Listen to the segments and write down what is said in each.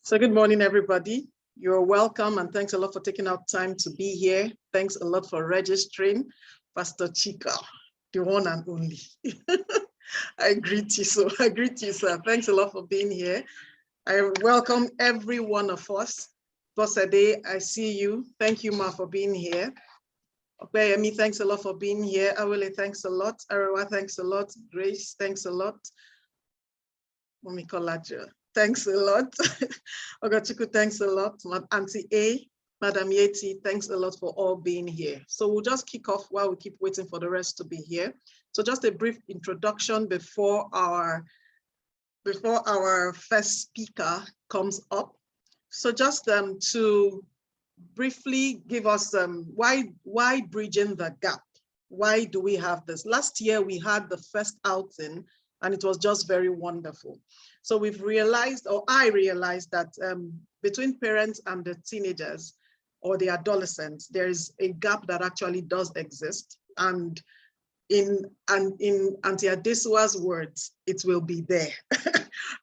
So good morning, everybody. You're welcome, and thanks a lot for taking out time to be here. Thanks a lot for registering. Pastor Chika, the one and only. I greet you, sir. Thanks a lot for being here. I welcome every one of us. Bosade, I see you. Thank you, Ma, for being here. Okpeyemi, thanks a lot for being here. Awele, thanks a lot. Arewa, thanks a lot. Grace, thanks a lot. Mami Kolaja, thanks a lot. Ogachuku, thanks a lot. Auntie A, Madam Yeti, thanks a lot for all being here. So we'll just kick off while we keep waiting for the rest to be here. So just a brief introduction before our first speaker comes up. So just to briefly give us why bridging the gap? Why do we have this? Last year we had the first outing and it was just very wonderful. So we've realized, or I realized, that between parents and the teenagers or the adolescents, there is a gap that actually does exist. And in Auntie Adesua's words, it will be there.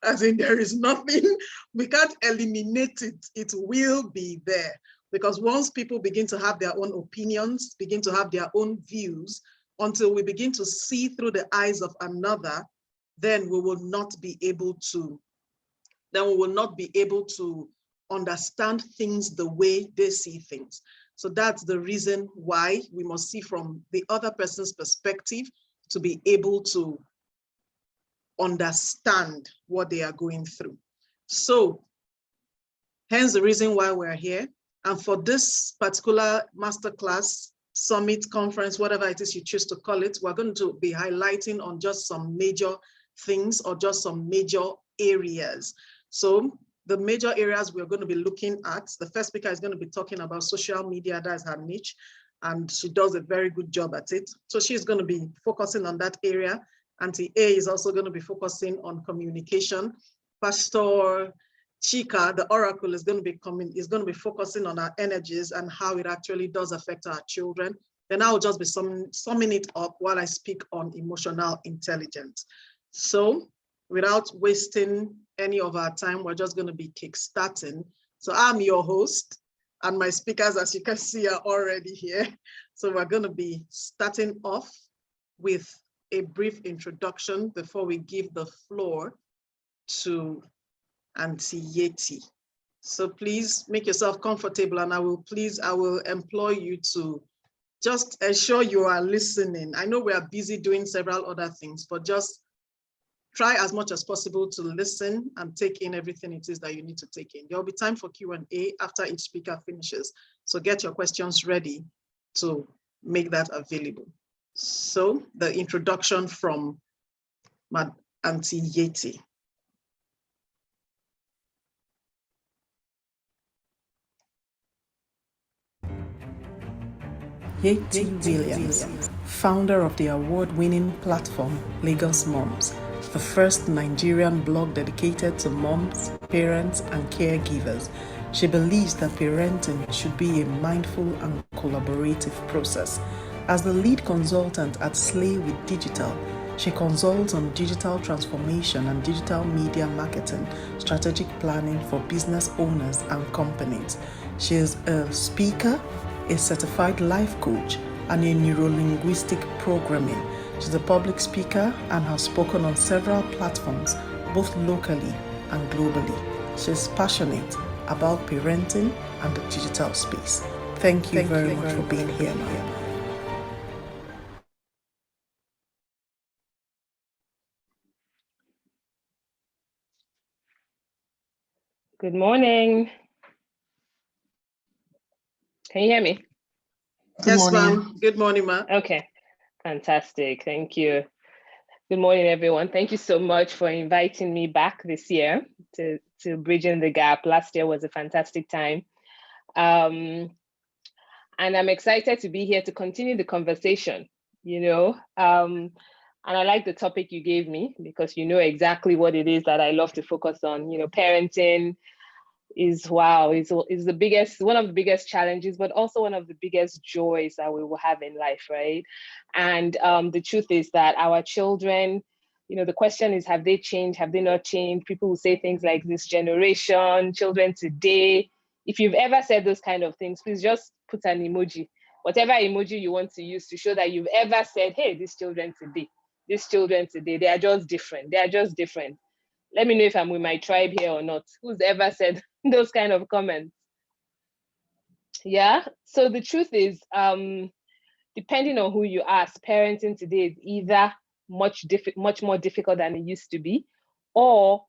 As in, there is nothing, we can't eliminate it, it will be there. Because once people begin to have their own opinions, begin to have their own views, until we begin to see through the eyes of another, then we will not be able to understand things the way they see things. So that's the reason why we must see from the other person's perspective to be able to understand what they are going through. So hence the reason why we're here. And for this particular masterclass, summit, conference, whatever it is you choose to call it, we're going to be highlighting on just some major things or just some major areas. So the major areas we're going to be looking at, the first speaker is going to be talking about social media. That's her niche, and she does a very good job at it. So she's going to be focusing on that area. Auntie A is also going to be focusing on communication. Pastor Chika, the oracle, is going to be focusing on our energies and how it actually does affect our children. Then I'll just be summing it up while I speak on emotional intelligence. So without wasting any of our time, we're just going to be kickstarting. So I'm your host, and my speakers, as you can see, are already here. So we're going to be starting off with a brief introduction before we give the floor to Auntie Yeti. So please make yourself comfortable, and I will employ you to just ensure you are listening. I know we are busy doing several other things, but just try as much as possible to listen and take in everything it is that you need to take in. There will be time for Q&A after each speaker finishes. So get your questions ready to make that available. So the introduction from Auntie Yeti. Yeti Williams, founder of the award-winning platform Lagos Moms, the first Nigerian blog dedicated to moms, parents, and caregivers. She believes that parenting should be a mindful and collaborative process. As the lead consultant at Slay with Digital, she consults on digital transformation and digital media marketing, strategic planning for business owners and companies. She is a speaker, a certified life coach, and a neuro-linguistic programming. She's a public speaker and has spoken on several platforms, both locally and globally. She's passionate about parenting and the digital space. Thank you very much for being here, ma'am. Good morning. Can you hear me? Yes, ma'am. Good morning, ma'am. Okay, fantastic. Thank you. Good morning, everyone. Thank you so much for inviting me back this year to Bridging the Gap. Last year was a fantastic time. And I'm excited to be here to continue the conversation, and I like the topic you gave me because you know exactly what it is that I love to focus on. Parenting is one of the biggest challenges, but also one of the biggest joys that we will have in life, right? And the truth is that our children The question is, have they changed? Have they not changed? People will say things like this generation, children today. If you've ever said those kind of things, please just put an emoji, whatever emoji you want to use to show that you've ever said, hey, these children today, they are just different. They are just different. Let me know if I'm with my tribe here or not. Who's ever said those kind of comments? Yeah. So the truth is, depending on who you ask, parenting today is either much more difficult than it used to be, or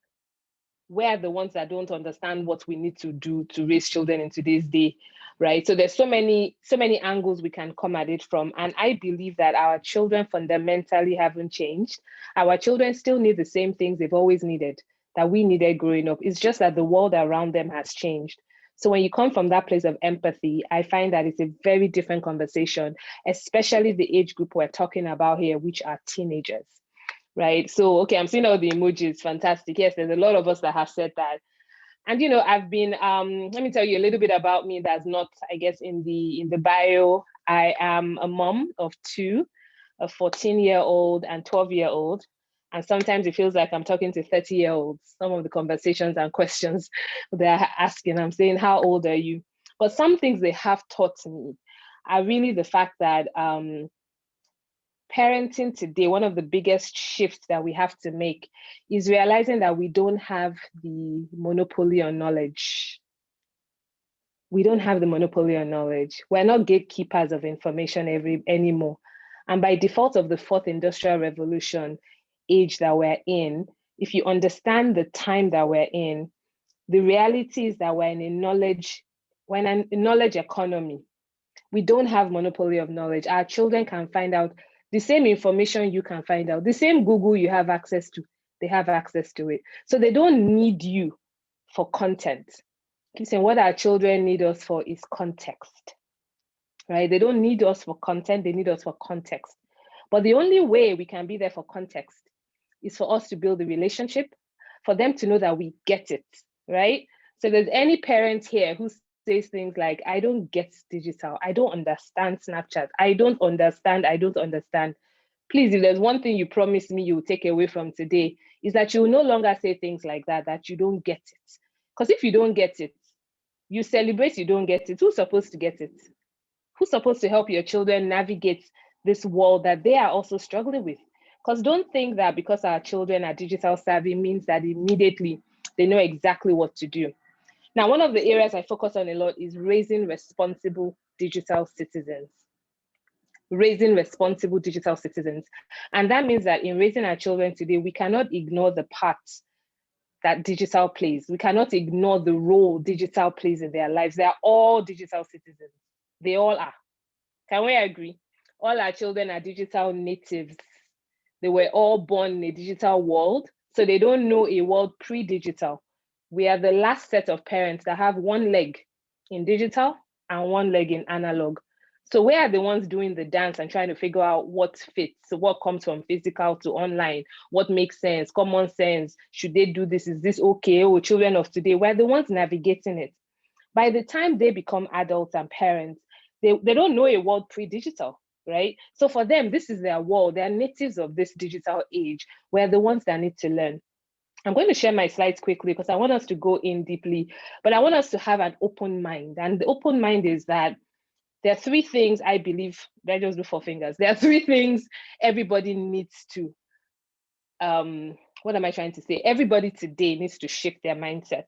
we're the ones that don't understand what we need to do to raise children in today's day, right? So there's so many angles we can come at it from. And I believe that our children fundamentally haven't changed. Our children still need the same things they've always needed, that we needed growing up. It's just that the world around them has changed. So when you come from that place of empathy, I find that it's a very different conversation, especially the age group we're talking about here, which are teenagers. Right. So, okay, I'm seeing all the emojis. Fantastic. Yes, there's a lot of us that have said that. And, I've been, let me tell you a little bit about me that's not, I guess, in the bio. I am a mom of two, a 14-year-old and 12-year-old. And sometimes it feels like I'm talking to 30-year-olds. Some of the conversations and questions they're asking, I'm saying, how old are you? But some things they have taught me are really the fact that parenting today, one of the biggest shifts that we have to make is realizing that we don't have the monopoly on knowledge. We don't have the monopoly on knowledge. We're not gatekeepers of information anymore. And by default of the fourth industrial revolution age that we're in, if you understand the time that we're in, the reality is that we're in a knowledge economy. We don't have monopoly of knowledge. Our children can find out the same information you can find out, the same Google you have access to, they have access to it. So they don't need you for content. Keep saying what our children need us for is context, right? They don't need us for content, they need us for context. But the only way we can be there for context is for us to build a relationship, for them to know that we get it, right? So if there's any parent here who says things like, I don't get digital, I don't understand Snapchat, I don't understand. Please, if there's one thing you promise me you'll take away from today, is that you will no longer say things like that you don't get it. Because if you don't get it, you celebrate you don't get it. Who's supposed to get it? Who's supposed to help your children navigate this world that they are also struggling with? Because don't think that because our children are digital savvy means that immediately they know exactly what to do. Now, one of the areas I focus on a lot is raising responsible digital citizens. Raising responsible digital citizens. And that means that in raising our children today, we cannot ignore the part that digital plays. We cannot ignore the role digital plays in their lives. They are all digital citizens. They all are. Can we agree? All our children are digital natives. They were all born in a digital world, so they don't know a world pre-digital. We are the last set of parents that have one leg in digital and one leg in analog. So we are the ones doing the dance and trying to figure out what fits, what comes from physical to online, what makes sense, common sense. Should they do this? Is this okay? Oh, children of today, we're the ones navigating it. By the time they become adults and parents, they don't know a world pre-digital, right? So for them, this is their world. They're natives of this digital age. We're the ones that need to learn. I'm going to share my slides quickly because I want us to go in deeply, but I want us to have an open mind. And the open mind is that there are three things I believe, I just do four fingers. There are three things everybody needs to, what am I trying to say? Everybody today needs to shift their mindset.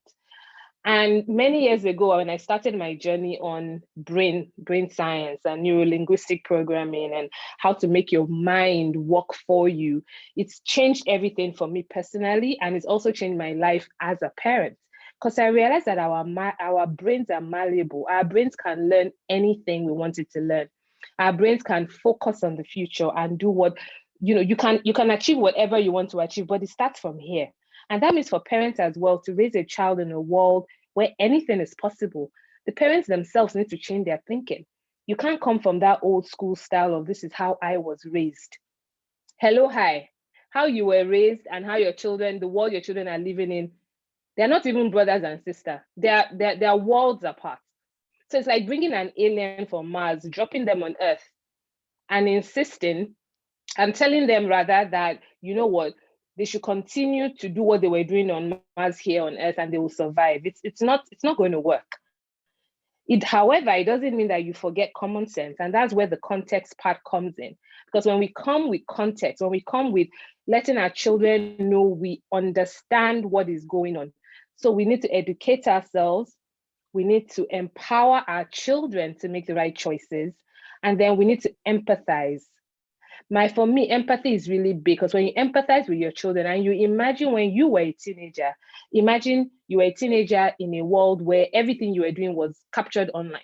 And many years ago, when I started my journey on brain science and neuro-linguistic programming and how to make your mind work for you, it's changed everything for me personally, and it's also changed my life as a parent. Because I realized that our brains are malleable. Our brains can learn anything we want it to learn. Our brains can focus on the future and do what, you can achieve whatever you want to achieve, but it starts from here. And that means for parents as well, to raise a child in a world where anything is possible, the parents themselves need to change their thinking. You can't come from that old school style of this is how I was raised. Hello, hi. How you were raised and how your children, the world your children are living in, they're not even brothers and sisters. They're worlds apart. So it's like bringing an alien from Mars, dropping them on Earth and insisting and telling them rather that, you know what, they should continue to do what they were doing on Mars here on Earth and they will survive. It's not going to work. However, it doesn't mean that you forget common sense. And that's where the context part comes in. Because when we come with context, when we come with letting our children know we understand what is going on. So we need to educate ourselves. We need to empower our children to make the right choices. And then we need to empathize. For me, empathy is really big, because when you empathize with your children and you imagine when you were a teenager, imagine you were a teenager in a world where everything you were doing was captured online.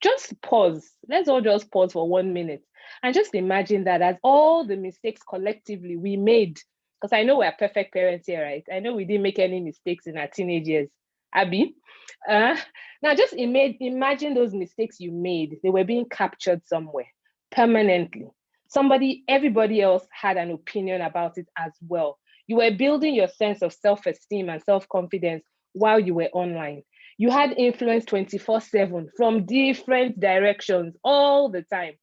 Just pause. Let's all just pause for 1 minute and just imagine that as all the mistakes collectively we made, because I know we're perfect parents here, right? I know we didn't make any mistakes in our teenage years, Abby. Now just imagine those mistakes you made. They were being captured somewhere permanently. Everybody else had an opinion about it as well. You were building your sense of self-esteem and self-confidence while you were online. You had influence 24/7 from different directions all the time.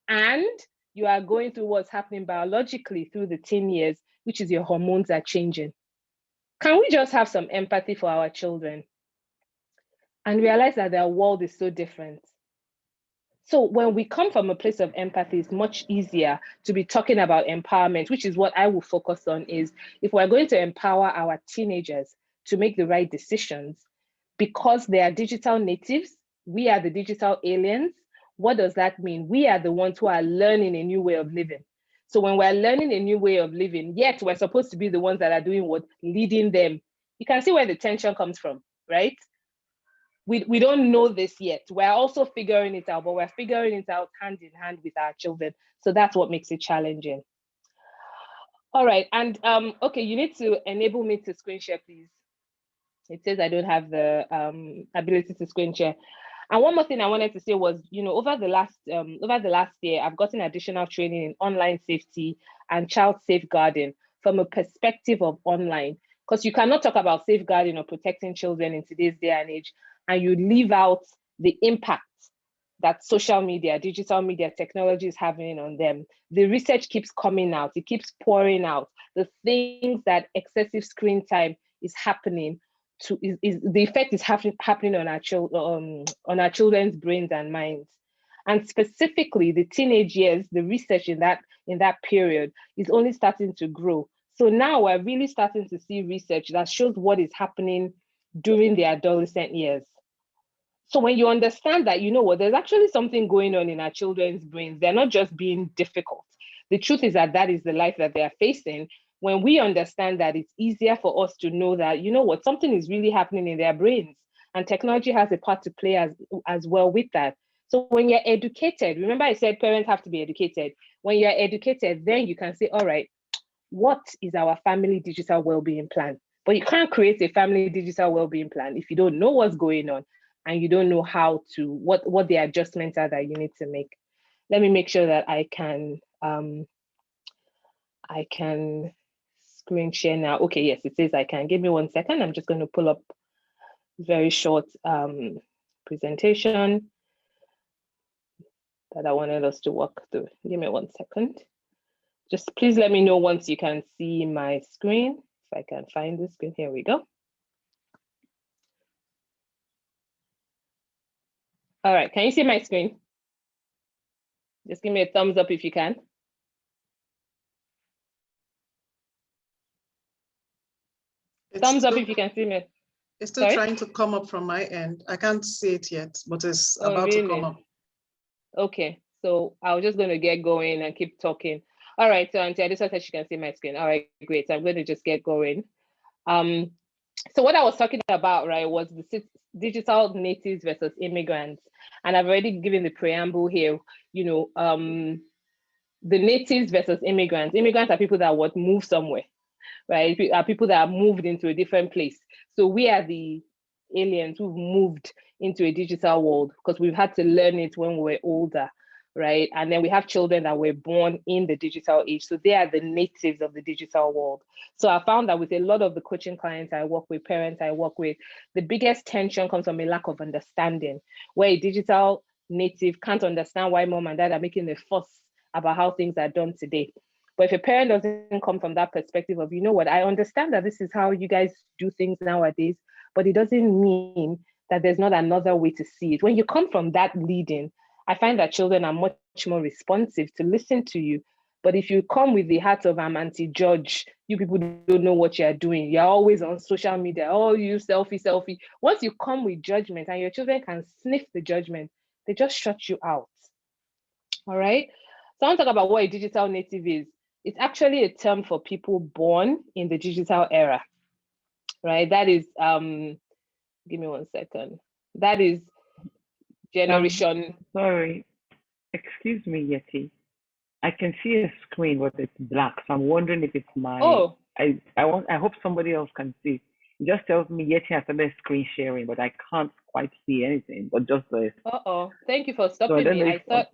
And you are going through what's happening biologically through the teen years, which is your hormones are changing. Can we just have some empathy for our children and realize that their world is so different? So when we come from a place of empathy, it's much easier to be talking about empowerment, which is what I will focus on. Is if we're going to empower our teenagers to make the right decisions, because they are digital natives, we are the digital aliens. What does that mean? We are the ones who are learning a new way of living. So when we're learning a new way of living, yet we're supposed to be the ones that are doing what? Leading them. You can see where the tension comes from, right? We don't know this yet. We're also figuring it out, but we're figuring it out hand in hand with our children. So that's what makes it challenging. All right, and okay, you need to enable me to screen share, please. It says I don't have the ability to screen share. And one more thing I wanted to say was, over the last year, I've gotten additional training in online safety and child safeguarding from a perspective of online, because you cannot talk about safeguarding or protecting children in today's day and age and you leave out the impact that social media, digital media technology is having on them. The research keeps coming out, it keeps pouring out. The things that excessive screen time is happening to, the effect is happening on our children's brains and minds. And specifically the teenage years, the research in that period is only starting to grow. So now we're really starting to see research that shows what is happening during the adolescent years. So when you understand that, there's actually something going on in our children's brains. They're not just being difficult. The truth is that is the life that they are facing. When we understand that, it's easier for us to know that, something is really happening in their brains, and technology has a part to play as well with that. So when you're educated, remember I said parents have to be educated. When you're educated, then you can say, all right, what is our family digital well-being plan? But you can't create a family digital well-being plan if you don't know what's going on and you don't know what the adjustments are that you need to make. Let me make sure that I can screen share now. Okay, yes, it says I can. Give me 1 second. I'm just going to pull up very short presentation that I wanted us to walk through. Give me 1 second. Just please let me know once you can see my screen. If I can find the screen, here we go. All right, can you see my screen? Just give me a thumbs up if you can. Thumbs up if you can see me. It's still trying to come up from my end. I can't see it yet, but it's about to come up. Okay, so I'm just going to get going and keep talking. All right, so Auntie Adisa said she can see my screen. All right, great. So I'm going to just get going. So what I was talking about, right, was the digital natives versus immigrants. And I've already given the preamble here, the natives versus immigrants. Immigrants are people that move somewhere, right? Are people that have moved into a different place. So we are the aliens who've moved into a digital world because we've had to learn it when we were older, right? And then we have children that were born in the digital age. So they are the natives of the digital world. So I found that with a lot of the coaching clients I work with, parents I work with, the biggest tension comes from a lack of understanding, where a digital native can't understand why mom and dad are making a fuss about how things are done today. But if a parent doesn't come from that perspective of, you know what, I understand that this is how you guys do things nowadays, but it doesn't mean that there's not another way to see it. When you come from that leading, I find that children are much more responsive to listen to you. But if you come with the heart of I'm anti-judge, you people don't know what you're doing. You're always on social media. Oh, you selfie, selfie. Once you come with judgment and your children can sniff the judgment, they just shut you out. All right. So I want to talk about what a digital native is. It's actually a term for people born in the digital era, right? That is, give me 1 second. That is generation. Sorry, excuse me, Yeti. I can see a screen, but it's black. So I'm wondering if it's my. Oh, I hope somebody else can see. It just tells me Yeti has started screen sharing, but I can't quite see anything. But just the. uh-oh. Thank you for So I stopping don't me. know I if. thought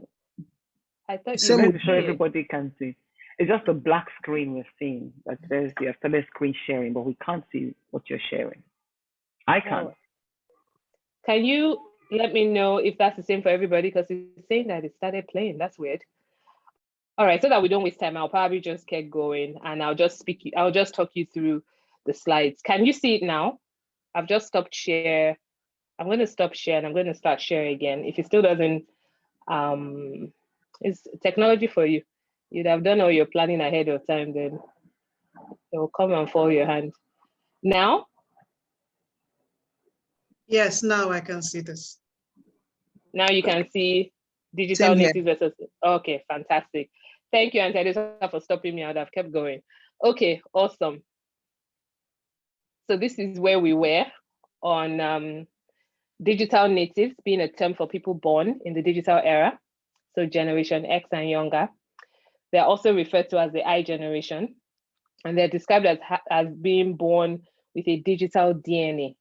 you Same I'm could not with sure see it. everybody can see. It's just a black screen we're seeing that says you have started screen sharing, but we can't see what you're sharing. I can't. Oh. Can you let me know if that's the same for everybody? Because it's saying that it started playing. That's weird. All right, so that we don't waste time, I'll probably just get going and I'll just talk you through the slides. Can you see it now? I've just stopped share. I'm going to stop share and I'm going to start sharing again. If it still doesn't, it's technology for you. You'd have done all your planning ahead of time, then it will come and fall your hand. Now? Yes, now I can see this. Now you can see digital Same here. native versus, okay, fantastic. Thank you, Auntie Adisa, for stopping me out. I've kept going. Okay, awesome. So this is where we were on digital natives being a term for people born in the digital era. So Generation X and younger. They're also referred to as the I generation. And they're described as being born with a digital DNA.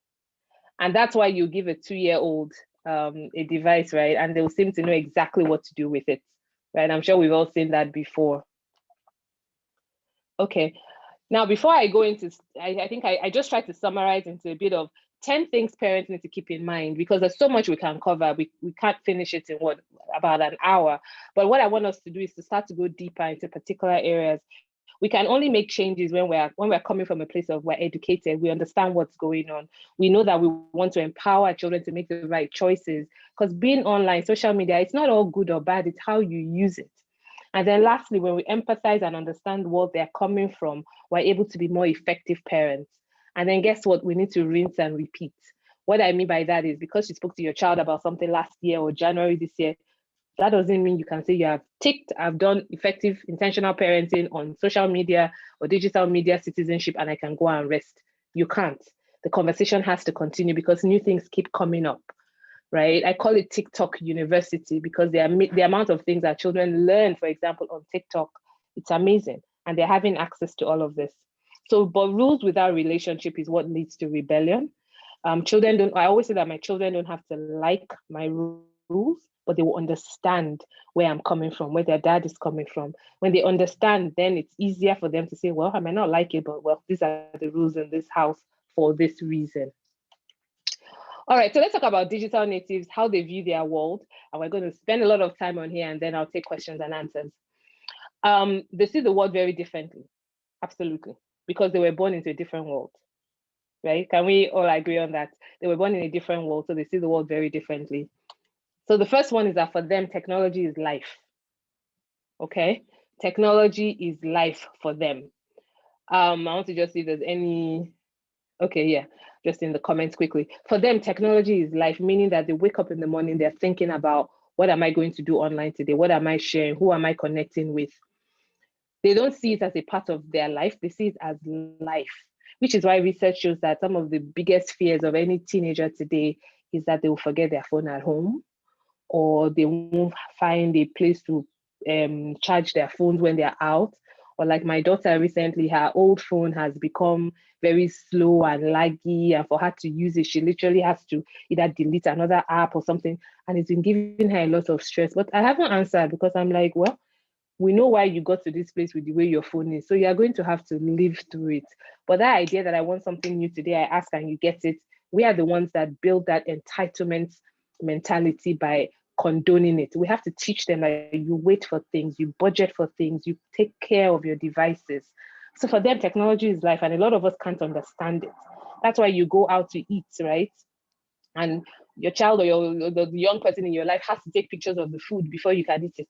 And that's why you give a 2-year-old a device, right? And they'll seem to know exactly what to do with it, right? I'm sure we've all seen that before. Okay, now before I go into, I think I just tried to summarize into a bit of 10 things parents need to keep in mind, because there's so much we can cover. We can't finish it in about an hour. But what I want us to do is to start to go deeper into particular areas. We can only make changes when we're coming from a place of we're educated, we understand what's going on. We know that we want to empower children to make the right choices, because being online, social media, it's not all good or bad, it's how you use it. And then lastly, when we empathize and understand what they're coming from, we're able to be more effective parents. And then guess what? We need to rinse and repeat. What I mean by that is, because you spoke to your child about something last year or January this year, that doesn't mean you can say you have ticked, I've done effective intentional parenting on social media or digital media citizenship, and I can go and rest. You can't. The conversation has to continue because new things keep coming up, right? I call it TikTok University because the amount of things that children learn, for example, on TikTok, it's amazing. And they're having access to all of this. So, but rules without relationship is what leads to rebellion. I always say that my children don't have to like my rules, but they will understand where I'm coming from, where their dad is coming from. When they understand, then it's easier for them to say, well, I might not like it, but well, these are the rules in this house for this reason. All right, so let's talk about digital natives, how they view their world. And we're going to spend a lot of time on here, and then I'll take questions and answers. They see the world very differently, absolutely, because they were born into a different world, right? Can we all agree on that? They were born in a different world, so they see the world very differently. So the first one is that for them, technology is life, okay? Technology is life for them. I want to just see if there's any, okay, yeah, just in the comments quickly. For them, technology is life, meaning that they wake up in the morning, they're thinking about, what am I going to do online today? What am I sharing? Who am I connecting with? They don't see it as a part of their life, they see it as life, which is why research shows that some of the biggest fears of any teenager today is that they will forget their phone at home, or they won't find a place to charge their phones when they're out. Or like my daughter recently, her old phone has become very slow and laggy, and for her to use it, she literally has to either delete another app or something, and it's been giving her a lot of stress. But I haven't answered because I'm like, well, we know why you got to this place with the way your phone is, so you're going to have to live through it. But that idea that I want something new today, I ask and you get it, we are the ones that build that entitlement mentality by condoning it. We have to teach them that you wait for things, you budget for things, you take care of your devices. So for them, technology is life, and a lot of us can't understand it. That's why you go out to eat, right? And your child or the young person in your life has to take pictures of the food before you can eat it.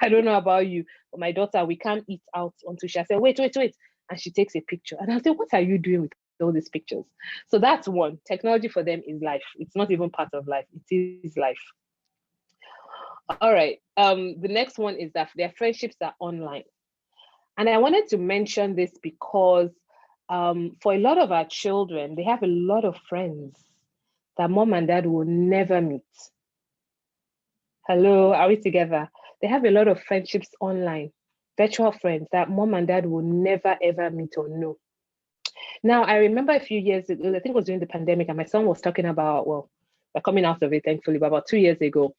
I don't know about you, but my daughter, we can't eat out until she said, wait. And she takes a picture. And I'll say, what are you doing with all these pictures? So that's one. Technology for them is life. It's not even part of life. It is life. All right. The next one is that their friendships are online. And I wanted to mention this because for a lot of our children, they have a lot of friends that mom and dad will never meet. Hello, are we together? They have a lot of friendships online, virtual friends that mom and dad will never ever meet or know. Now, I remember a few years ago, I think it was during the pandemic, and my son was talking about, well, we're coming out of it, thankfully, but about 2 years ago.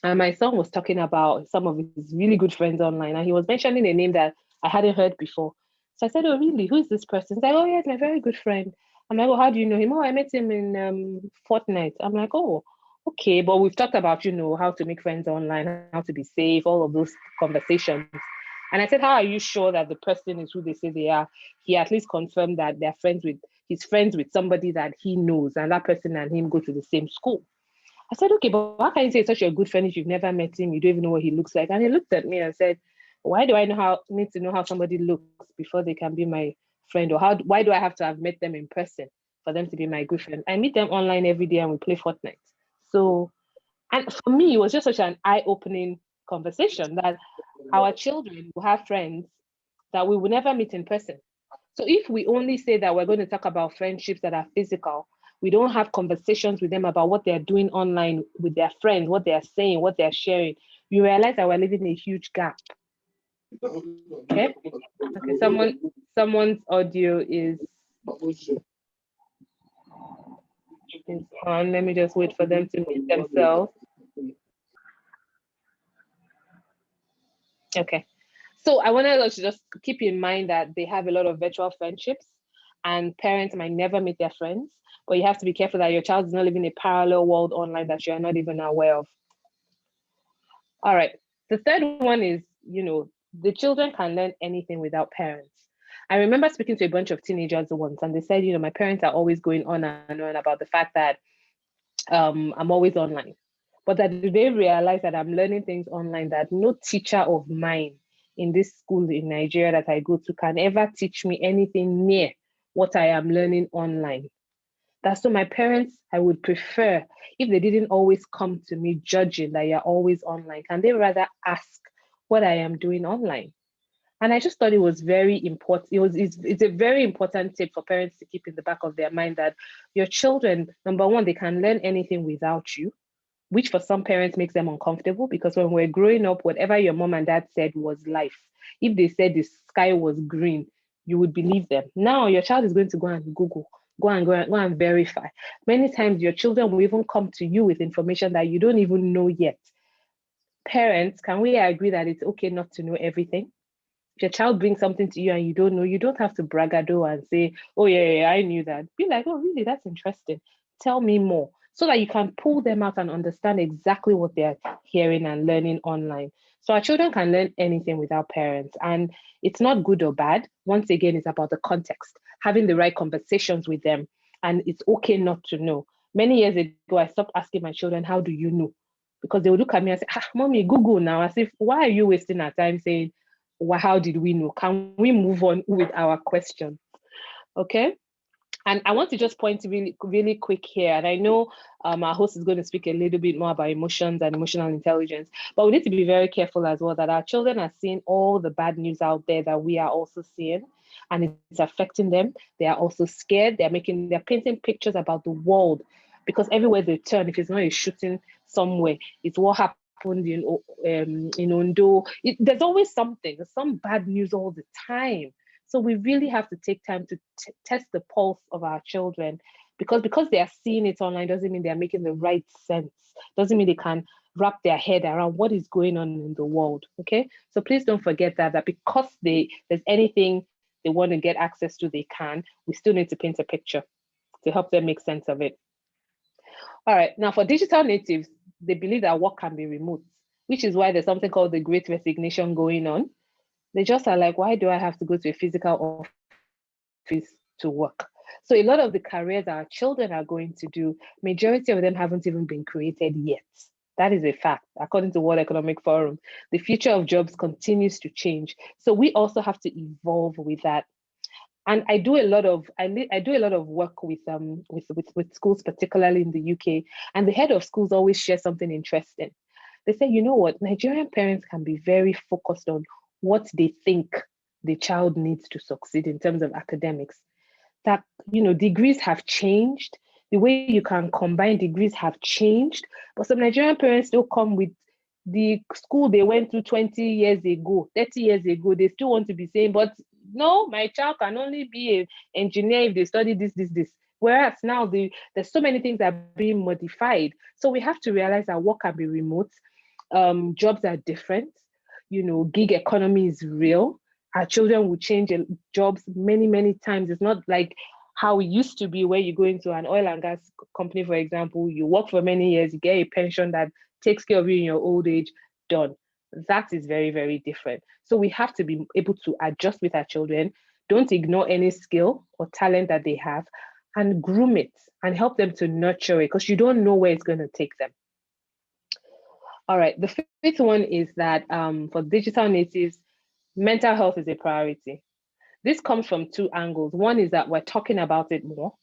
And my son was talking about some of his really good friends online, and he was mentioning a name that I hadn't heard before. So I said, oh, really? Who is this person? He's like, oh, yeah, it's my very good friend. I'm like, oh, how do you know him? Oh, I met him in Fortnite. I'm like, oh, okay. But we've talked about, how to make friends online, how to be safe, all of those conversations. And I said, how are you sure that the person is who they say they are? He at least confirmed that he's friends with somebody that he knows, and that person and him go to the same school. I said, okay, but how can you say it's such a good friend if you've never met him? You don't even know what he looks like. And he looked at me and said, why do I need to know how somebody looks before they can be my friend? Or why do I have to have met them in person for them to be my good friend? I meet them online every day and we play Fortnite. So, and for me, it was just such an eye-opening conversation that our children will have friends that we will never meet in person. So if we only say that we're going to talk about friendships that are physical, we don't have conversations with them about what they're doing online with their friends, what they're saying, what they're sharing, you realize that we're living a huge gap. Okay. Okay. Someone's audio is on. Let me just wait for them to mute themselves. Okay. So I wanted us to just keep in mind that they have a lot of virtual friendships, and parents might never meet their friends, but you have to be careful that your child is not living a parallel world online that you are not even aware of. All right. The third one is, the children can learn anything without parents. I remember speaking to a bunch of teenagers once, and they said, my parents are always going on and on about the fact that I'm always online. But that they realize that I'm learning things online that no teacher of mine in this school in Nigeria that I go to can ever teach me anything near what I am learning online. That's so my parents, I would prefer if they didn't always come to me judging that you're always online, can they rather ask what I am doing online? And I just thought it was very important. It's a very important tip for parents to keep in the back of their mind that your children, number one, they can learn anything without you, which for some parents makes them uncomfortable because when we're growing up, whatever your mom and dad said was life. If they said the sky was green, you would believe them. Now your child is going to go and Google, go and verify. Many times your children will even come to you with information that you don't even know yet. Parents, can we agree that it's okay not to know everything? If your child brings something to you and you don't know, you don't have to bragado and say, oh yeah, I knew that. Be like, oh really, that's interesting. Tell me more, so that you can pull them out and understand exactly what they're hearing and learning online. So our children can learn anything without parents, and it's not good or bad. Once again, it's about the context, having the right conversations with them, and it's okay not to know. Many years ago, I stopped asking my children, how do you know? Because they would look at me and say, mommy, Google now, as if, why are you wasting our time saying, well, how did we know? Can we move on with our question? Okay. And I want to just point really, really quick here. And I know our host is going to speak a little bit more about emotions and emotional intelligence, but we need to be very careful as well that our children are seeing all the bad news out there that we are also seeing, and it's affecting them. They are also scared. They're painting pictures about the world, because everywhere they turn, if it's not a shooting somewhere, it's what happened in Ondo. There's always something. There's some bad news all the time. So we really have to take time to test the pulse of our children, because they are seeing it online doesn't mean they're making the right sense. Doesn't mean they can wrap their head around what is going on in the world. Okay, so please don't forget that because there's anything they want to get access to, they can. We still need to paint a picture to help them make sense of it. All right, now for digital natives, they believe that work can be remote, which is why there's something called the Great Resignation going on. They just are like, why do I have to go to a physical office to work? So a lot of the careers our children are going to do, majority of them haven't even been created yet. That is a fact. According to World Economic Forum, the future of jobs continues to change. So we also have to evolve with that. And I do a lot of work with schools, particularly in the UK. And the head of schools always shares something interesting. They say, you know what, Nigerian parents can be very focused on what they think the child needs to succeed in terms of academics. That, degrees have changed. The way you can combine degrees have changed. But some Nigerian parents still come with the school they went to 20 years ago, 30 years ago. They still want to be saying, but no, my child can only be an engineer if they study this. Whereas now there's so many things that are being modified. So we have to realize that work can be remote. Jobs are different. Gig economy is real. Our children will change jobs many, many times. It's not like how it used to be where you go into an oil and gas company, for example, you work for many years, you get a pension that takes care of you in your old age, done. That is very, very different. So we have to be able to adjust with our children. Don't ignore any skill or talent that they have, and groom it and help them to nurture it, because you don't know where it's going to take them. All right, the fifth one is that for digital natives, mental health is a priority. This comes from two angles. One is that we're talking about it more.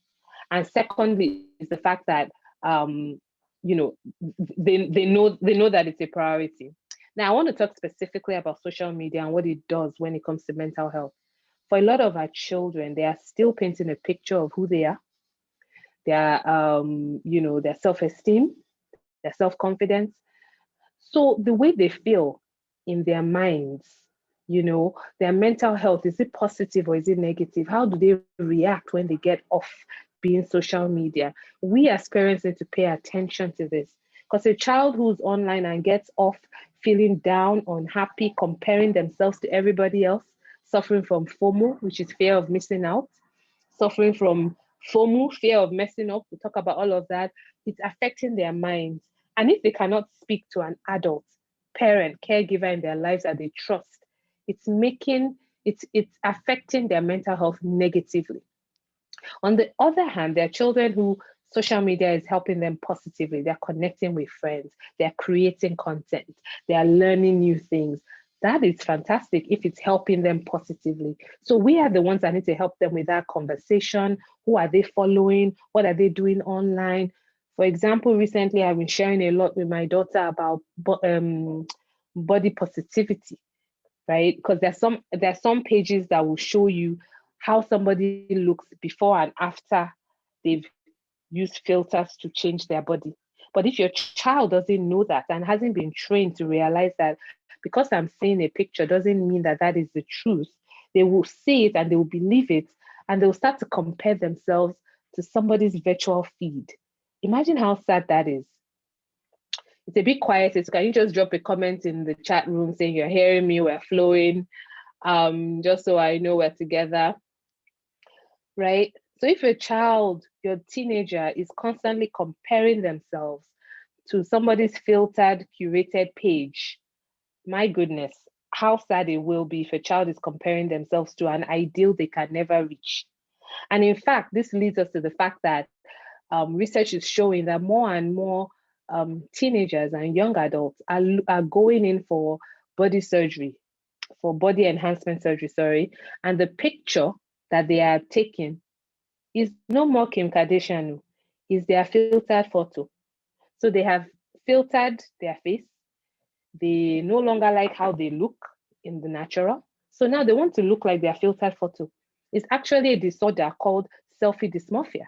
And secondly is the fact that they know that it's a priority. Now, I want to talk specifically about social media and what it does when it comes to mental health. For a lot of our children, they are still painting a picture of who they are, their self-esteem, their self-confidence. So the way they feel in their minds, their mental health, is it positive or is it negative? How do they react when they get off being social media? We as parents need to pay attention to this, because a child who's online and gets off feeling down, unhappy, comparing themselves to everybody else, suffering from FOMO, which is fear of missing out, suffering from FOMO, fear of messing up, we talk about all of that, it's affecting their minds. And if they cannot speak to an adult, parent, caregiver in their lives that they trust, it's affecting their mental health negatively. On the other hand, there are children who social media is helping them positively. They're connecting with friends, they're creating content, they are learning new things. That is fantastic if it's helping them positively. So we are the ones that need to help them with that conversation. Who are they following? What are they doing online? For example, recently I've been sharing a lot with my daughter about body positivity, right? Because there's some pages that will show you how somebody looks before and after they've used filters to change their body. But if your child doesn't know that and hasn't been trained to realize that because I'm seeing a picture doesn't mean that that is the truth, they will see it and they will believe it, and they'll start to compare themselves to somebody's virtual feed. Imagine how sad that is. It's a bit quiet. So can you just drop a comment in the chat room saying you're hearing me, we're flowing, just so I know we're together, right? So if your child, your teenager is constantly comparing themselves to somebody's filtered, curated page, my goodness, how sad it will be if a child is comparing themselves to an ideal they can never reach. And in fact, this leads us to the fact that research is showing that more and more teenagers and young adults are going in for body surgery, for body enhancement surgery, sorry. And the picture that they are taking is no more Kim Kardashian, is their filtered photo. So they have filtered their face. They no longer like how they look in the natural. So now they want to look like their filtered photo. It's actually a disorder called selfie dysmorphia.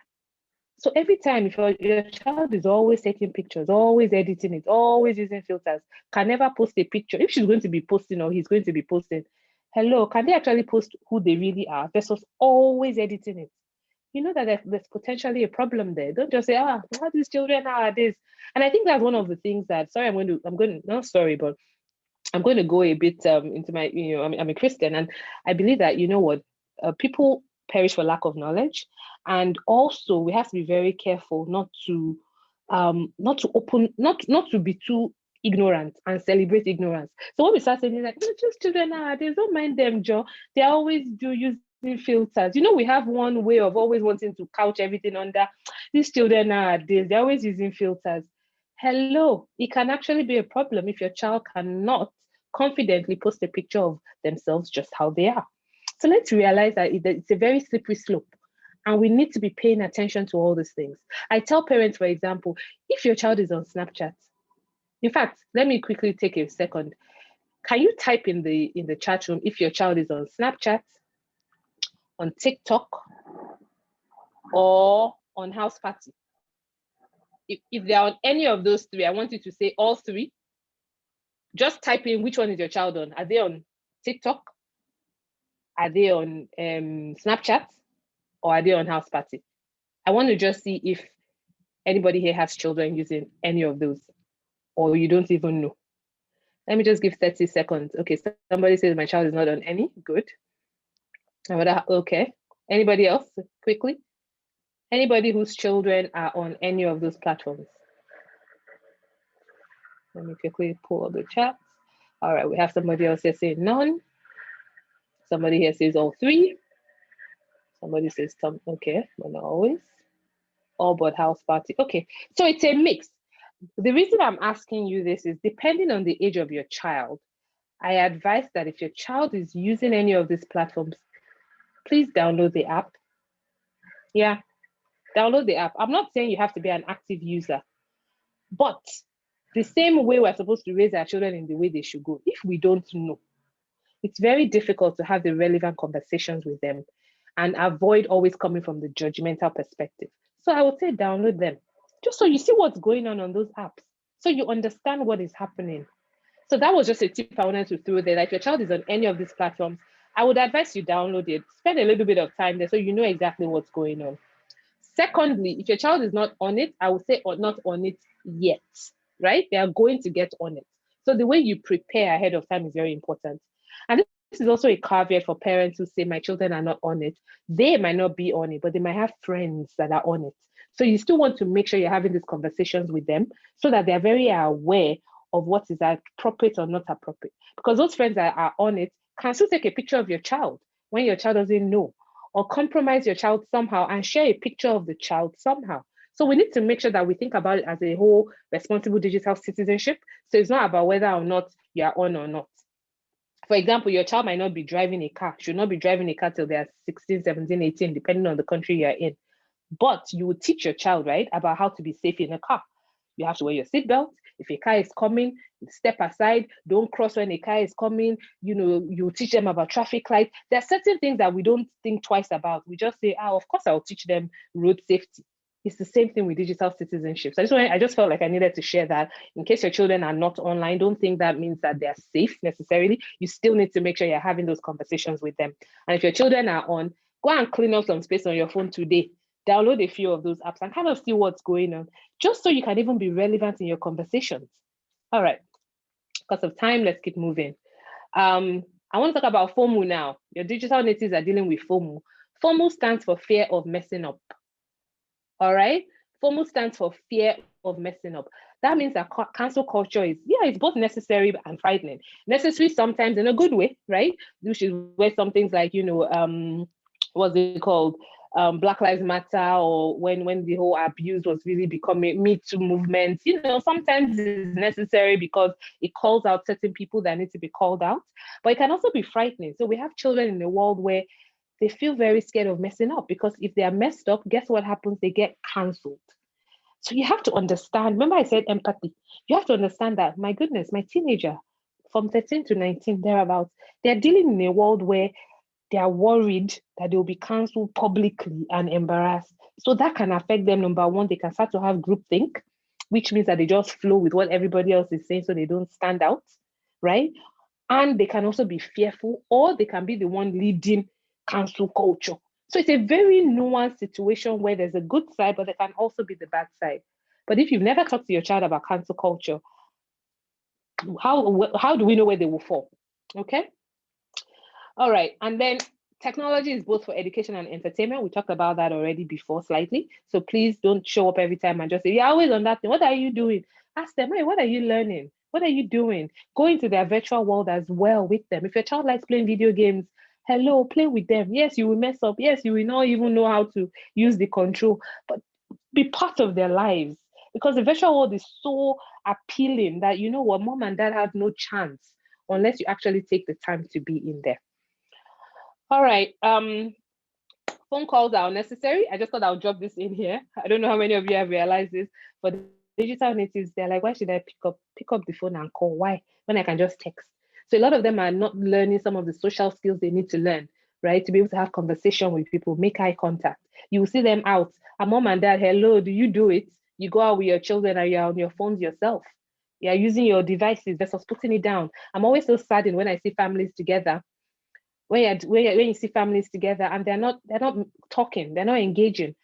So every time, if your child is always taking pictures, always editing it, always using filters, can never post a picture. If she's going to be posting or he's going to be posting, hello, can they actually post who they really are versus always editing it? You know that there's potentially a problem there. Don't just say, what these children nowadays. And I think that's one of the things that, I'm going to go a bit into my, I'm a Christian, and I believe that, people perish for lack of knowledge. And also we have to be very careful not to not to open, not to be too ignorant and celebrate ignorance. So when we start saying like, just children nowadays, don't mind them, Joe. They always do using filters. You know, we have one way of always wanting to couch everything under these children nowadays. They're always using filters. Hello, it can actually be a problem if your child cannot confidently post a picture of themselves just how they are. So let's realize that it's a very slippery slope. And we need to be paying attention to all these things. I tell parents, for example, if your child is on Snapchat, in fact, let me quickly take a second. Can you type in the chat room if your child is on Snapchat, on TikTok, or on House Party? If they're on any of those three, I want you to say all three. Just type in which one is your child on. Are they on TikTok? Are they on Snapchat? Or are they on House Party? I want to just see if anybody here has children using any of those, or you don't even know. Let me just give 30 seconds. Okay, so somebody says my child is not on any. Good. Okay. Anybody else? Quickly. Anybody whose children are on any of those platforms? Let me quickly pull up the chat. All right, we have somebody else here saying none. Somebody here says all three. Somebody says some, okay, but not always. All but House Party. Okay, so it's a mix. The reason I'm asking you this is depending on the age of your child, I advise that if your child is using any of these platforms, please download the app. Yeah, download the app. I'm not saying you have to be an active user, but the same way we're supposed to raise our children in the way they should go, if we don't know, it's very difficult to have the relevant conversations with them and avoid always coming from the judgmental perspective. So I would say download them, just so you see what's going on those apps, so you understand what is happening. So that was just a tip I wanted to throw there. Like if your child is on any of these platforms, I would advise you download it, spend a little bit of time there so you know exactly what's going on. Secondly, if your child is not on it, I would say not on it yet, right? They are going to get on it. So the way you prepare ahead of time is very important. And this is also a caveat for parents who say my children are not on it. They might not be on it, but they might have friends that are on it. So you still want to make sure you're having these conversations with them so that they're very aware of what is appropriate or not appropriate. Because those friends that are on it can still take a picture of your child when your child doesn't know, or compromise your child somehow and share a picture of the child somehow. So we need to make sure that we think about it as a whole responsible digital citizenship. So it's not about whether or not you are on or not. For example, your child might not be driving a car, should not be driving a car till they're 16, 17, 18, depending on the country you're in. But you would teach your child, right, about how to be safe in a car. You have to wear your seatbelt. If a car is coming, step aside. Don't cross when a car is coming. You know, you teach them about traffic lights. There are certain things that we don't think twice about. We just say, of course, I'll teach them road safety. It's the same thing with digital citizenship. So I just felt like I needed to share that. In case your children are not online, don't think that means that they're safe necessarily. You still need to make sure you're having those conversations with them. And if your children are on, go and clean up some space on your phone today. Download a few of those apps and kind of see what's going on, just so you can even be relevant in your conversations. All right, because of time, let's keep moving. I want to talk about FOMO now. Your digital natives are dealing with FOMO. FOMO stands for fear of messing up. All right, FOMO stands for fear of messing up. That means that cancel culture is, it's both necessary and frightening. Necessary sometimes in a good way, right? Which is where some things like, what's it called? Black Lives Matter, or when the whole abuse was really becoming Me Too movement, sometimes it's necessary because it calls out certain people that need to be called out, but it can also be frightening. So we have children in a world where they feel very scared of messing up, because if they are messed up, guess what happens? They get cancelled. So you have to understand, remember I said empathy. You have to understand that, my goodness, my teenager from 13 to 19, thereabouts, they're dealing in a world where they are worried that they'll be cancelled publicly and embarrassed. So that can affect them. Number one, they can start to have groupthink, which means that they just flow with what everybody else is saying so they don't stand out, right? And they can also be fearful, or they can be the one leading cancel culture. So it's a very nuanced situation where there's a good side, but there can also be the bad side. But if you've never talked to your child about cancel culture, how do we know where they will fall? Okay. All right. And then Technology is both for education and entertainment. We talked about that already before slightly. So please don't show up every time and just say, you're always on that thing. What are you doing? Ask them, hey, what are you learning? What are you doing? Go into their virtual world as well with them. If your child likes playing video games, hello, play with them. Yes, you will mess up. Yes, you will not even know how to use the control, but be part of their lives, because the virtual world is so appealing that, you know what, mom and dad have no chance unless you actually take the time to be in there. All right. Phone calls are unnecessary. I just thought I'll drop this in here. I don't know how many of you have realized this, but digital natives, they're like, why should I pick up the phone and call? Why? When I can just text. So a lot of them are not learning some of the social skills they need to learn, right? To be able to have conversation with people, make eye contact. You will see them out. And mom and dad, hello, do you do it? You go out with your children and you're on your phones yourself. You're using your devices versus putting it down. I'm always so saddened when I see families together. When you see families together and they're not talking, they're not engaging,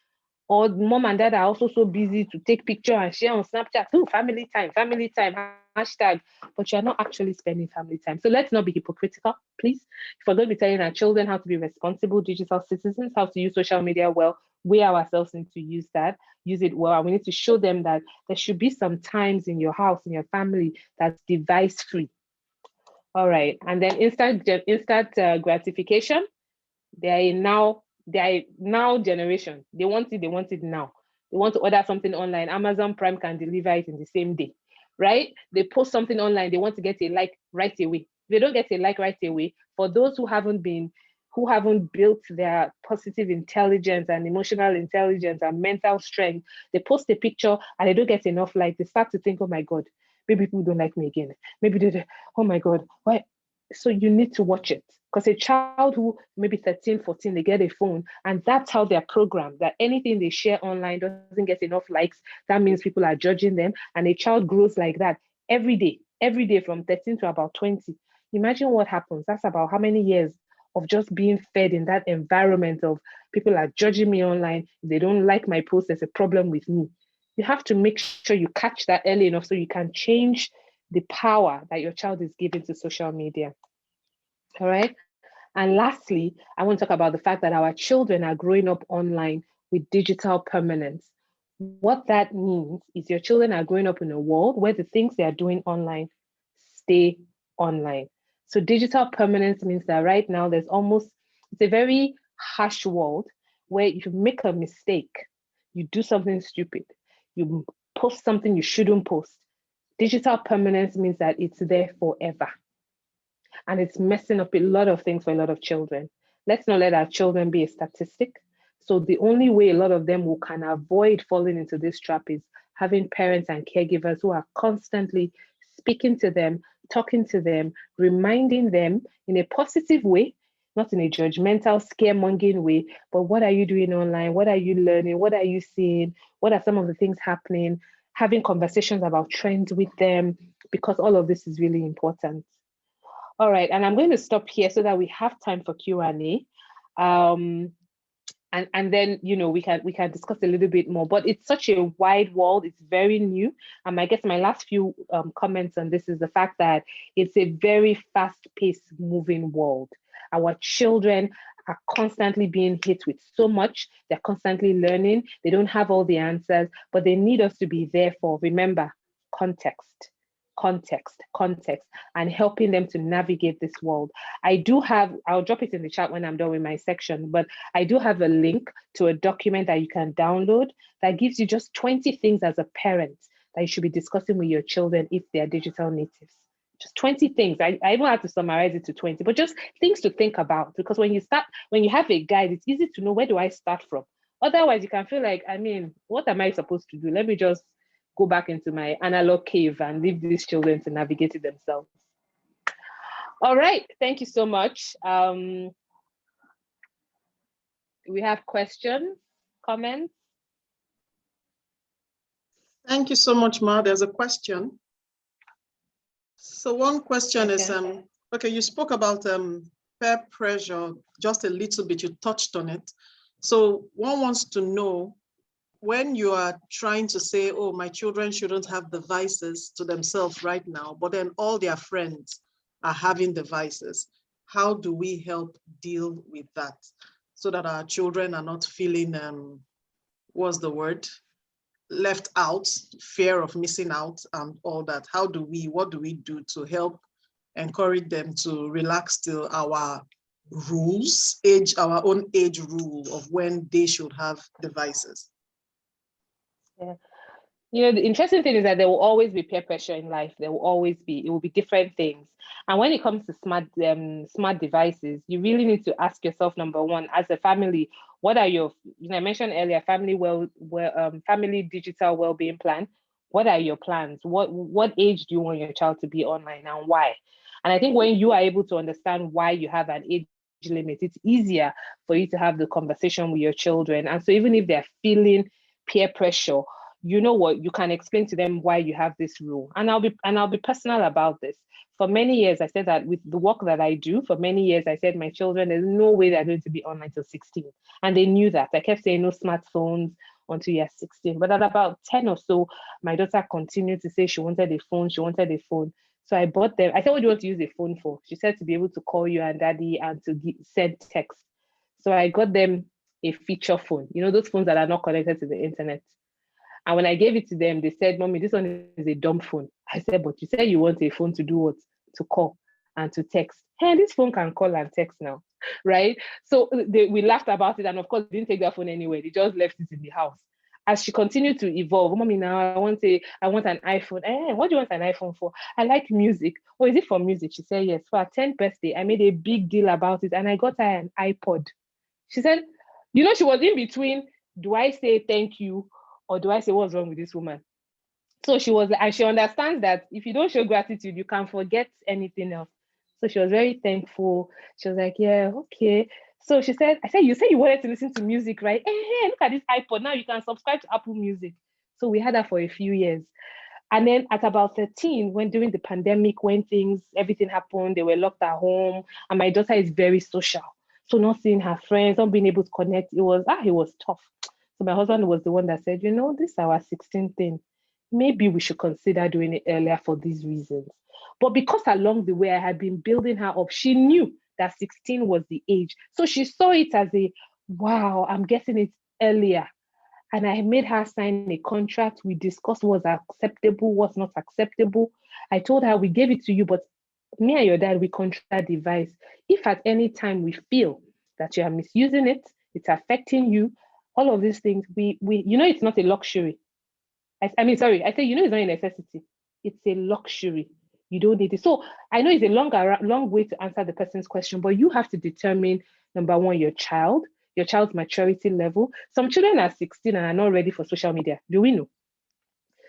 or mom and dad are also so busy to take picture and share on Snapchat, family time, hashtag, but you're not actually spending family time. So let's not be hypocritical, please. If we're going to be telling our children how to be responsible digital citizens, how to use social media well, we ourselves need to use it well. And we need to show them that there should be some times in your house, in your family, that's device free. All right, and then instant gratification. They are now generation. They want it now. They want to order something online. Amazon Prime can deliver it in the same day, right? They post something online. They want to get a like right away. If they don't get a like right away, for those who haven't built their positive intelligence and emotional intelligence and mental strength, they post a picture and they don't get enough likes. They start to think, oh my God, maybe people don't like me again. Maybe oh my God, why? So you need to watch it, because a child who maybe 13, 14, they get a phone and that's how they're programmed, that anything they share online doesn't get enough likes. That means people are judging them. And a child grows like that every day from 13 to about 20. Imagine what happens. That's about how many years of just being fed in that environment of people are judging me online. If they don't like my post, there's a problem with me. You have to make sure you catch that early enough so you can change the power that your child is giving to social media. All right. And lastly, I want to talk about the fact that our children are growing up online with digital permanence. What that means is your children are growing up in a world where the things they are doing online stay online. So digital permanence means that right now it's a very harsh world where if you make a mistake, you do something stupid, you post something you shouldn't post. Digital permanence means that it's there forever. And it's messing up a lot of things for a lot of children. Let's not let our children be a statistic. So the only way a lot of them can avoid falling into this trap is having parents and caregivers who are constantly speaking to them, talking to them, reminding them in a positive way, not in a judgmental, scaremongering way, but what are you doing online? What are you learning? What are you seeing? What are some of the things happening? Having conversations about trends with them, because all of this is really important. All right, and I'm going to stop here so that we have time for Q&A. And then, you know, we can discuss a little bit more, but it's such a wide world. It's very new. I guess my last few comments on this is the fact that it's a very fast-paced moving world. Our children are constantly being hit with so much. They're constantly learning. They don't have all the answers, but they need us to be there for, remember, context, and helping them to navigate this world. I'll drop it in the chat when I'm done with my section, but I do have a link to a document that you can download that gives you just 20 things as a parent that you should be discussing with your children if they're digital natives. Just 20 things. I even have to summarize it to 20, but just things to think about, because when you have a guide, it's easy to know, where do I start from? Otherwise, you can feel like, what am I supposed to do? Let me just go back into my analog cave and leave these children to navigate it themselves. All right, thank you so much. We have questions, comments? Thank you so much, Ma. There's a question. So one question is, okay, you spoke about peer pressure just a little bit, you touched on it. So one wants to know, when you are trying to say, oh, my children shouldn't have devices to themselves right now, but then all their friends are having devices, how do we help deal with that so that our children are not feeling, what's the word? Left out, fear of missing out and all that. What do we do to help encourage them to relax till our rules, our own age rule of when they should have devices? Yeah. You know, the interesting thing is that there will always be peer pressure in life. There will always be, it will be different things. And when it comes to smart devices, you really need to ask yourself, number one, as a family, what are your, I mentioned earlier, family digital well-being plan. What are your plans? What age do you want your child to be online and why? And I think when you are able to understand why you have an age limit, it's easier for you to have the conversation with your children. And so even if they're feeling peer pressure, you know what, you can explain to them why you have this rule. And I'll be personal about this. For many years, I said that with the work that I do, for many years, I said my children, there's no way they're going to be online till 16. And they knew that. I kept saying no smartphones until you're 16. But at about 10 or so, my daughter continued to say she wanted a phone. So I bought them. I said, what do you want to use a phone for? She said to be able to call you and daddy and to send text. So I got them a feature phone, those phones that are not connected to the internet. And when I gave it to them, they said, Mommy, this one is a dumb phone. I said, but you said you want a phone to do what? To call and to text. Hey, this phone can call and text now, right? So we laughed about it. And of course, they didn't take their phone anywhere. They just left it in the house. As she continued to evolve, Mommy, now I want an iPhone. What do you want an iPhone for? I like music. Oh, is it for music? She said, yes. For her 10th birthday, I made a big deal about it. And I got her an iPod. She said, she was in between, do I say thank you or do I say what's wrong with this woman? So she was, and she understands that if you don't show gratitude, you can forget anything else. So she was very thankful. She was like, yeah, okay. So she said, you said you wanted to listen to music, right? Hey, look at this iPod. Now you can subscribe to Apple Music. So we had that for a few years. And then at about 13, when during the pandemic, when everything happened, they were locked at home, and my daughter is very social. So not seeing her friends, not being able to connect, it was tough. So my husband was the one that said, this is our 16th thing. Maybe we should consider doing it earlier for these reasons. But because along the way I had been building her up, she knew that 16 was the age. So she saw it as wow, I'm getting it earlier. And I made her sign a contract. We discussed what's acceptable, what's not acceptable. I told her we gave it to you, but me and your dad, we control that device. If at any time we feel that you are misusing it, it's affecting you, all of these things, we it's not a luxury. I say, it's not a necessity. It's a luxury. You don't need it. So I know it's a long way to answer the person's question, but you have to determine, number one, your child's maturity level. Some children are 16 and are not ready for social media. Do we know?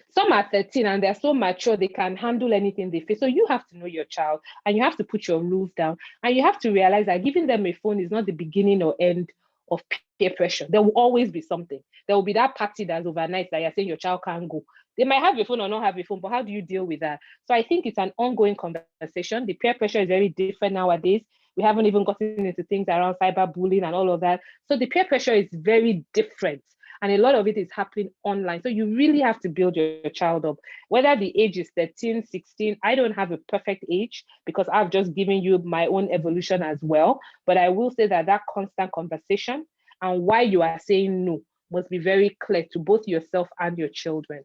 Some are 13 and they're so mature, they can handle anything they face. So you have to know your child and you have to put your rules down. And you have to realize that giving them a phone is not the beginning or end of peer pressure. There will always be something. There will be that party that's overnight that you're saying your child can't go. They might have a phone or not have a phone, but how do you deal with that? So I think it's an ongoing conversation. The peer pressure is very different nowadays. We haven't even gotten into things around cyberbullying and all of that. So the peer pressure is very different. And a lot of it is happening online. So you really have to build your child up. Whether the age is 13, 16, I don't have a perfect age because I've just given you my own evolution as well. But I will say that constant conversation and why you are saying no must be very clear to both yourself and your children.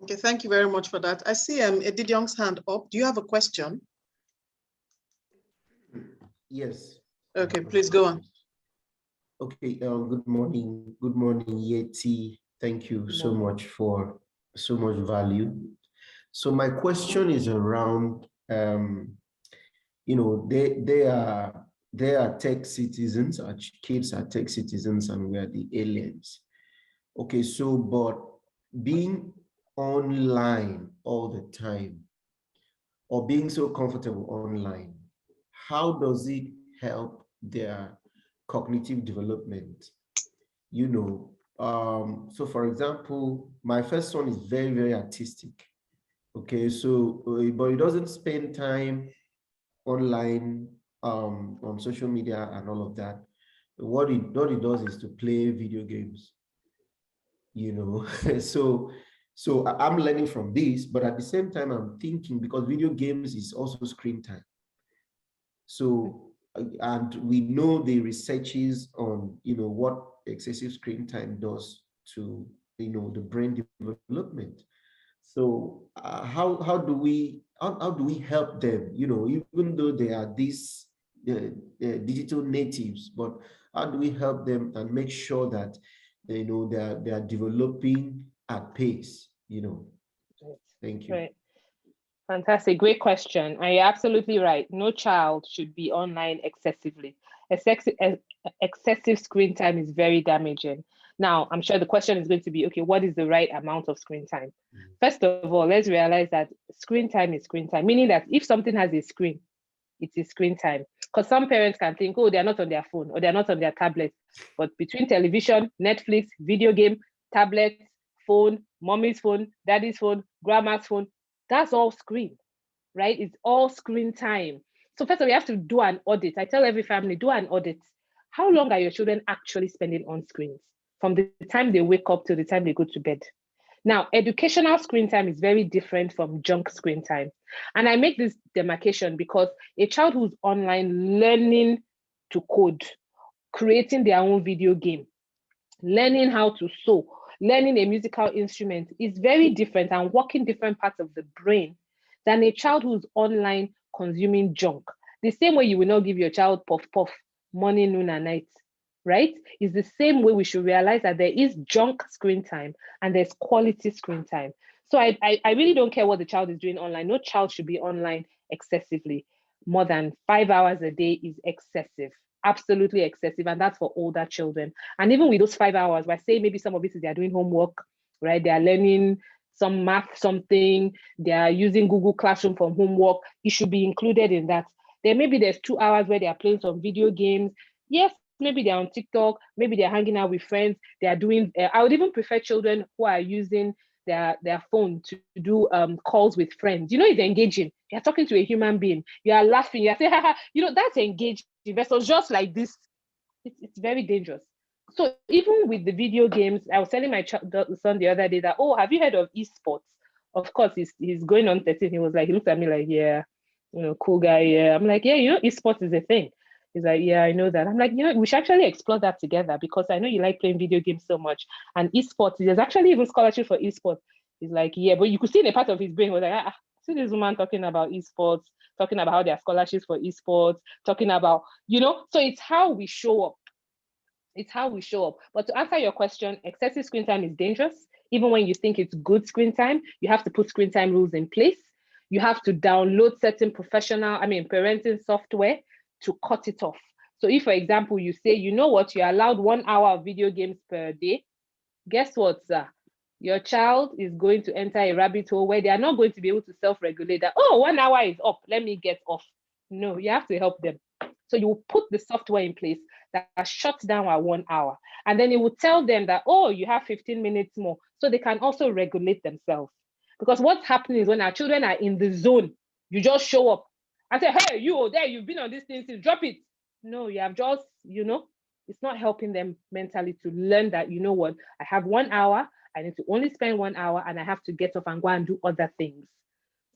Okay, thank you very much for that. I see Edidiong's hand up. Do you have a question? Yes. Okay, please go on. Okay, good morning. Good morning, Yeti. Thank you so much for so much value. So my question is around, they are tech citizens, our kids are tech citizens and we are the aliens. Okay, so, but being online all the time or being so comfortable online, how does it help their cognitive development? So for example, my first son is very, very artistic. Okay, so, but he doesn't spend time online, on social media and all of that. What he does is to play video games, so So I'm learning from this, but at the same time, I'm thinking, because video games is also screen time. So, and we know the researches on, what excessive screen time does to, the brain development. So how do we help them, even though they are these digital natives, but how do we help them and make sure that they are developing at pace? Thank you. Right. Fantastic. Great question. And you're absolutely right. No child should be online excessively. Excessive screen time is very damaging. Now, I'm sure the question is going to be, okay, what is the right amount of screen time? First of all, let's realize that screen time is screen time, meaning that if something has a screen, it is screen time. Because some parents can think, oh, they're not on their phone or they're not on their tablet. But between television, Netflix, video game, tablet, phone, mommy's phone, daddy's phone, grandma's phone, that's all screen, right? It's all screen time. So first of all, we have to do an audit. I tell every family, do an audit. How long are your children actually spending on screens? From the time they wake up to the time they go to bed. Now, educational screen time is very different from junk screen time. And I make this demarcation because a child who's online learning to code, creating their own video game, learning how to sew, learning a musical instrument is very different and working different parts of the brain than a child who's online consuming junk. The same way you will not give your child puff puff morning, noon, and night, right? It's the same way we should realize that there is junk screen time and there's quality screen time. So I really don't care what the child is doing online. No child should be online excessively. More than 5 hours a day is excessive, absolutely excessive. And that's for older children. And even with those 5 hours, I say maybe some of it is they're doing homework, right? They are learning some math, something, they are using Google Classroom for homework. It should be included in that. Then maybe there's 2 hours where they are playing some video games. Yes, maybe they're on TikTok, maybe they're hanging out with friends. They are doing, I would even prefer children who are using their phone to do calls with friends. It's engaging. You're talking to a human being. You are laughing. You're saying, that's engaging. Versus just like this, it's very dangerous. So even with the video games, I was telling my son the other day that, oh, have you heard of esports? Of course, he's going on 13. He was like, he looked at me like, yeah, cool guy. Yeah. I'm like, yeah, esports is a thing. He's like, yeah, I know that. I'm like, we should actually explore that together because I know you like playing video games so much. And esports, there's actually even scholarship for esports. He's like, yeah, but you could see in a part of his brain was like, see this woman talking about esports, talking about how there are scholarships for esports, talking about, so it's how we show up. It's how we show up. But to answer your question, excessive screen time is dangerous. Even when you think it's good screen time, you have to put screen time rules in place. You have to download certain parenting software to cut it off. So if, for example, you say, you know what, you're allowed 1 hour of video games per day, guess what, sir? Your child is going to enter a rabbit hole where they are not going to be able to self-regulate that, 1 hour is up, let me get off. No, you have to help them. So you put the software in place that shuts down at 1 hour. And then it will tell them that, you have 15 minutes more. So they can also regulate themselves. Because what's happening is when our children are in the zone, you just show up and say, hey, you there, you've been on this thing since, drop it. No, you have just, it's not helping them mentally to learn that, you know what, I have 1 hour, I need to only spend 1 hour and I have to get off and go and do other things.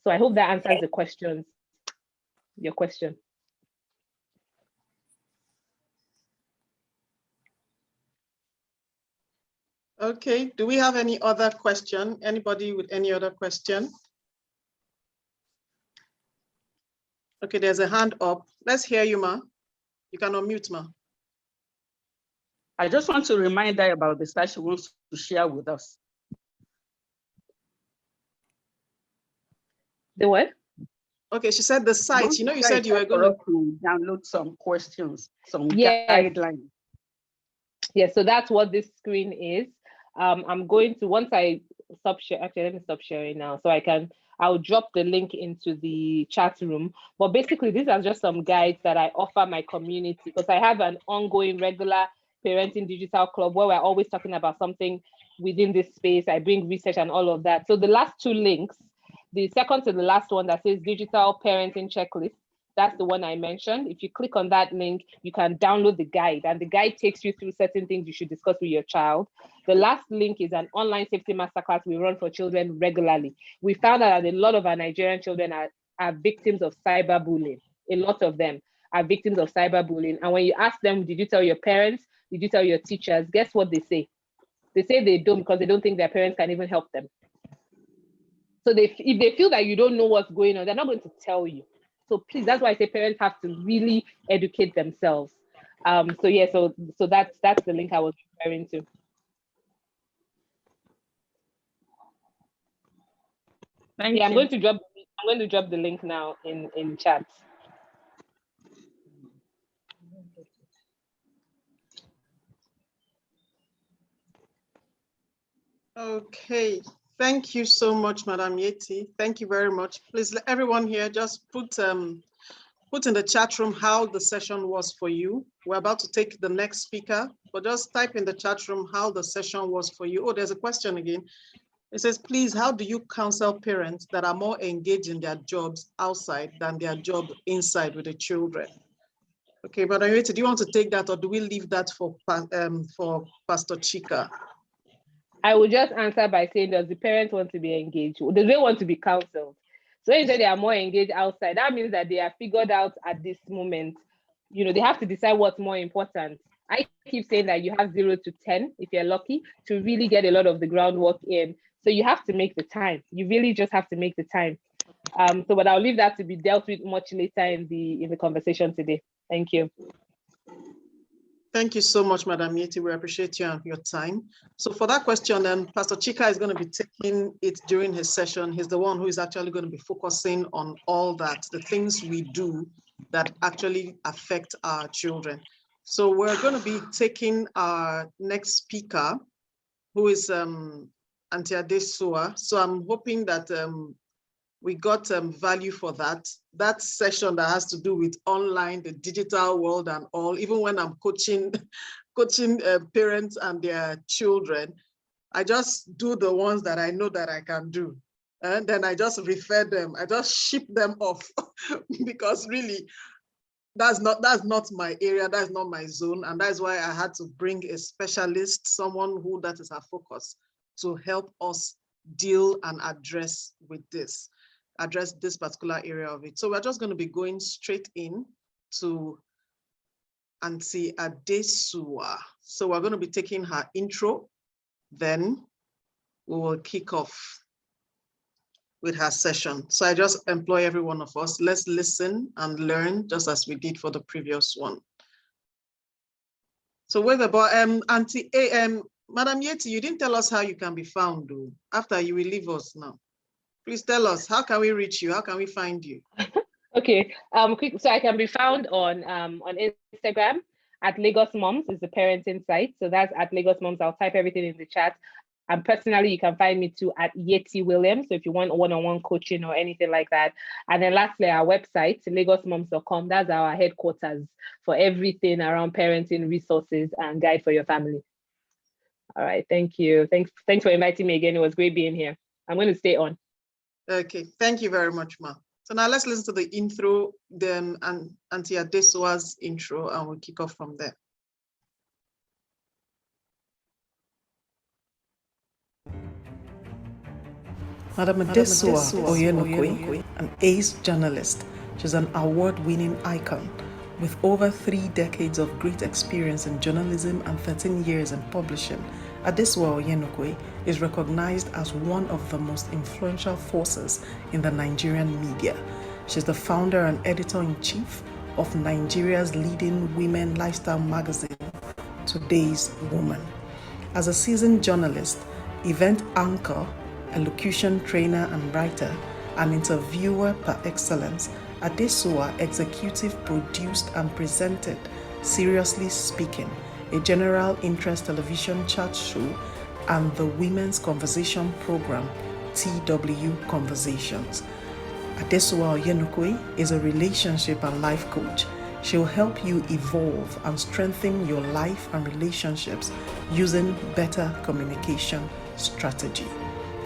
So I hope that answers your question. Okay, do we have any other question? Anybody with any other question? Okay, there's a hand up. Let's hear you, Ma. You can unmute, Ma. I just want to remind her about the site she wants to share with us. The what? Okay, she said the site. You said you were going to download some questions, some guidelines. Yes, so that's what this screen is. I'm going to, once I stop sharing, actually, let me stop sharing now so I'll drop the link into the chat room. But basically, these are just some guides that I offer my community because I have an ongoing regular parenting digital club where we're always talking about something within this space. I bring research and all of that. So the last 2 links, the second to the last one that says digital parenting checklist, That's the one I mentioned. If you click on that link, you can download the guide, and the guide takes you through certain things you should discuss with your child. The last link is an online safety masterclass we run for children regularly. We found out that a lot of our Nigerian children are victims of cyberbullying. A lot of them are victims of cyberbullying. And when you ask them, did you tell your parents? Did you tell your teachers? Guess what they say? They say they don't, because they don't think their parents can even help them. So if they feel that you don't know what's going on, they're not going to tell you. So please, that's why I say parents have to really educate themselves. So yeah, so that's the link I was referring to. Thank you. I'm going to drop the link now in chat. Okay, thank you so much, Madam Yeti. Thank you very much. Please, everyone here, just put in the chat room how the session was for you. We're about to take the next speaker, but just type in the chat room how the session was for you. Oh, there's a question again. It says, please, how do you counsel parents that are more engaged in their jobs outside than their job inside with the children? Okay, Madam Yeti, do you want to take that, or do we leave that for Pastor Chika? I will just answer by saying, does the parents want to be engaged? Do they want to be counseled? So when you say they are more engaged outside, that means that they are figured out at this moment. You know, they have to decide what's more important. I keep saying that you have 0 to 10, if you're lucky, to really get a lot of the groundwork in. So you have to make the time. You really just have to make the time. But I'll leave that to be dealt with much later in the conversation today. Thank you. Thank you so much, Madam Yeti. We appreciate you and your time. So for that question, Pastor Chika is going to be taking it during his session. He's the one who is actually going to be focusing on all that, the things we do that actually affect our children. So we're going to be taking our next speaker, who is Auntie Adesua. So I'm hoping that we got value for that session that has to do with online, the digital world and all. Even when I'm coaching parents and their children, I just do the ones that I know that I can do. And then I just refer them, I just ship them off because really that's not my area, that's not my zone. And that's why I had to bring a specialist, someone who that is our focus, to help us deal and address this particular area of it. So we're just going to be going straight in to Auntie Adesua. So we're going to be taking her intro, then we will kick off with her session. So I just employ every one of us. Let's listen and learn just as we did for the previous one. So wait about Auntie Madam Yeti, you didn't tell us how you can be found though, after you will leave us now. Please tell us, how can we reach you? How can we find you? Okay, quick. So I can be found on Instagram at Lagos Moms, is the parenting site. So that's at Lagos Moms. I'll type everything in the chat. And personally, you can find me too at Yeti Williams. So if you want one-on-one coaching or anything like that. And then lastly, our website, lagosmoms.com. That's our headquarters for everything around parenting, resources, and guide for your family. All right, thank you. Thanks for inviting me again. It was great being here. I'm going to stay on. Okay, thank you very much, Ma. So now let's listen to the intro, then Auntie Adesua's intro, and we'll kick off from there. Madam Adesua Oyenokwe, an ace journalist. She's an award-winning icon with over 3 decades of great experience in journalism and 13 years in publishing. Adesua Oyenokwe is recognized as one of the most influential forces in the Nigerian media. She's the founder and editor-in-chief of Nigeria's leading women lifestyle magazine, Today's Woman. As a seasoned journalist, event anchor, elocution trainer and writer, an interviewer par excellence, Adesua executive produced and presented Seriously Speaking, a general interest television chat show, and the Women's Conversation program, TW Conversations. Adesua Oyenokwe is a relationship and life coach. She'll help you evolve and strengthen your life and relationships using better communication strategy.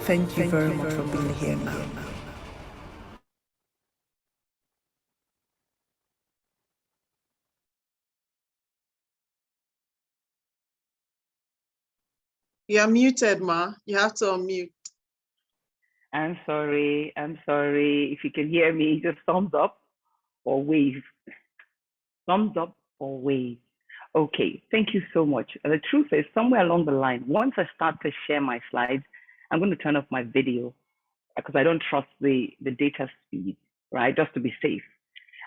Thank you very much for being here now. You're muted, Ma. You have to unmute. I'm sorry. I'm sorry. If you can hear me, just thumbs up or wave. Thumbs up or wave. Okay, thank you so much. The truth is, somewhere along the line, once I start to share my slides, I'm going to turn off my video because I don't trust the data speed, right? Just to be safe.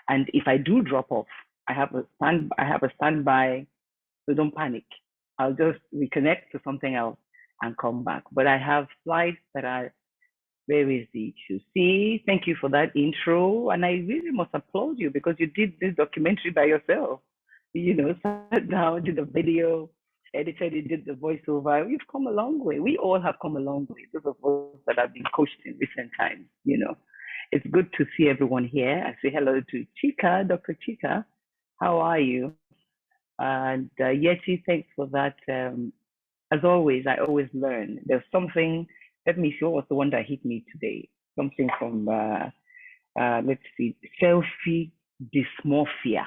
And if I do drop off, I have a standby, so don't panic. I'll just reconnect to something else and come back. But I have slides that are very easy to see. Thank you for that intro. And I really must applaud you because you did this documentary by yourself. You know, sat down, did the video, edited it, did the voiceover. We've come a long way. We all have come a long way. Those of us that have been coached in recent times, you know. It's good to see everyone here. I say hello to Chika, Dr. Chika. How are you? And Yeti, thanks for that. As always, I always learn. There's something, let me see what was the one that hit me today. Something from, let's see, selfie dysmorphia.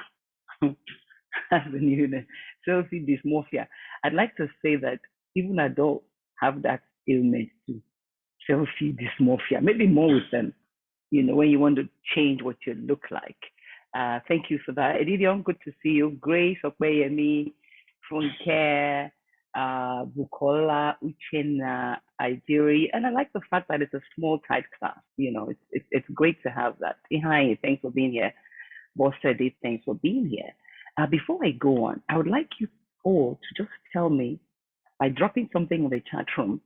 That's the new name. Selfie dysmorphia. I'd like to say that even adults have that illness too. Selfie dysmorphia, maybe more with them, you know, when you want to change what you look like. Thank you for that. Edidion, good to see you. Grace, Okweyemi, Funke, Bukola, Uchenna, Idiri. And I like the fact that it's a small, tight class. You know, it's great to have that. Hi, thanks for being here. Boss said it, thanks for being here. Before I go on, I would like you all to just tell me, by dropping something in the chat room,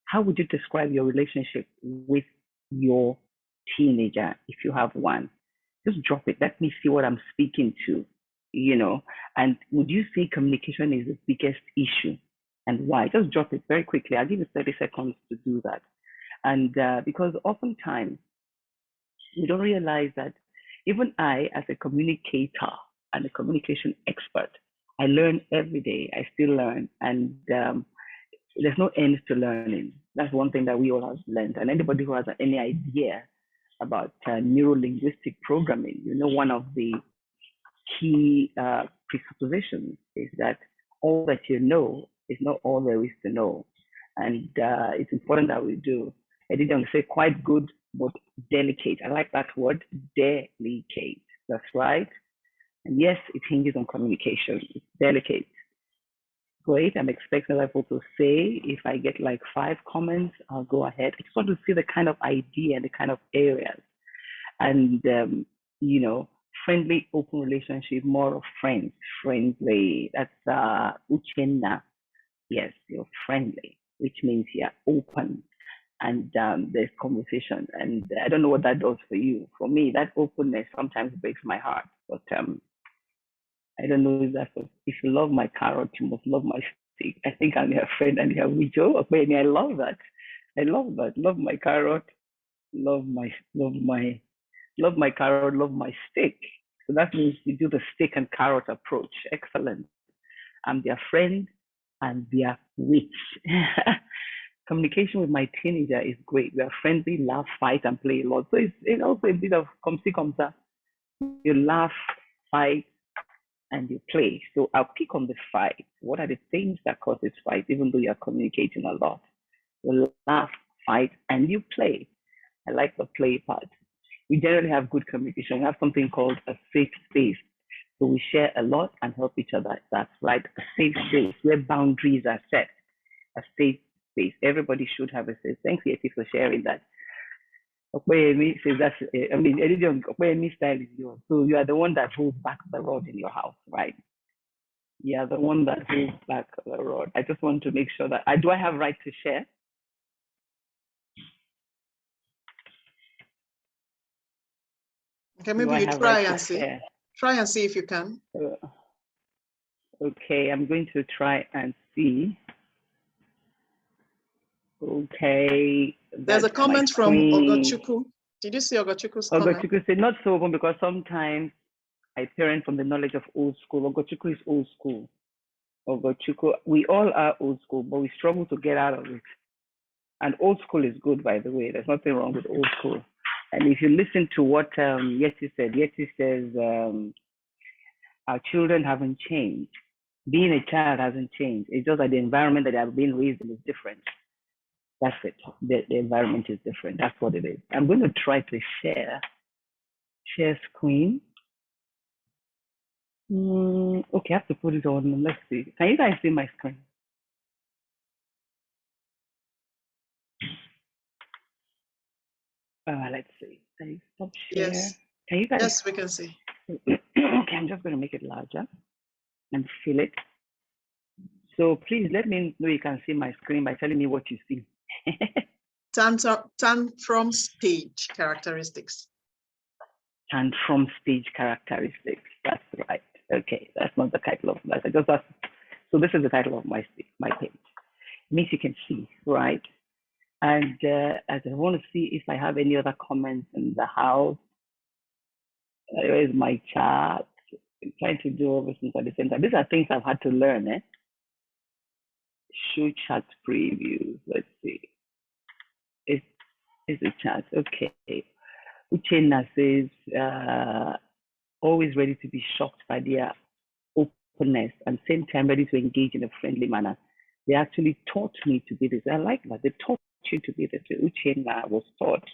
how would you describe your relationship with your teenager, if you have one? Just drop it. Let me see what I'm speaking to, you know. And would you say communication is the biggest issue and why? Just drop it very quickly. I'll give you 30 seconds to do that. And because oftentimes we don't realize that even I, as a communicator and a communication expert, I learn every day. I still learn. And there's no end to learning. That's one thing that we all have learned. And anybody who has any idea about neuro-linguistic programming, you know, one of the key presuppositions is that all that you know is not all there is to know. And it's important that we do. I didn't say quite good, but delicate. I like that word, delicate. That's right. And yes, it hinges on communication. It's delicate. Great. I'm expecting people to say, if I get like 5 comments, I'll go ahead. I just want to see the kind of idea and the kind of areas. And, you know, friendly, open relationship, more of friends, friendly. That's Uchenna. Yes, you're friendly, which means you're open and there's conversation. And I don't know what that does for you. For me, that openness sometimes breaks my heart. But I don't know if that's if you love my carrot, you must love my stick. I think I'm your friend and your wijo. Okay, I love that. I love that. Love my carrot, love my carrot, love my stick. So that means we do the stick and carrot approach. Excellent. I'm their friend and their witch. Communication with my teenager is great. We are friendly, laugh, fight, and play a lot. So it's also a bit of come see, come ça. You laugh, fight, and you play. So I'll pick on the fight. What are the things that causes fight, even though you're communicating a lot? You laugh, fight, and you play. I like the play part. We generally have good communication. We have something called a safe space. So we share a lot and help each other. That's right, a safe space where boundaries are set. A safe space. Everybody should have a safe. Thanks, Yeti, for sharing that. Okweyemi says that's, I mean, Okweyemi style is yours. So you are the one that holds back the rod in your house, right? You are the one that holds back the rod. I just want to make sure that, do I have right to share? Okay, maybe you try and see. Try and see if you can. Okay, I'm going to try and see. Okay. There's a comment from Ogochukwu. Did you see Ogochukwu's comment? Ogochukwu said not so open because sometimes I parent from the knowledge of old school. Ogochukwu is old school. Ogochukwu, we all are old school, but we struggle to get out of it. And old school is good, by the way. There's nothing wrong with old school. And if you listen to what Yeti said, Yeti says, our children haven't changed. Being a child hasn't changed. It's just that the environment that I've been raised in is different. That's it. The environment is different. That's what it is. I'm going to try to share screen. Okay, I have to put it on. Let's see. Can you guys see my screen? Let's see. Can you stop share? Yes. Can you guys? Yes, we can see. Okay, I'm just going to make it larger and fill it. So please let me know you can see my screen by telling me what you see. Tantrum stage characteristics. Tantrum stage characteristics. That's right. Okay, that's not the title of that. So this is the title of my page. It means you can see, right? And as I want to see if I have any other comments in the house. Where is my chat? I'm trying to do everything at the same time. These are things I've had to learn. Show chat previews. Let's see. Is a chat. Okay. Uchenna says, always ready to be shocked by their openness and same time ready to engage in a friendly manner. They actually taught me to be this. I like that. They taught you to be this. Uchenna was taught,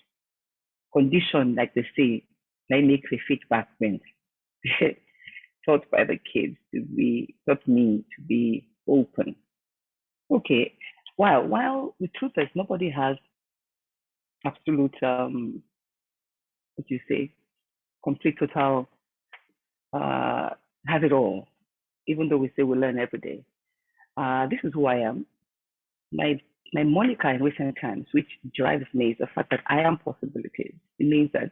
conditioned, like they say, they make the feedback things. Taught by the kids taught me to be open. Okay. While the truth is nobody has absolute complete total has it all, even though we say we learn every day. This is who I am. My moniker in recent times, which drives me, is the fact that I am possibilities. It means that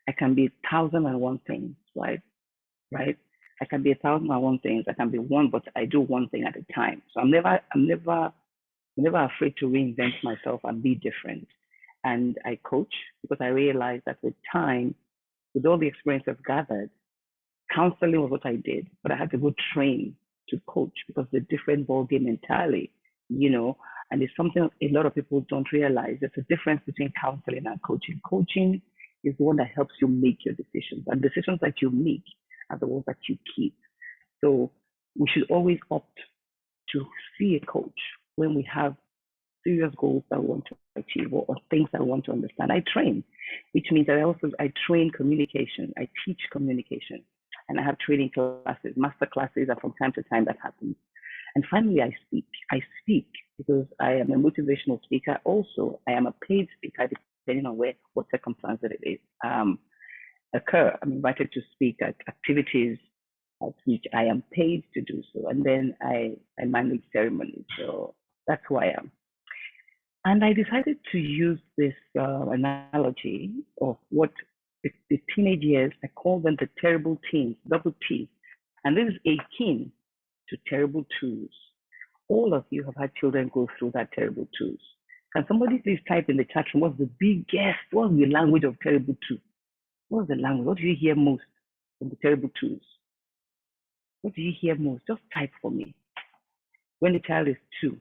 I can be 1,001 things, right? I can be 1,001 things. I can be one, but I do one thing at a time. So I'm never afraid to reinvent myself and be different. And I coach because I realized that with time, with all the experience I've gathered, counseling was what I did, but I had to go train to coach because it's a different ballgame entirely, and it's something a lot of people don't realize. There's a difference between counseling and coaching. Coaching is the one that helps you make your decisions, and decisions that you make are the ones that you keep. So we should always opt to see a coach when we have serious goals that we want to achieve or things that we want to understand. I train, which means that I train communication. I teach communication, and I have training classes, master classes, and from time to time that happens. And finally, I speak. I speak because I am a motivational speaker. Also, I am a paid speaker, depending on what circumstances it occur. I'm invited to speak at activities at which I am paid to do so, and then I manage ceremonies. So that's who I am. And I decided to use this analogy of what the teenage years, I call them the terrible teens, double T. And this is akin to terrible twos. All of you have had children go through that terrible twos. Can somebody please type in the chat room, what's the language of terrible two? What's the language? What do you hear most from the terrible twos? What do you hear most? Just type for me. When the child is 2,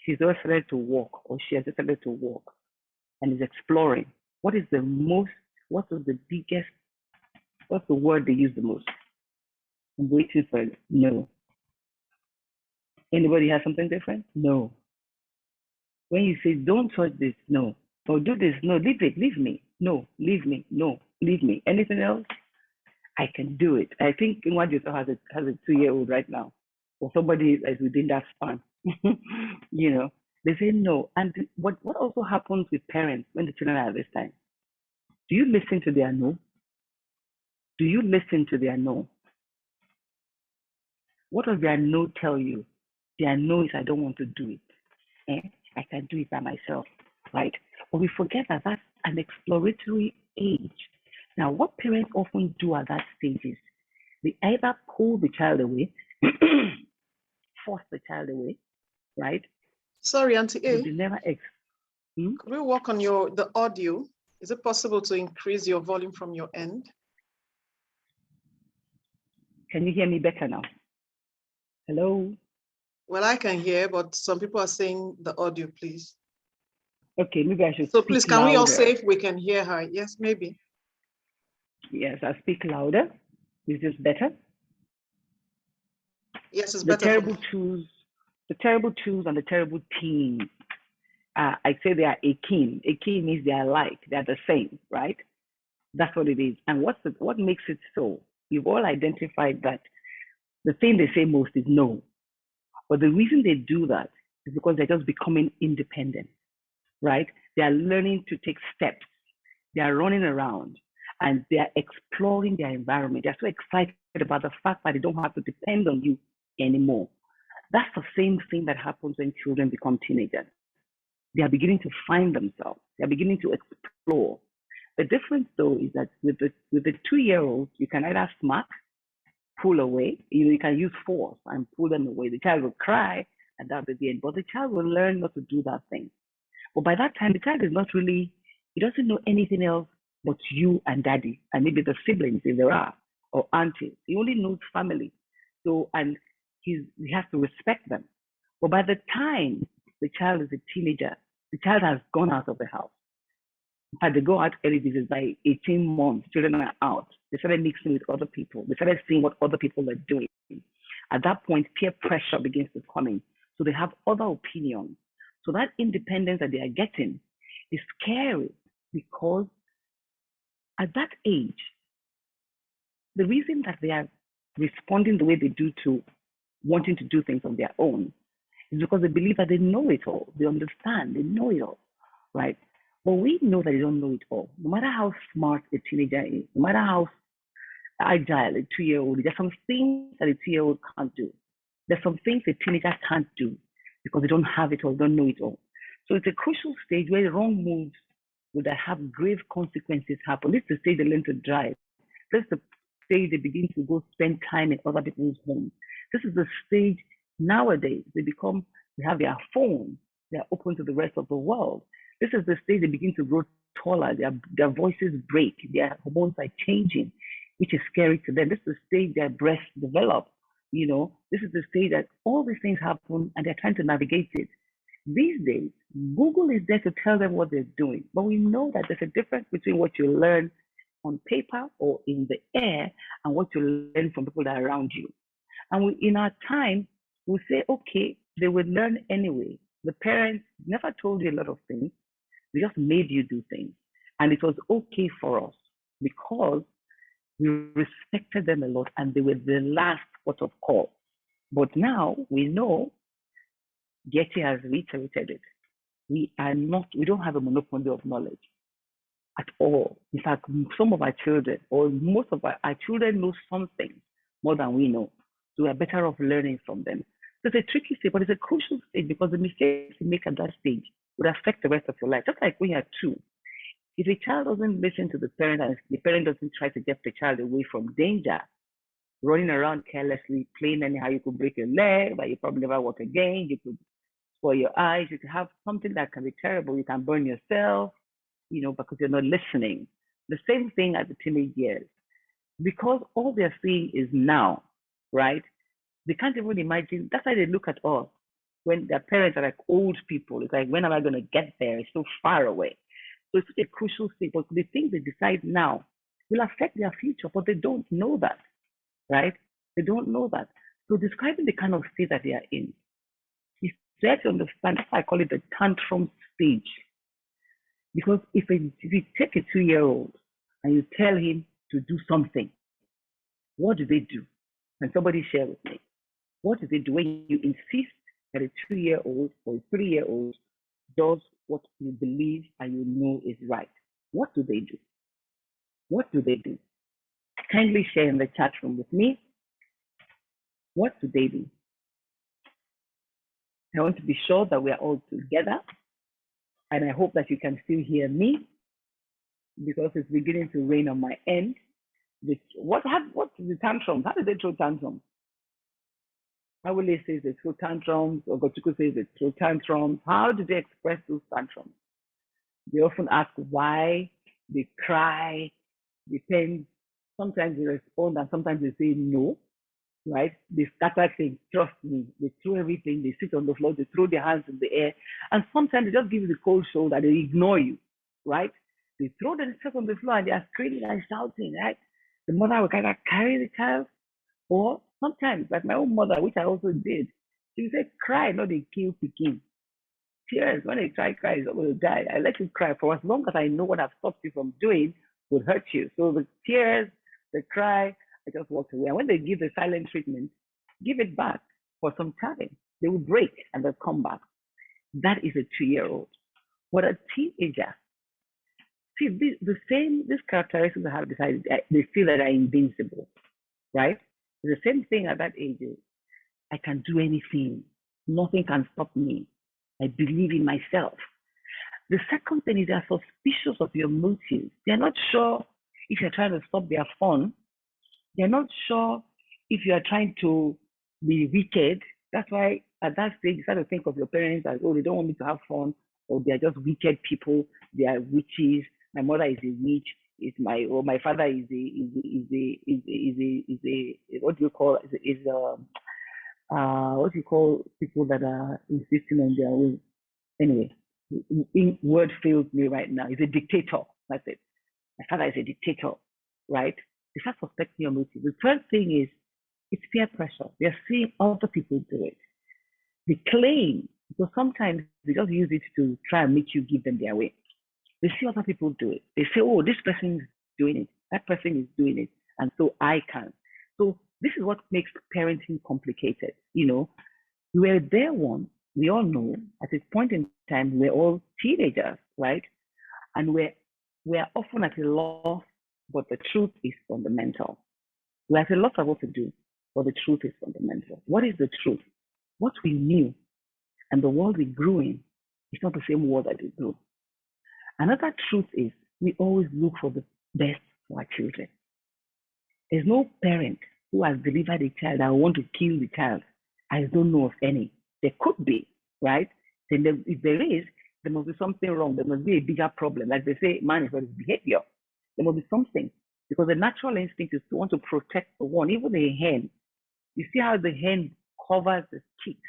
she's just started to walk, or she has started to walk and is exploring. What's the word they use the most? I'm waiting for it. No. Anybody has something different? No. When you say, don't touch this, no. Or do this, no, leave it, leave me. No, leave me, no, leave me. Anything else? I can do it. I think Nwadioso has a 2-year-old right now, or somebody is within that span. They say no. And what also happens with parents when the children are at this time? Do you listen to their no? Do you listen to their no? What does their no tell you? Their no is, I don't want to do it. I can do it by myself, right? But we forget that that's an exploratory age. Now, what parents often do at that stage is they either pull the child away, force the child away, right? Sorry, Auntie A. They never Could we work on the audio? Is it possible to increase your volume from your end? Can you hear me better now? Hello? Well, I can hear, but some people are saying the audio, please. Okay, maybe I should So speak please, can louder. we all say if we can hear her? Yes, maybe. Yes, I'll speak louder. Is this better? Yes, it's The better for terrible me. twos, the terrible twos and the terrible teens. I say they are akin. Akin means they are alike. They are the same, right? That's what it is. And what makes it so? You've all identified that the thing they say most is no. But the reason they do that is because they're just becoming independent, right? They are learning to take steps. They are running around and they are exploring their environment. They're so excited about the fact that they don't have to depend on you anymore. That's the same thing that happens when children become teenagers. They are beginning to find themselves. They are beginning to explore. The difference, though, is that with the 2-year-old, you can either smack, pull away. You can use force and pull them away. The child will cry, and that'll be the end. But the child will learn not to do that thing. But by that time, the child is not really, he doesn't know anything else but you and daddy, and maybe the siblings, if there are, or aunties. He only knows family. So, and he has to respect them. But by the time the child is a teenager, the child has gone out of the house. In fact, they go out early because by 18 months, children are out. They started mixing with other people. They started seeing what other people are doing. At that point, peer pressure begins to come in. So they have other opinions. So that independence that they are getting is scary because at that age, the reason that they are responding the way they do to wanting to do things on their own is because they believe that they know it all. They understand, they know it all, right? But we know that they don't know it all. No matter how smart a teenager is, no matter how agile a 2-year-old is, there's some things that a 2-year-old can't do. There's some things a teenager can't do because they don't have it all, don't know it all. So it's a crucial stage where the wrong moves would have grave consequences happen. This is the stage they learn to drive. This is the stage they begin to go spend time in other people's homes. This is the stage nowadays they have their phones, they're open to the rest of the world. This is the stage they begin to grow taller, their voices break, their hormones are changing, which is scary to them. This is the stage their breasts develop. This is the stage that all these things happen and they're trying to navigate it. These days, Google is there to tell them what they're doing. But we know that there's a difference between what you learn on paper or in the air and what you learn from people that are around you. And in our time, we say, okay, they will learn anyway. The parents never told you a lot of things. They just made you do things. And it was okay for us because we respected them a lot and they were the last port of call. But now we know, Getty has reiterated it. We don't have a monopoly of knowledge at all. In fact, some of our children, or most of our children know something more than we know. So we are better off learning from them. So it's a tricky stage, but it's a crucial stage because the mistakes you make at that stage would affect the rest of your life. Just like when you're 2. If a child doesn't listen to the parent and the parent doesn't try to get the child away from danger, running around carelessly, playing anyhow, you could break your leg, but you probably never walk again. You could spoil your eyes. You could have something that can be terrible. You can burn yourself, because you're not listening. The same thing at the teenage years. Because all they're seeing is now, right? They can't even imagine. That's why they look at us when their parents are like old people. It's like, when am I going to get there? It's so far away. So it's such a crucial thing. But the things they decide now will affect their future, but they don't know that, right? They don't know that. So describing the kind of state that they are in is there to understand. That's why I call it the tantrum stage. Because if you take a 2-year-old and you tell him to do something, what do they do? Can somebody share with me? What do they do when you insist that a 2-year-old or a 3-year-old does what you believe and you know is right? What do they do? What do they do? Kindly share in the chat room with me. What do they do? I want to be sure that we are all together. And I hope that you can still hear me because it's beginning to rain on my end. What's the tantrums? How do they throw tantrums? Awele says they throw tantrums, or Gochuku says they throw tantrums. How do they express those tantrums? They often ask why, they cry, depends. Sometimes they respond and sometimes they say no, right? They scatter things, trust me. They throw everything, they sit on the floor, they throw their hands in the air. And sometimes they just give you the cold shoulder, they ignore you, right? They throw themselves on the floor and they are screaming and shouting, right? The mother will kind of carry the child, or Sometimes, like my own mother, which I also did, she would say, cry, not they kill Pekin. Tears, when they cry, it's not going to die. I let you cry for as long as I know what I've stopped you from doing would hurt you. So the tears, the cry, I just walked away. And when they give the silent treatment, give it back for some time. They will break and they'll come back. That is a 2-year-old. What a teenager. See, these characteristics I have decided, they feel that are invincible, right? The same thing at that age is, I can do anything. Nothing can stop me. I believe in myself. The second thing is they're suspicious of your motives. They're not sure if you're trying to stop their fun. They're not sure if you are trying to be wicked. That's why at that stage you start to think of your parents as, oh, they don't want me to have fun, or they're just wicked people. They are witches. My mother is a witch. My father is what do you call what do you call people that are insisting on their way? Anyway, word fails me right now. He's a dictator. That's it. My father is a dictator, right? They start suspecting your motive. The third thing is it's peer pressure. They're seeing other people do it. They claim, because sometimes they just use it to try and make you give them their way. They see other people do it. They say, oh, this person is doing it. That person is doing it. And so I can. So this is what makes parenting complicated. You know, we were there once. We all know at this point in time, we're all teenagers, right? And we're often at a loss, but the truth is fundamental. We're at a loss of what to do, but the truth is fundamental. What is the truth? What we knew and the world we grew in is not the same world that we grew. Another truth is we always look for the best for our children. There's no parent who has delivered a child that will want to kill the child. I don't know of any. There could be, right? Then if there is, there must be something wrong. There must be a bigger problem. Like they say, man is for his behavior. There must be something. Because the natural instinct is to want to protect the one, even a hen. You see how the hen covers the chicks.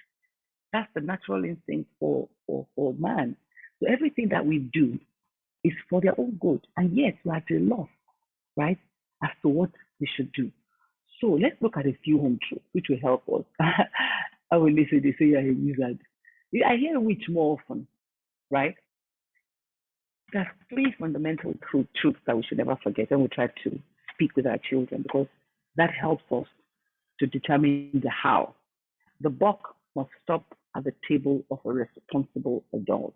That's the natural instinct for man. So everything that we do is for their own good. And yet we're at a loss, right, as to what we should do. So let's look at a few home truths, which will help us. I will listen, they say you're a wizard. I hear which more often, right? There's 3 fundamental truths that we should never forget, and we try to speak with our children because that helps us to determine the how. The buck must stop at the table of a responsible adult.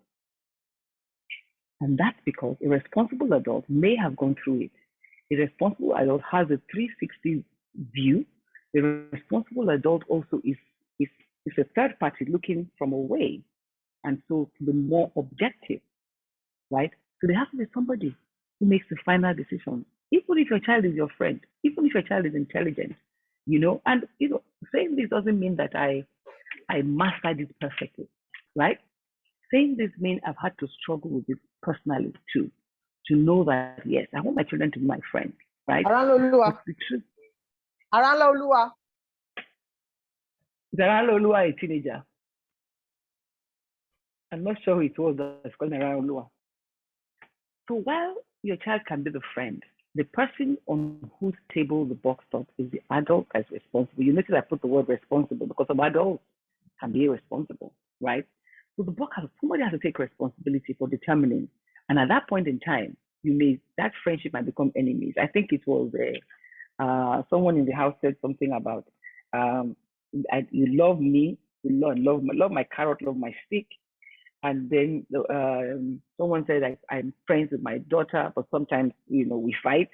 And that's because a responsible adult may have gone through it. A responsible adult has a 360 view. A responsible adult also is a third party looking from away, and so to be more objective, right? So there has to be somebody who makes the final decision, even if your child is your friend, even if your child is intelligent, you know. And you know, saying this doesn't mean that I mastered it perfectly, right? Saying this means I've had to struggle with it personally too, to know that yes, I want my children to be my friend, right? Aranlolua. The truth. Aranlolua. Aranlolua, a teenager. I'm not sure who it was that's calling Aranlolua. So while your child can be the friend, the person on whose table the box stops is the adult that's responsible. You notice I put the word responsible because some adults can be irresponsible, right? So somebody has to take responsibility for determining. And at that point in time, that friendship might become enemies. I think it was someone in the house said something about you love me, you love my carrot, love my stick. And then someone said I'm friends with my daughter, but sometimes we fight.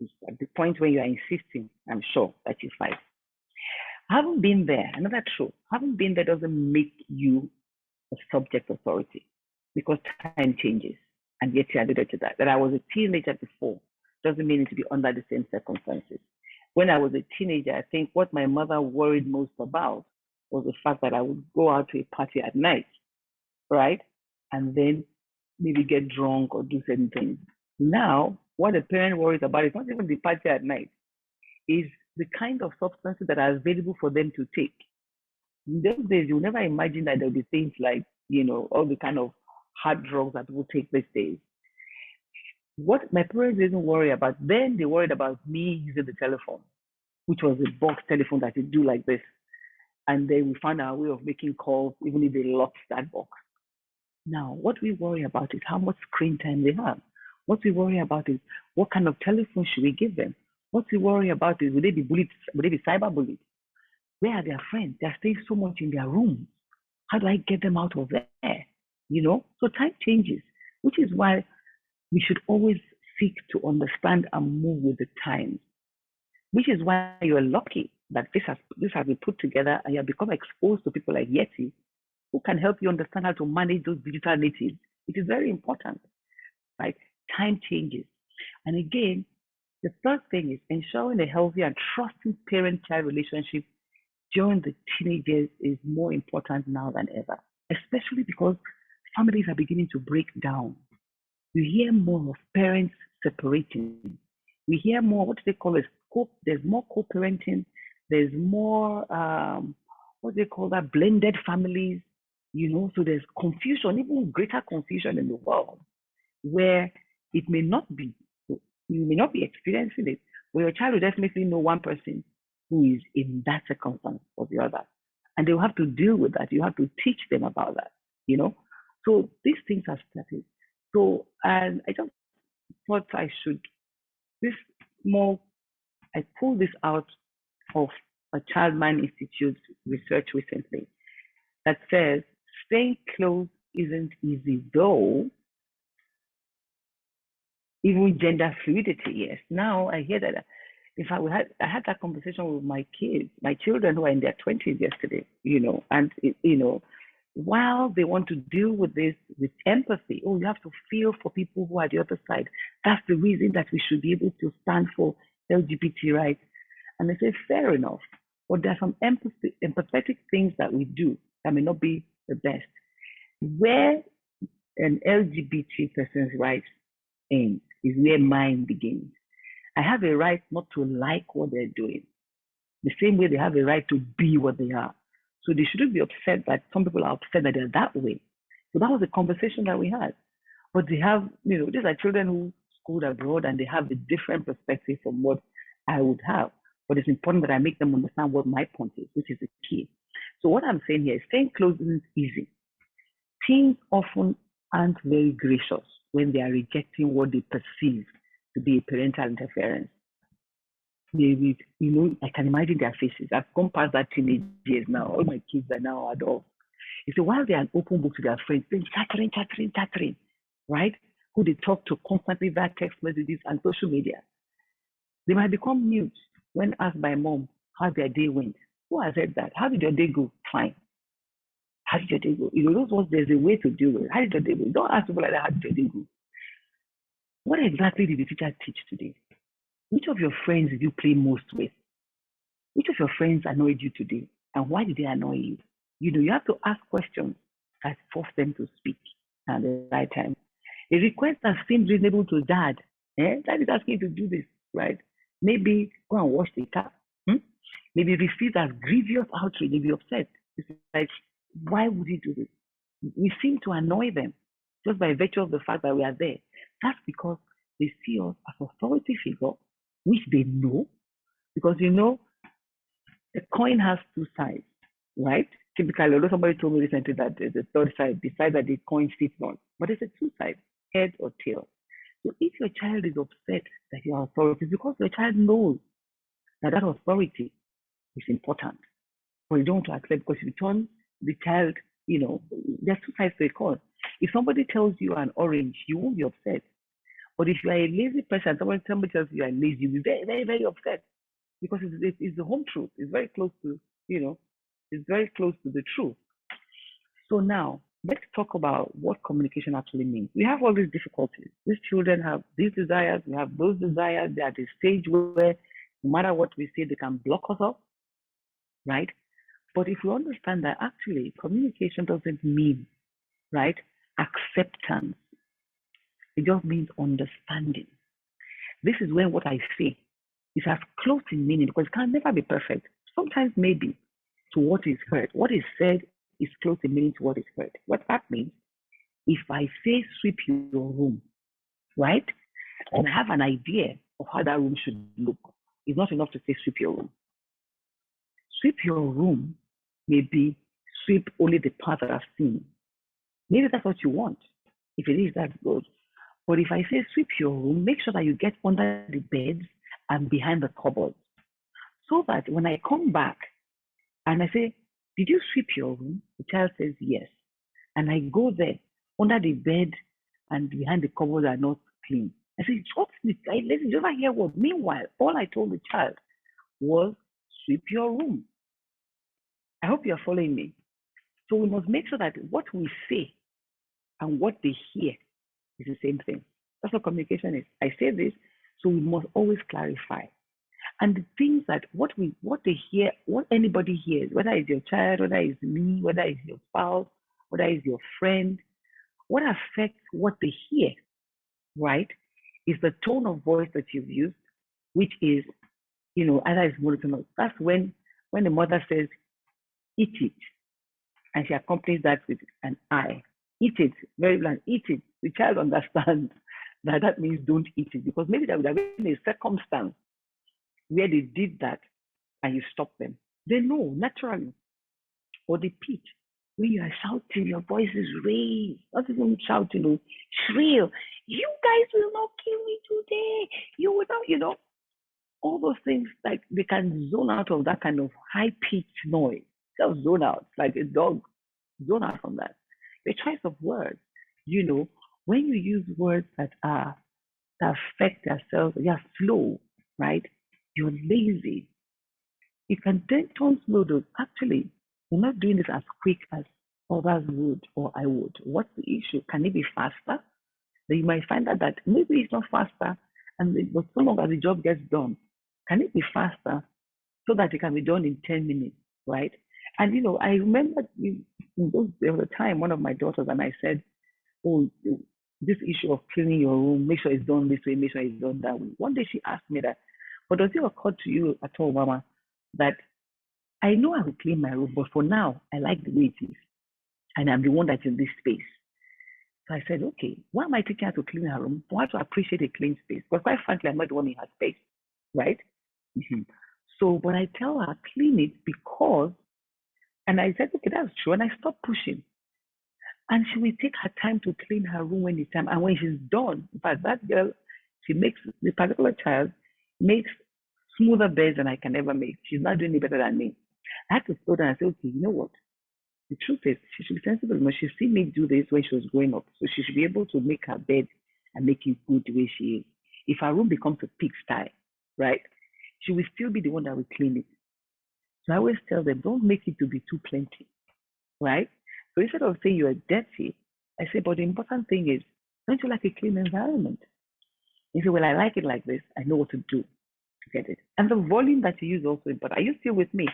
It's at the point when you are insisting, I'm sure that you fight. Having been there, another truth, having been there doesn't make you a subject authority because time changes. And yet you alluded to that I was a teenager before doesn't mean it to be under the same circumstances. When I was a teenager, I think what my mother worried most about was the fact that I would go out to a party at night, right? And then maybe get drunk or do certain things. Now, what a parent worries about is not even the party at night, is the kind of substances that are available for them to take. In those days, you never imagine that there'll be things like, all the kind of hard drugs that people take these days. What my parents didn't worry about then, they worried about me using the telephone. which was a box telephone that you do like this. And then we found our way of making calls, even if they locked that box. Now, what we worry about is how much screen time they have. What we worry about is what kind of telephone should we give them? What we worry about is would they be bullied? Would they be cyberbullied? Where are their friends? They're staying so much in their rooms. How do I get them out of there? So time changes, which is why we should always seek to understand and move with the times, which is why you're lucky that this has been put together and you have become exposed to people like Yeti who can help you understand how to manage those digital natives. It is very important, right? Time changes. And again, the third thing is ensuring a healthy and trusting parent-child relationship during the teenage years is more important now than ever, especially because families are beginning to break down. You hear more of parents separating. We hear more, what do they call it? There's more co-parenting. There's more, what do they call that? Blended families. So there's confusion, even greater confusion in the world, where it may not be, you may not be experiencing it, but your child will definitely know one person who is in that circumstance or the other. And they'll have to deal with that. You have to teach them about that, So these things have started. So, and I just thought I pulled this out of a Child Mind Institute research recently that says staying close isn't easy, though. Even gender fluidity, yes. Now I hear that. In fact, I had that conversation with my children who are in their 20s yesterday, and while they want to deal with this with empathy, you have to feel for people who are the other side. That's the reason that we should be able to stand for LGBT rights. And I say, fair enough. But there are some empathetic things that we do that may not be the best. Where an LGBT person's rights ends is where mine begins. I have a right not to like what they're doing, the same way they have a right to be what they are. So they shouldn't be upset that some people are upset that they're that way. So that was a conversation that we had. But they have, these are children who schooled abroad and they have a different perspective from what I would have. But it's important that I make them understand what my point is, which is the key. So what I'm saying here is staying close isn't easy. Teens often aren't very gracious when they are rejecting what they perceive to be a parental interference. I can imagine their faces. I've gone past that teenage years now. All my kids are now adults. So while they're an open book to their friends, they're chattering, right? Who they talk to constantly via text messages and social media. They might become mute when asked by mom how their day went. Who has said that? How did your day go? Fine. How did your day go? Those ones, there's a way to deal with it. How did your day go? Don't ask people like that, how did your day go? What exactly did the teacher teach today? Which of your friends did you play most with? Which of your friends annoyed you today? And why did they annoy you? You have to ask questions that force them to speak at the right time. A request that seems reasonable to dad. Dad is asking you to do this, right? Maybe go and wash the car. Maybe receive as grievous outrage, maybe upset. It's like, why would he do this? We seem to annoy them just by virtue of the fact that we are there. That's because they see us as authority figure, which they know, because the coin has two sides, right? Typically, although somebody told me recently that the third side, the side that the coin sits on, but it's a two sides, head or tail. So if your child is upset that you are authority, it's because your child knows that authority is important, but you don't want to accept because if you turn the child, there's two sides to a coin. If somebody tells you an orange, you won't be upset. But if you are a lazy person, somebody tells you are lazy, you'll be very, very, very upset because it's the home truth. It's very close to, it's very close to the truth. So now let's talk about what communication actually means. We have all these difficulties. These children have these desires, we have those desires. They're at a stage where no matter what we say, they can block us up, right? But if we understand that actually communication doesn't mean, right, acceptance. It just means understanding. This is when what I say is as close in meaning, because it can never be perfect. Sometimes maybe to what is heard. What is said is close in meaning to what is heard. What that means, if I say sweep your room, right, and I have an idea of how that room should look, is not enough to say sweep your room. Sweep your room may be sweep only the part that I've seen. Maybe that's what you want. If it is, that's good. But if I say sweep your room, make sure that you get under the beds and behind the cupboards, so that when I come back and I say, did you sweep your room? The child says yes. And I go there, under the bed and behind the cupboards are not clean. I say, what's this? Listen, you ever hear what? Meanwhile, all I told the child was sweep your room. I hope you're following me. So we must make sure that what we say and what they hear is the same thing. That's what communication is. I say this, so we must always clarify. And the things that what they hear, what anybody hears, whether it's your child, whether it's me, whether it's your spouse, whether it's your friend, what affects what they hear, right, is the tone of voice that you've used, which is, either it's monotonous. That's when the mother says, eat it, and she accompanies that with an I. Eat it, very blunt, eat it. The child understands that means don't eat it, because maybe there would have been a circumstance where they did that and you stop them. They know naturally. Or the pitch, when you are shouting, your voice is raised, not even shouting, shrill. You guys will not kill me today. You will not, all those things, like they can zone out of that kind of high-pitched noise. They'll zone out, like a dog, zone out from that. The choice of words, when you use words that affect yourself, you're slow, right? You're lazy. You can then turn slow to, actually, we're not doing this as quick as others would or I would. What's the issue? Can it be faster? Then you might find out that maybe it's not faster, but so long as the job gets done, can it be faster so that it can be done in 10 minutes, right? And, I remember there was a time one of my daughters and I said, oh, this issue of cleaning your room, make sure it's done this way, make sure it's done that way. One day she asked me that, but does it occur to you at all, Mama, that I know I will clean my room, but for now, I like the way it is. And I'm the one that's in this space. So I said, okay, why am I teaching her to clean her room? For her to appreciate a clean space. Because quite frankly, I'm not the one in her space, right? Mm-hmm. So, but I tell her, clean it because, and I said, okay, that's true. And I stopped pushing. And she will take her time to clean her room when it's time. And when she's done, in fact, that girl, she makes, the particular child makes smoother beds than I can ever make. She's not doing it better than me. I had to slow down and say, okay, you know what? The truth is, she should be sensible. She's seen me do this when she was growing up. So she should be able to make her bed and make it good the way she is. If her room becomes a pigsty, right, she will still be the one that will clean it. So I always tell them, don't make it to be too plenty, right? So instead of saying you're dirty, I say, but the important thing is, don't you like a clean environment? You say, well, I like it like this. I know what to do to get it. And the volume that you use also, but are you still with me?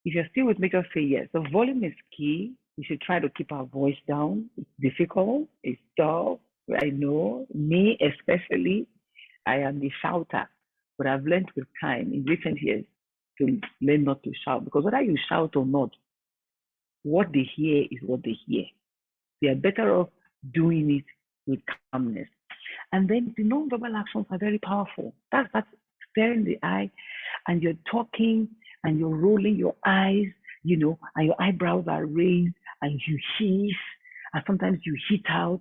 If you're still with me, just say yes. The volume is key. We should try to keep our voice down. It's difficult. It's tough. I know. Me especially, I am the shouter. But I've learned with time in recent years to learn not to shout. Because whether you shout or not, what they hear is what they hear. They are better off doing it with calmness. And then the non-verbal actions are very powerful. That's staring the eye, and you're talking, and you're rolling your eyes, and your eyebrows are raised, and you hiss, and sometimes you hit out.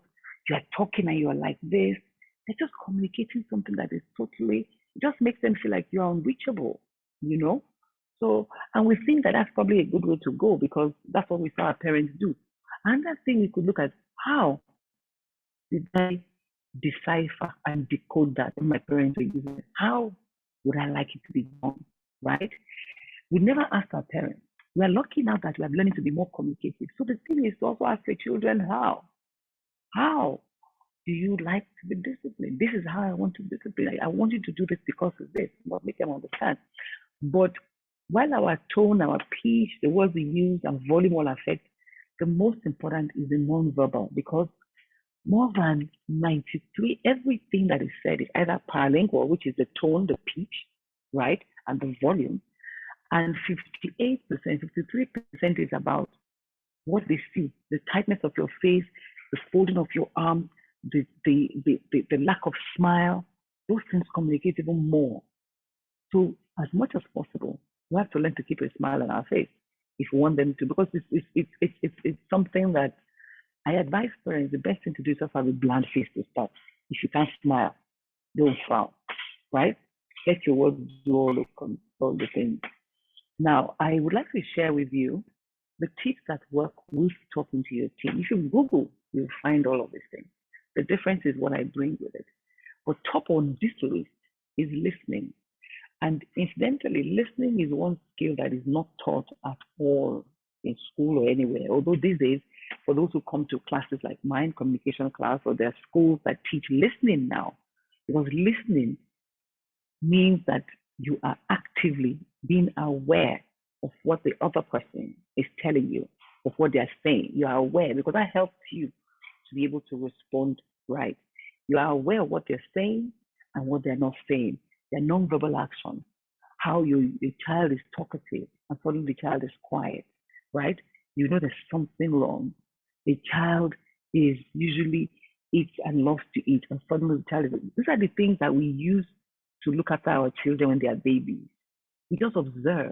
You're talking, and you're like this. They're just communicating something that is totally, it just makes them feel like you're unreachable, So, and we think that that's probably a good way to go because that's what we saw our parents do. Another thing we could look at, how did I decipher and decode that when my parents were using it? How would I like it to be done, right? We never asked our parents. We are lucky now that we are learning to be more communicative. So the thing is to also ask the children how. How do you like to be disciplined? This is how I want to be disciplined. I want you to do this because of this. What make them understand. But while our tone, our pitch, the words we use, and volume all affect, the most important is the non-verbal, because more than 93, everything that is said is either paralingual, which is the tone, the pitch, right, and the volume, and 58%, 53% is about what they see, the tightness of your face, the folding of your arms, the lack of smile. Those things communicate even more So as much as possible, we have to learn to keep a smile on our face if we want them to, because it's something that I advise parents, the best thing to do is just have a bland face to start. If you can't smile, don't frown, right? Let your words do all the things. Now, I would like to share with you the tips that work with talking to your team. If you Google, you'll find all of these things. The difference is what I bring with it. But top on this list is listening. And incidentally, listening is one skill that is not taught at all in school or anywhere. Although these days, for those who come to classes like mine, communication class, or there are schools that teach listening now, because listening means that you are actively being aware of what the other person is telling you, of what they are saying. You are aware because that helps you to be able to respond right. You are aware of what they're saying and what they're not saying. Their non-verbal action, how your child is talkative and suddenly the child is quiet, right? You know there's something wrong. A child is usually eats and loves to eat, and suddenly the child is. These are the things that we use to look after our children when they are babies. We just observe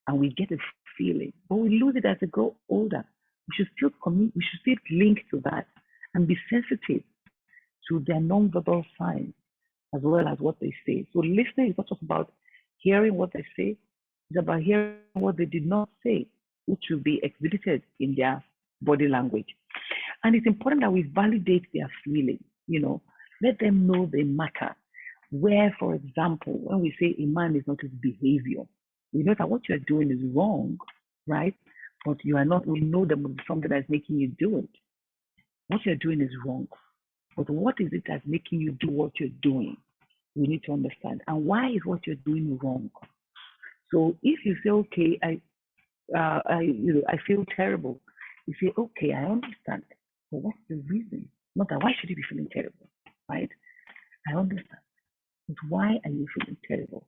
and we get a feeling, but we lose it as they grow older. We should still we should still link to that and be sensitive to their non-verbal signs as well as what they say. So listening is not just about hearing what they say, it's about hearing what they did not say, which will be exhibited in their body language. And it's important that we validate their feelings, let them know they matter. Where, for example, when we say a man is not his behavior, we know that what you're doing is wrong, right? But you are not, we know that something that's making you do it. What you're doing is wrong. But what is it that's making you do what you're doing? We need to understand. And why is what you're doing wrong? So if you say, okay, I feel terrible, you say, okay, I understand. But what's the reason? Not that why should you be feeling terrible, right? I understand. But why are you feeling terrible?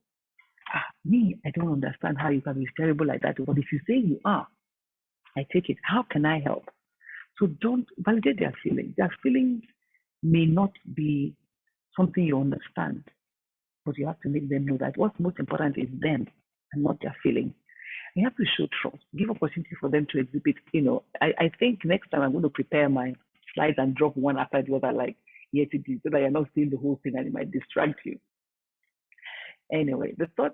Me, I don't understand how you can be terrible like that. But if you say you are, I take it. How can I help? So don't validate their feelings. Their feelings may not be something you understand, but you have to make them know that what's most important is them and not their feelings. You have to show trust, give opportunity for them to exhibit. I think next time I'm going to prepare my slides and drop one after the other, like yet to do, so that you're not seeing the whole thing and it might distract you. Anyway, the third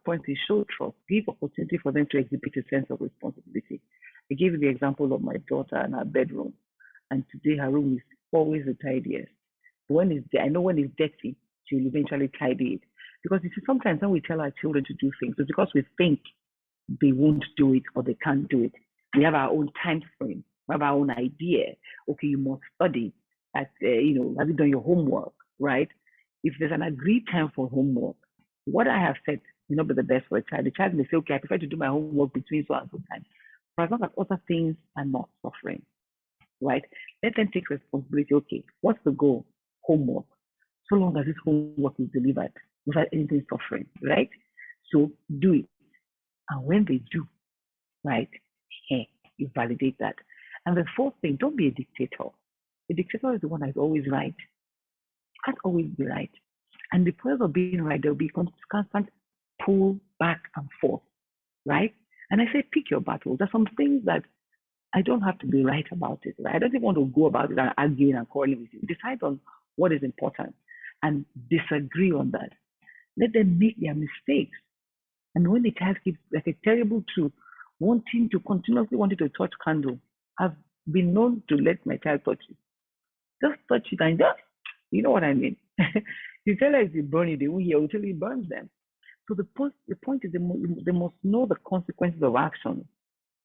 point is show trust, give opportunity for them to exhibit a sense of responsibility. I gave you the example of my daughter and her bedroom, and today her room is always the tidiest. I know when it's dirty, she will eventually tidy it. Because you see, sometimes when we tell our children to do things, it's because we think they won't do it or they can't do it. We have our own time frame. We have our own idea. Okay, you must study. Have you done your homework, right? If there's an agreed time for homework, what I have said may not be the best for a child. The child may say, okay, I prefer to do my homework between so and so time. For as long as other things are not suffering, right? Let them take responsibility. Okay, what's the goal? Homework. So long as this homework is delivered without anything suffering, right? So do it. And when they do, right, you validate that. And the fourth thing, don't be a dictator. A dictator is the one that's always right. You can't always be right. And the process of being right, there'll be constant pull back and forth, right? And I say, pick your battles. There's some things that I don't have to be right about it. Right? I don't even want to go about it and arguing and quarreling with you. Decide on what is important and disagree on that. Let them make their mistakes. And when the child keeps like a terrible truth, continuously wanting to touch candle, I've been known to let my child touch it. Just touch it and just, you know what I mean? You tell her if you burn it, they won't hear until it burns them. So the point is they must know the consequences of action,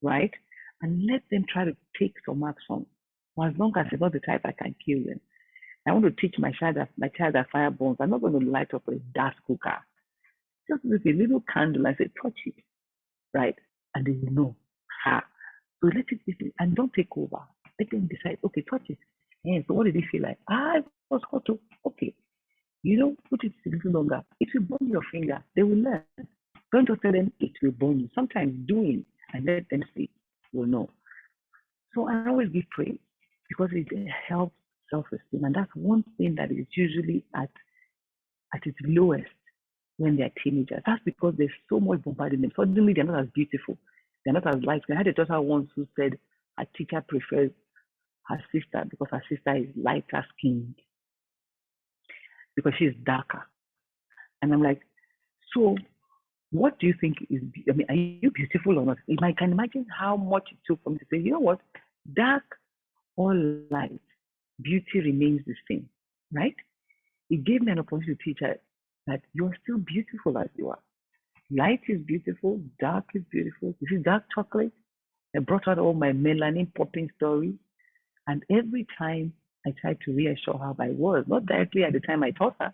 right? And let them try to take some action. For as long as it's not the type I can kill them. I want to teach my child that fire burns. I'm not going to light up a gas cooker. Just with a little candle, I say, touch it, right? And they will know. So let it and don't take over. Let them decide, okay, touch it. And so what did it feel like? It was hot too. Okay. Put it a little longer. It will burn your finger. They will learn. Don't just tell them it will burn you. Sometimes doing and let them see will know. So I always give praise because it helps self-esteem. And that's one thing that is usually at at its lowest when they're teenagers. That's because there's so much bombardment. Suddenly, they're not as beautiful. They're not as light. I had a daughter once who said her teacher prefers her sister because her sister is lighter skinned because she's darker. And I'm like, so what do you think is, I mean, are you beautiful or not? I can imagine how much it took for me to say, you know what, dark or light, beauty remains the same, right? It gave me an opportunity to teach her that you're still beautiful as you are. Light is beautiful, dark is beautiful. You see dark chocolate? I brought out all my melanin popping stories. And every time I tried to reassure her by words, not directly at the time I taught her,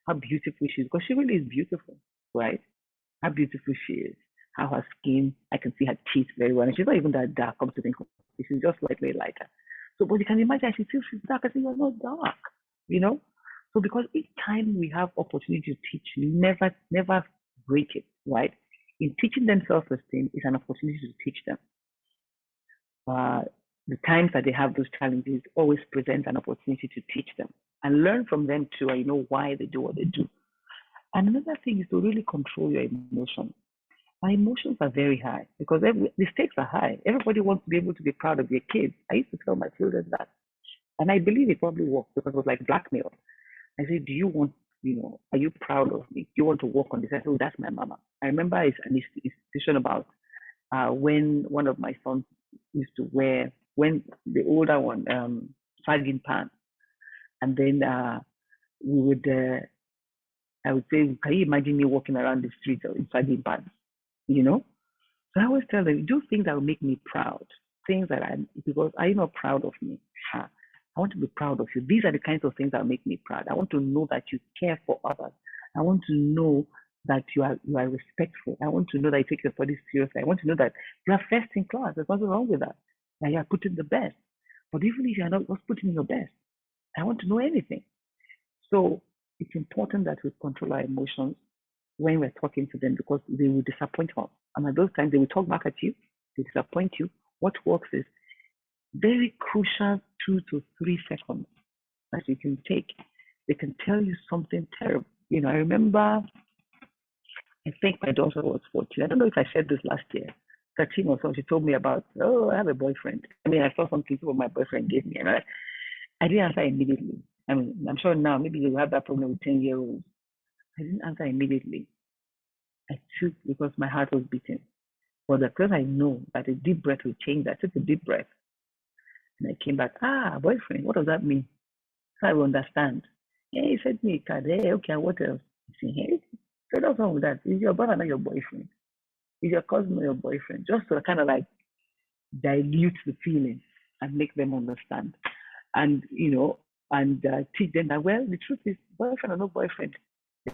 how beautiful she is, because she really is beautiful, right? How beautiful she is, how her skin, I can see her teeth very well. And she's not even that dark, come to think of it. She's just slightly lighter. So, but you can imagine she feels she's dark. I say, you're not dark, you know? So because each time we have opportunity to teach, never break it, right? In teaching them self-esteem is an opportunity to teach them. The times that they have those challenges always present an opportunity to teach them and learn from them too, and you know why they do what they do. And another thing is to really control your emotions. My emotions are very high because the stakes are high. Everybody wants to be able to be proud of their kids. I used to tell my children that, and I believe it probably worked because it was like blackmail. I said, do you want, are you proud of me? Do you want to work on this? I said, oh, that's my mama. I remember it's an institution about when one of my sons used to wear, when the older one, sagging pants. And then we would, I would say, can you imagine me walking around the streets in sagging pants? So I always tell them, do things that will make me proud. Things that because are you not proud of me? I want to be proud of you. These are the kinds of things that make me proud. I want to know that you care for others. I want to know that you are respectful. I want to know that you take your body seriously. I want to know that you are first in class. There's nothing wrong with that. That you are putting the best. But even if you are not putting your best, I want to know anything. So it's important that we control our emotions when we're talking to them because they will disappoint us. And at those times, they will talk back at you. They disappoint you. What works is very crucial 2 to 3 seconds that you can take. They can tell you something terrible. I remember, I think my daughter was 14. I don't know if I said this last year. 13 or so, she told me about, I have a boyfriend. I mean, I saw some pieces of my boyfriend gave me, and I didn't answer immediately. I mean, I'm sure now maybe you have that problem with 10-year-olds. I didn't answer immediately. I took because my heart was beating. But because I know that a deep breath will change that, I took a deep breath. And I came back, boyfriend, what does that mean? So I will understand. Yeah, he said me, hey, okay, what else? He said, hey, so what's wrong with that? Is your brother not your boyfriend? Is your cousin not your boyfriend? Just to kind of like dilute the feeling and make them understand. And, teach them that, well, the truth is, boyfriend or no boyfriend,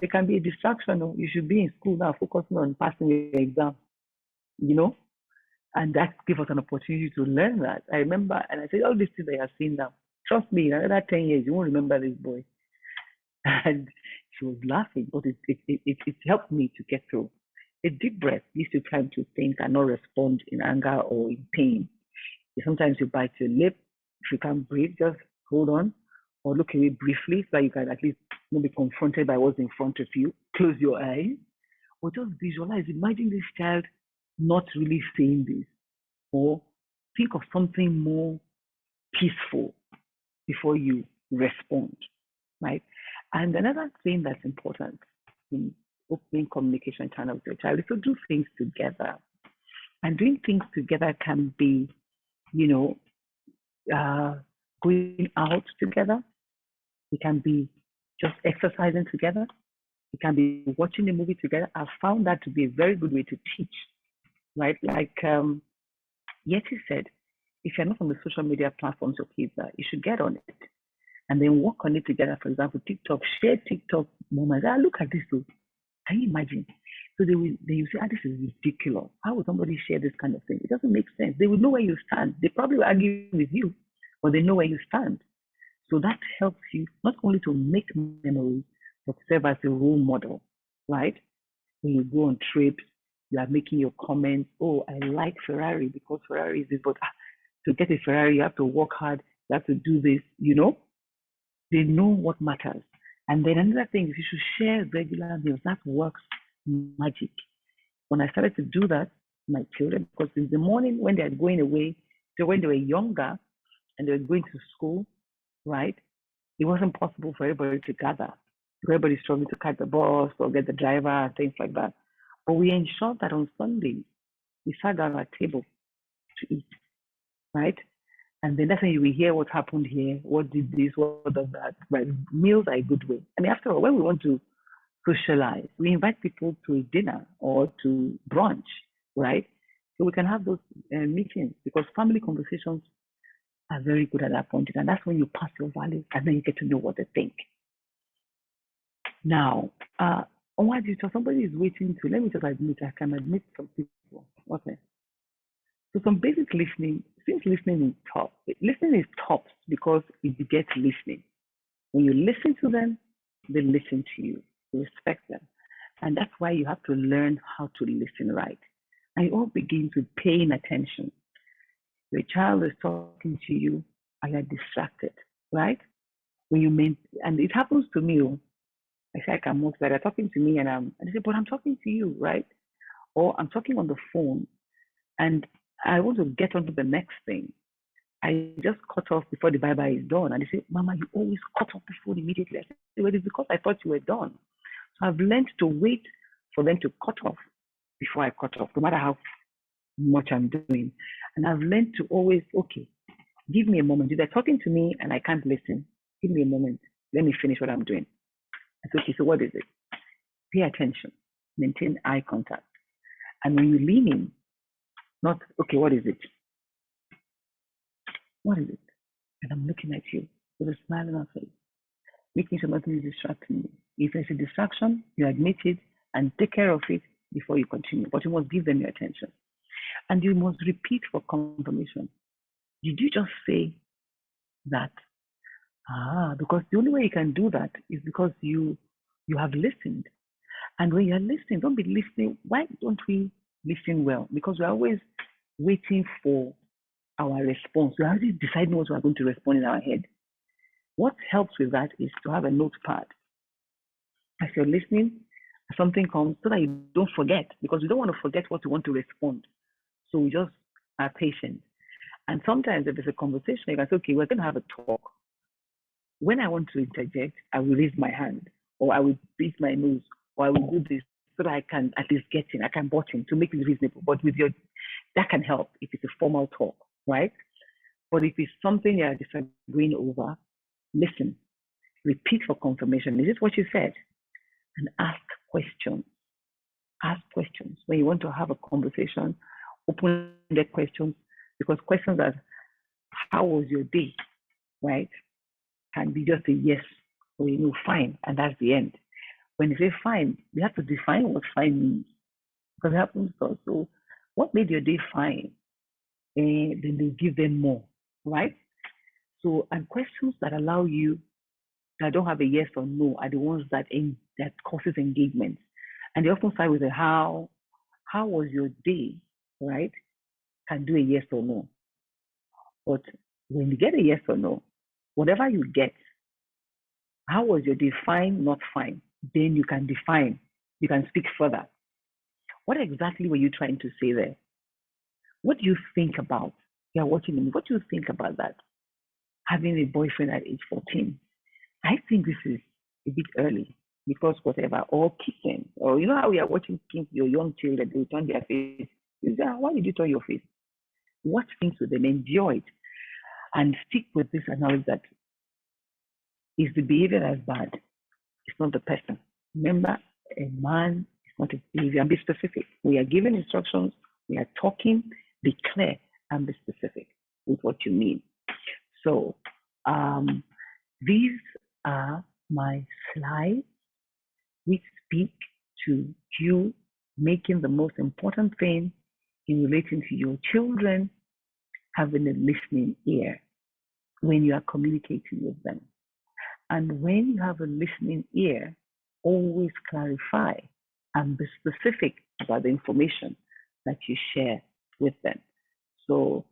it can be a distraction. You should be in school now focusing on passing your exam, and that gave us an opportunity to learn that. I remember, and I said, all these things I have seen now, trust me, in another 10 years, you won't remember this boy. And she was laughing, but it helped me to get through. A deep breath gives you time to think and not respond in anger or in pain. Sometimes you bite your lip. If you can't breathe, just hold on or look away briefly so that you can at least not be confronted by what's in front of you. Close your eyes or just visualize. Imagine this child not really saying this, or think of something more peaceful before you respond, right? And another thing that's important in opening communication channels with your child is to do things together. And doing things together can be, going out together. It can be just exercising together. It can be watching a movie together. I've found that to be a very good way to teach, right? Like Yeti said, if you're not on the social media platforms your kids are, you should get on it and then work on it together. For example, TikTok, share TikTok moments. Look at this too. Can you imagine? So they will say, this is ridiculous. How would somebody share this kind of thing? It doesn't make sense. They will know where you stand. They probably will argue with you, but they know where you stand. So that helps you not only to make memories, but serve as a role model, right? When you go on trips, you are making your comments. Oh, I like Ferrari because Ferrari is this, but to get a Ferrari, you have to work hard. You have to do this, They know what matters. And then another thing is you should share regular meals. That works magic. When I started to do that, my children, because in the morning when they are going away, so when they were younger and they were going to school, right, it wasn't possible for everybody to gather. Everybody's struggling to catch the bus or get the driver and things like that. But we ensured that on Sundays, we sat down at a table to eat, right? And then that's when you will hear what happened here, what did this, what does that. Right? Meals are a good way. I mean, after all, when we want to socialize, we invite people to a dinner or to brunch, right? So we can have those meetings because family conversations are very good at that point. And that's when you pass your values and then you get to know what they think. Now, what you so somebody is waiting to, let me just admit, I can admit some people. Okay. So some basic listening, since listening is tough, listening is tough because you get listening. When you listen to them, they listen to you. You respect them. And that's why you have to learn how to listen right. And it all begins with paying attention. Your child is talking to you and you're distracted, right? When you mean, and it happens to me. I say I can move that they're talking to me and I say, but I'm talking to you, right? Or I'm talking on the phone and I want to get on to the next thing. I just cut off before the bye-bye is done. And they say, Mama, you always cut off the phone immediately. I said, well, it's because I thought you were done. So I've learned to wait for them to cut off before I cut off, no matter how much I'm doing. And I've learned to always, okay, give me a moment. If they're talking to me and I can't listen, give me a moment. Let me finish what I'm doing. I said, okay, so what is it? Pay attention, maintain eye contact. And when you lean in, not, okay, what is it? What is it? And I'm looking at you with a smile on my face, making sure nothing is distracting me. If there's a distraction, you admit it and take care of it before you continue. But you must give them your attention. And you must repeat for confirmation. Did you just say that? Because the only way you can do that is because you have listened. And when you're listening, don't be listening. Why don't we listen well? Because we're always waiting for our response. We're already deciding what we're going to respond in our head. What helps with that is to have a notepad. As you're listening, something comes so that you don't forget, because you don't want to forget what you want to respond. So we just are patient. And sometimes if it's a conversation, you can say, okay, we're going to have a talk. When I want to interject, I will raise my hand, or I will beat my nose, or I will do this so that I can at least get in, I can butt in to make it reasonable. But with your, that can help if it's a formal talk, right? But if it's something you're disagreeing over, listen, repeat for confirmation. Is this what you said? And ask questions. Ask questions. When you want to have a conversation, open the questions, because questions are, how was your day, right? Can be just a yes or fine, and that's the end. When you say fine, you have to define what fine means, because it happens also, what made your day fine? And then they give them more, right? So, and questions that allow you, that don't have a yes or no, are the ones that causes engagement. And they often start with a how was your day, right? Can do a yes or no. But when you get a yes or no, whatever you get, how was your day? Fine, not fine. Then you can define, you can speak further. What exactly were you trying to say there? What do you think about? You're watching me. What do you think about that? Having a boyfriend at age 14. I think this is a bit early, because whatever, or kissing, or you know how we are watching your young children, they turn their face. You say, why did you turn your face? Watch things with them, enjoy it, and stick with this knowledge that is the behavior that's bad. It's not the person. Remember, a man is not a behavior. And be specific. We are giving instructions. We are talking. Be clear and be specific with what you mean. So these are my slides which speak to you making the most important thing in relating to your children, having a listening ear when you are communicating with them. And when you have a listening ear, always clarify and be specific about the information that you share with them. So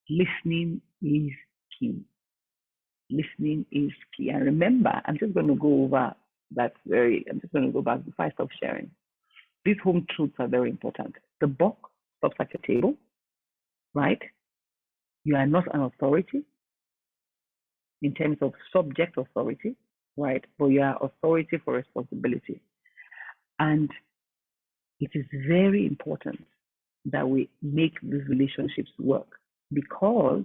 listening is key. Listening is key. And remember, I'm just going to go over I'm just going to go back before I stop sharing. These home truths are very important. The buck stops at your table, right? You are not an authority in terms of subject authority, right? But you are authority for responsibility. And it is very important that we make these relationships work, because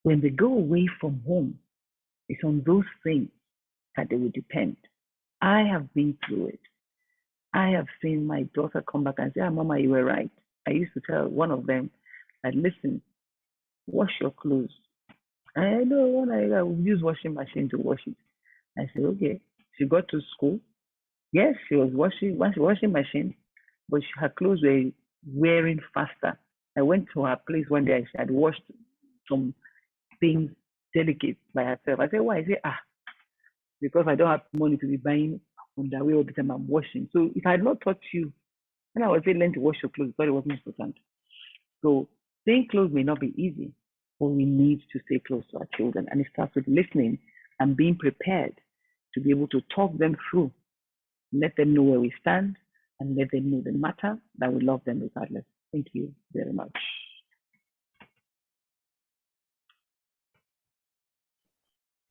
when they go away from home, it's on those things that they will depend. I have been through it. I have seen my daughter come back and say, Mama, you were right. I used to tell one of them that, listen, wash your clothes. I know when I would use washing machine to wash it. I said, okay. She got to school. Yes, she was washing machine, but her clothes were wearing faster. I went to her place one day. She had washed some things delicate by herself. I said, why? I said, because I don't have money to be buying underwear all the time I'm washing. So if I had not taught you, when I was saying learn to wash your clothes, but it wasn't important. So staying close may not be easy, but we need to stay close to our children. And it starts with listening and being prepared to be able to talk them through, let them know where we stand, and let them know the matter, that we love them regardless. Thank you very much.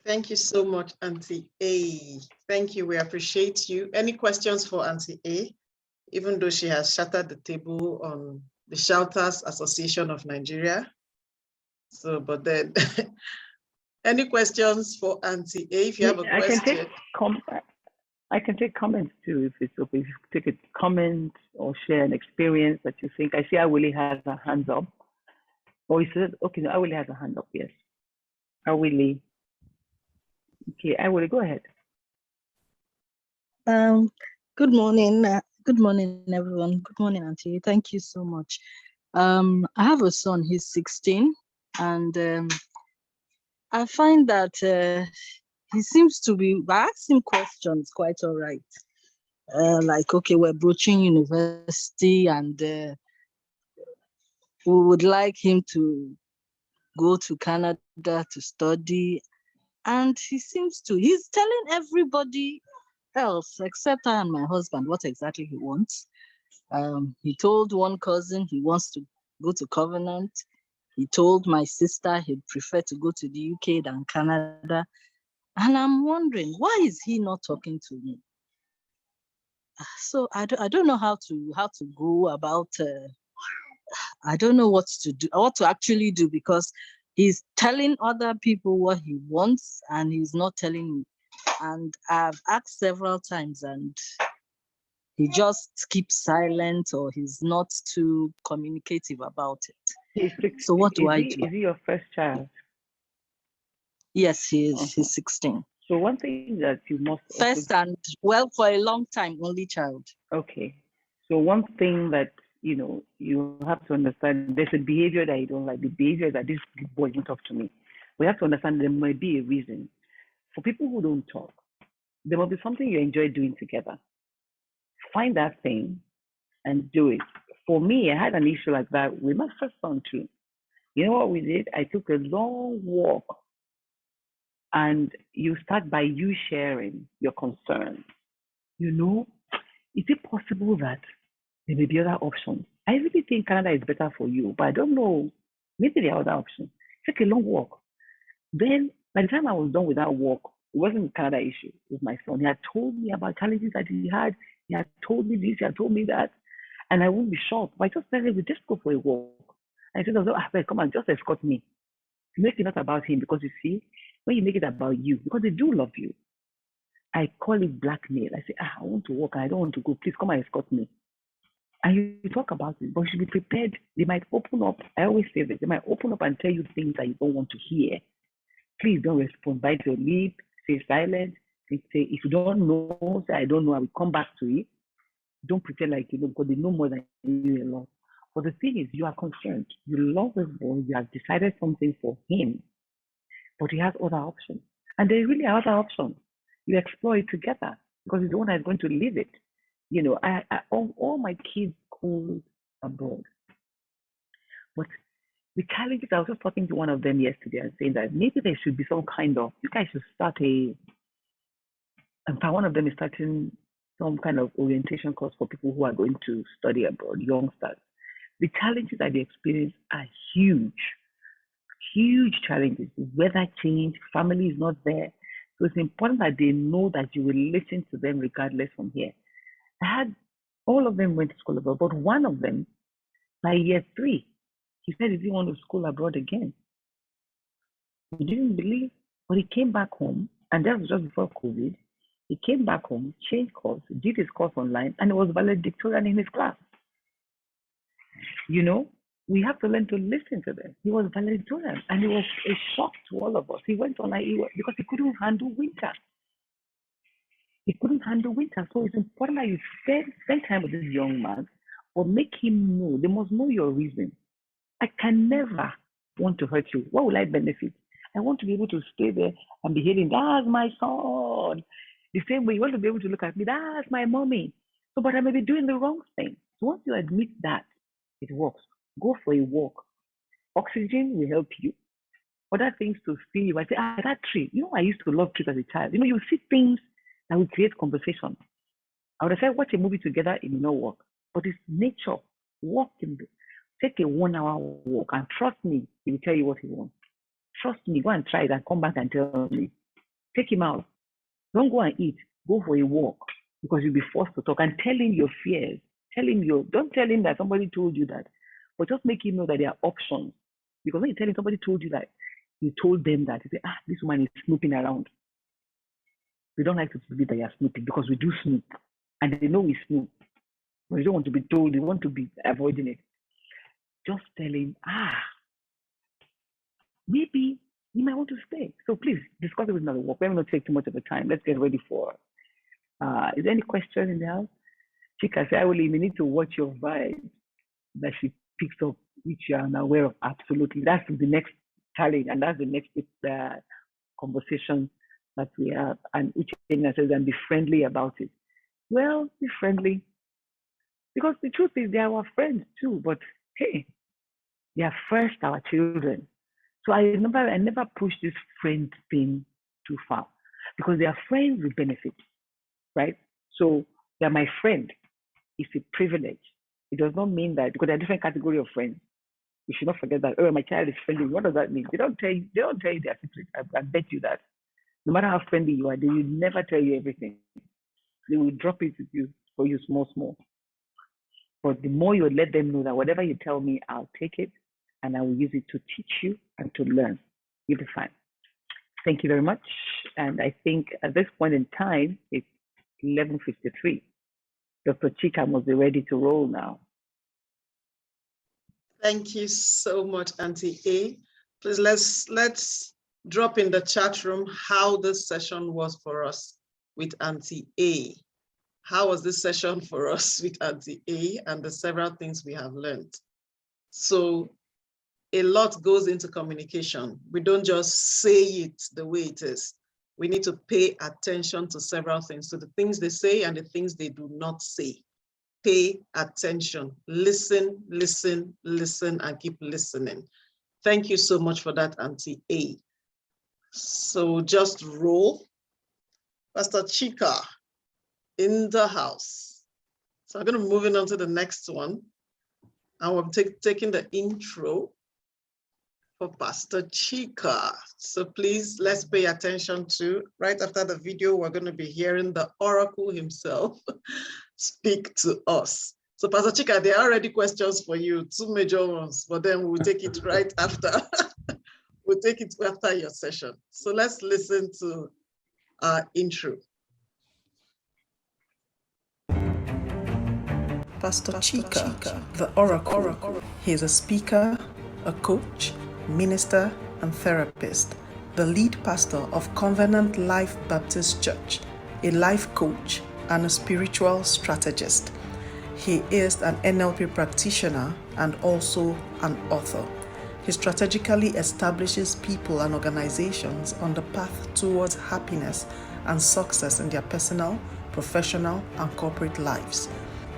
Thank you so much, Auntie A. Thank you. We appreciate you. Any questions for Auntie A? Even though she has shattered the table on the Shouters Association of Nigeria. So, but then, any questions for Auntie A? If you have a question. I can take comments too, if it's okay. If you take a comment or share an experience that you think. I see Awili has her hands up. Oh, he said, okay, no, Awili has a hand up, yes. Awili. Okay, Awili, go ahead. Good morning. Good morning, everyone. Good morning, Auntie. Thank you so much. I have a son, he's 16, and I find that he seems to be, I ask him questions quite all right. Like, okay, we're broaching university and we would like him to go to Canada to study. And he's telling everybody else except I and my husband what exactly he wants. He told one cousin he wants to go to Covenant. He told my sister he'd prefer to go to the UK than Canada. And I'm wondering, why is he not talking to me? So I don't know how to go about. I don't know what to do, what to actually do, because he's telling other people what he wants and he's not telling me. And I've asked several times and he just keeps silent, or he's not too communicative about it. So what do I do? Is he your first child? Yes, he is. He's 16. So one thing that you must first and for a long time, only child. Okay. So one thing that you have to understand, there's a behavior that you don't like. The behavior that this boy didn't talk to me. We have to understand there might be a reason. For people who don't talk, there must be something you enjoy doing together. Find that thing and do it. For me, I had an issue like that with my first son too. You know what we did? I took a long walk, and you start by you sharing your concerns. Is it possible that there may be other options? I really think Canada is better for you, but I don't know. Maybe there are other options. Take a long walk. Then, by the time I was done with that walk, it wasn't a Canada issue with my son. He had told me about challenges that he had. He had told me this, he had told me that. And I wouldn't be shocked. But I just said, just go for a walk. And I said, well, come on, just escort me. Make it not about him, because you see, when you make it about you, because they do love you, I call it blackmail. I say, I want to walk and I don't want to go. Please come and escort me. And you talk about it, but you should be prepared. They might open up. I always say this. They might open up and tell you things that you don't want to hear. Please don't respond. Bite your lip. Stay silent. Say, if you don't know, say, I don't know. I will come back to it. Don't pretend like you know, because they know more than you a lot. But the thing is, you are concerned. You love this boy. You have decided something for him, but he has other options. And there really are other options. You explore it together, because he's the one that's going to live it. All my kids school abroad, but The challenges, I was just talking to one of them yesterday and saying that maybe there should be some kind of, you guys should start in fact, one of them is starting some kind of orientation course for people who are going to study abroad, youngsters. The challenges that they experience are huge, huge challenges. Weather change, family is not there. So it's important that they know that you will listen to them regardless from here. All of them went to school abroad, but one of them, by year 3, he said he didn't want to school abroad again. He didn't believe, but he came back home, and that was just before COVID. He came back home, changed course, did his course online, and it was valedictorian in his class. You know, we have to learn to listen to them. He was valedictorian, and it was a shock to all of us. He went online because he couldn't handle winter. He couldn't handle winter. So it's important that you spend time with this young man or make him know. They must know your reason. I can never want to hurt you. What will I benefit? I want to be able to stay there and be hearing, that's my son. The same way you want to be able to look at me, that's my mommy. So, but I may be doing the wrong thing. So once you admit that, it works. Go for a walk. Oxygen will help you. Other things to see you. I say, that tree. You know, I used to love trees as a child. You know, you see things that will create conversation. I would have said, watch a movie together, it will not work. But it's nature. Walk in the, take a 1-hour walk, and trust me, he will tell you what he wants. Trust me, go and try it and come back and tell me. Take him out. Don't go and eat. Go for a walk, because you'll be forced to talk and tell him your fears. Don't tell him that somebody told you that, but just make him know that there are options. Because when you tell him somebody told you that, you told them that, you say, this woman is snooping around. We don't like to believe that you're snooping because we do snoop, and they know we snoop. But you don't want to be told, you want to be avoiding it. Just tell him, maybe you might want to stay. So please discuss it with another walk. We're not take too much of the time. Let's get ready for. Is there any question in the house? Chika said, we need to watch your vibe that she picks up, which you are unaware of. Absolutely. That's the next challenge, and that's the next conversation that we have. And which says, and be friendly about it. Well, be friendly. Because the truth is, they are our friends too, but hey, they are first our children. So I never pushed this friend thing too far, because they are friends with benefits, right? So they're my friend. It's a privilege. It does not mean that, because there are different categories of friends. You should not forget that, my child is friendly. What does that mean? They don't tell you their secrets. I bet you that. No matter how friendly you are, they will never tell you everything. They will drop it with you for you small. But the more you let them know that whatever you tell me, I'll take it and I will use it to teach you and to learn. You'll be fine. Thank you very much. And I think at this point in time, it's 11:53. Dr. Chika must be ready to roll now. Thank you so much, Auntie A. Please let's drop in the chat room how this session was for us with Auntie A. How was this session for us with Auntie A and the several things we have learned? So a lot goes into communication. We don't just say it the way it is. We need to pay attention to several things, to the things they say and the things they do not say. Pay attention, listen, and keep listening. Thank you so much for that, Auntie A. So just roll. Pastor Chika in the house. So I'm going to move on to the next one. And we're taking the intro for Pastor Chika. So please, let's pay attention to, right after the video, we're going to be hearing the oracle himself speak to us. So Pastor Chika, there are already questions for you, 2 major ones, but then we'll take it right after. We'll take it after your session. So let's listen to our intro. Pastor Chika, the oracle. He is a speaker, a coach, minister, and therapist, the lead pastor of Covenant Life Baptist Church, a life coach, and a spiritual strategist. He is an NLP practitioner and also an author. He strategically establishes people and organizations on the path towards happiness and success in their personal, professional, and corporate lives.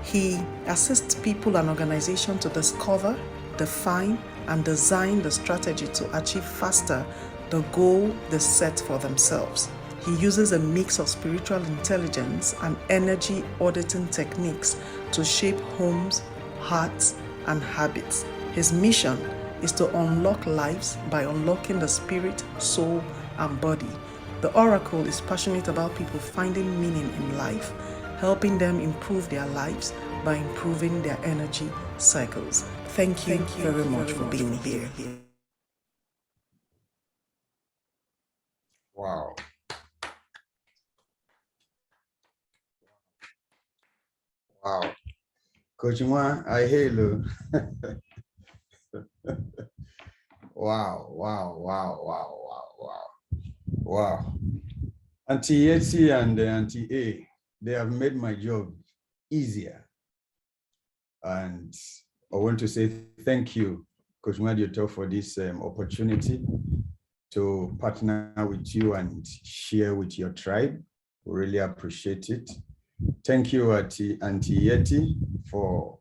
He assists people and organizations to discover, define, and design the strategy to achieve faster the goal they set for themselves. He uses a mix of spiritual intelligence and energy auditing techniques to shape homes, hearts, and habits. His mission is to unlock lives by unlocking the spirit, soul, and body. The Oracle is passionate about people finding meaning in life, helping them improve their lives by improving their energy cycles. Thank you very much for being here. Wow. Wow. Coach Nwa, I hail you. Wow, wow, wow, wow, wow, wow. Wow. Auntie Yeti and Auntie A, they have made my job easier. And I want to say thank you, Coach Madioto, for this opportunity to partner with you and share with your tribe. We really appreciate it. Thank you, Auntie Yeti, for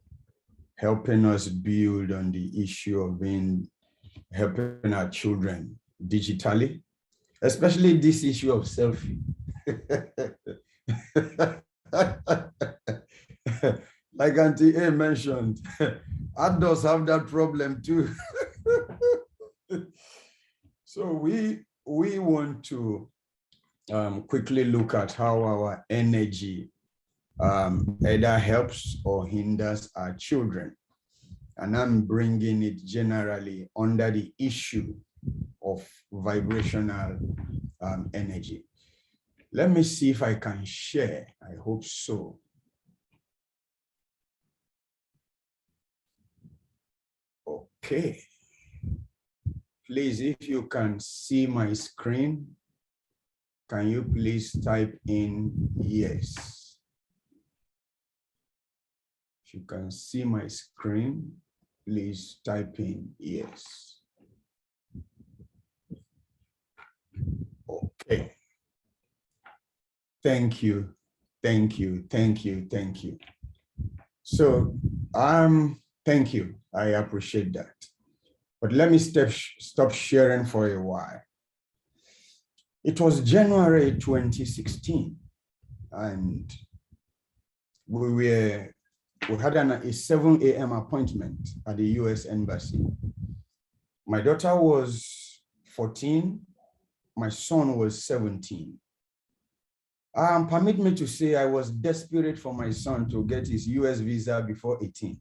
helping us build on the issue of helping our children digitally, especially this issue of selfie. Like Auntie A mentioned, adults have that problem too. So we want to quickly look at how our energy either helps or hinders our children. And I'm bringing it generally under the issue of vibrational energy. Let me see if I can share. I hope so. Okay. Please, if you can see my screen, can you please type in yes? If you can see my screen, please type in yes. Okay. Thank you. Thank you. Thank you. Thank you. So, thank you. I appreciate that. But let me stop sharing for a while. It was January 2016, and we had a 7 a.m. appointment at the US Embassy. My daughter was 14, my son was 17. Permit me to say I was desperate for my son to get his US visa before 18.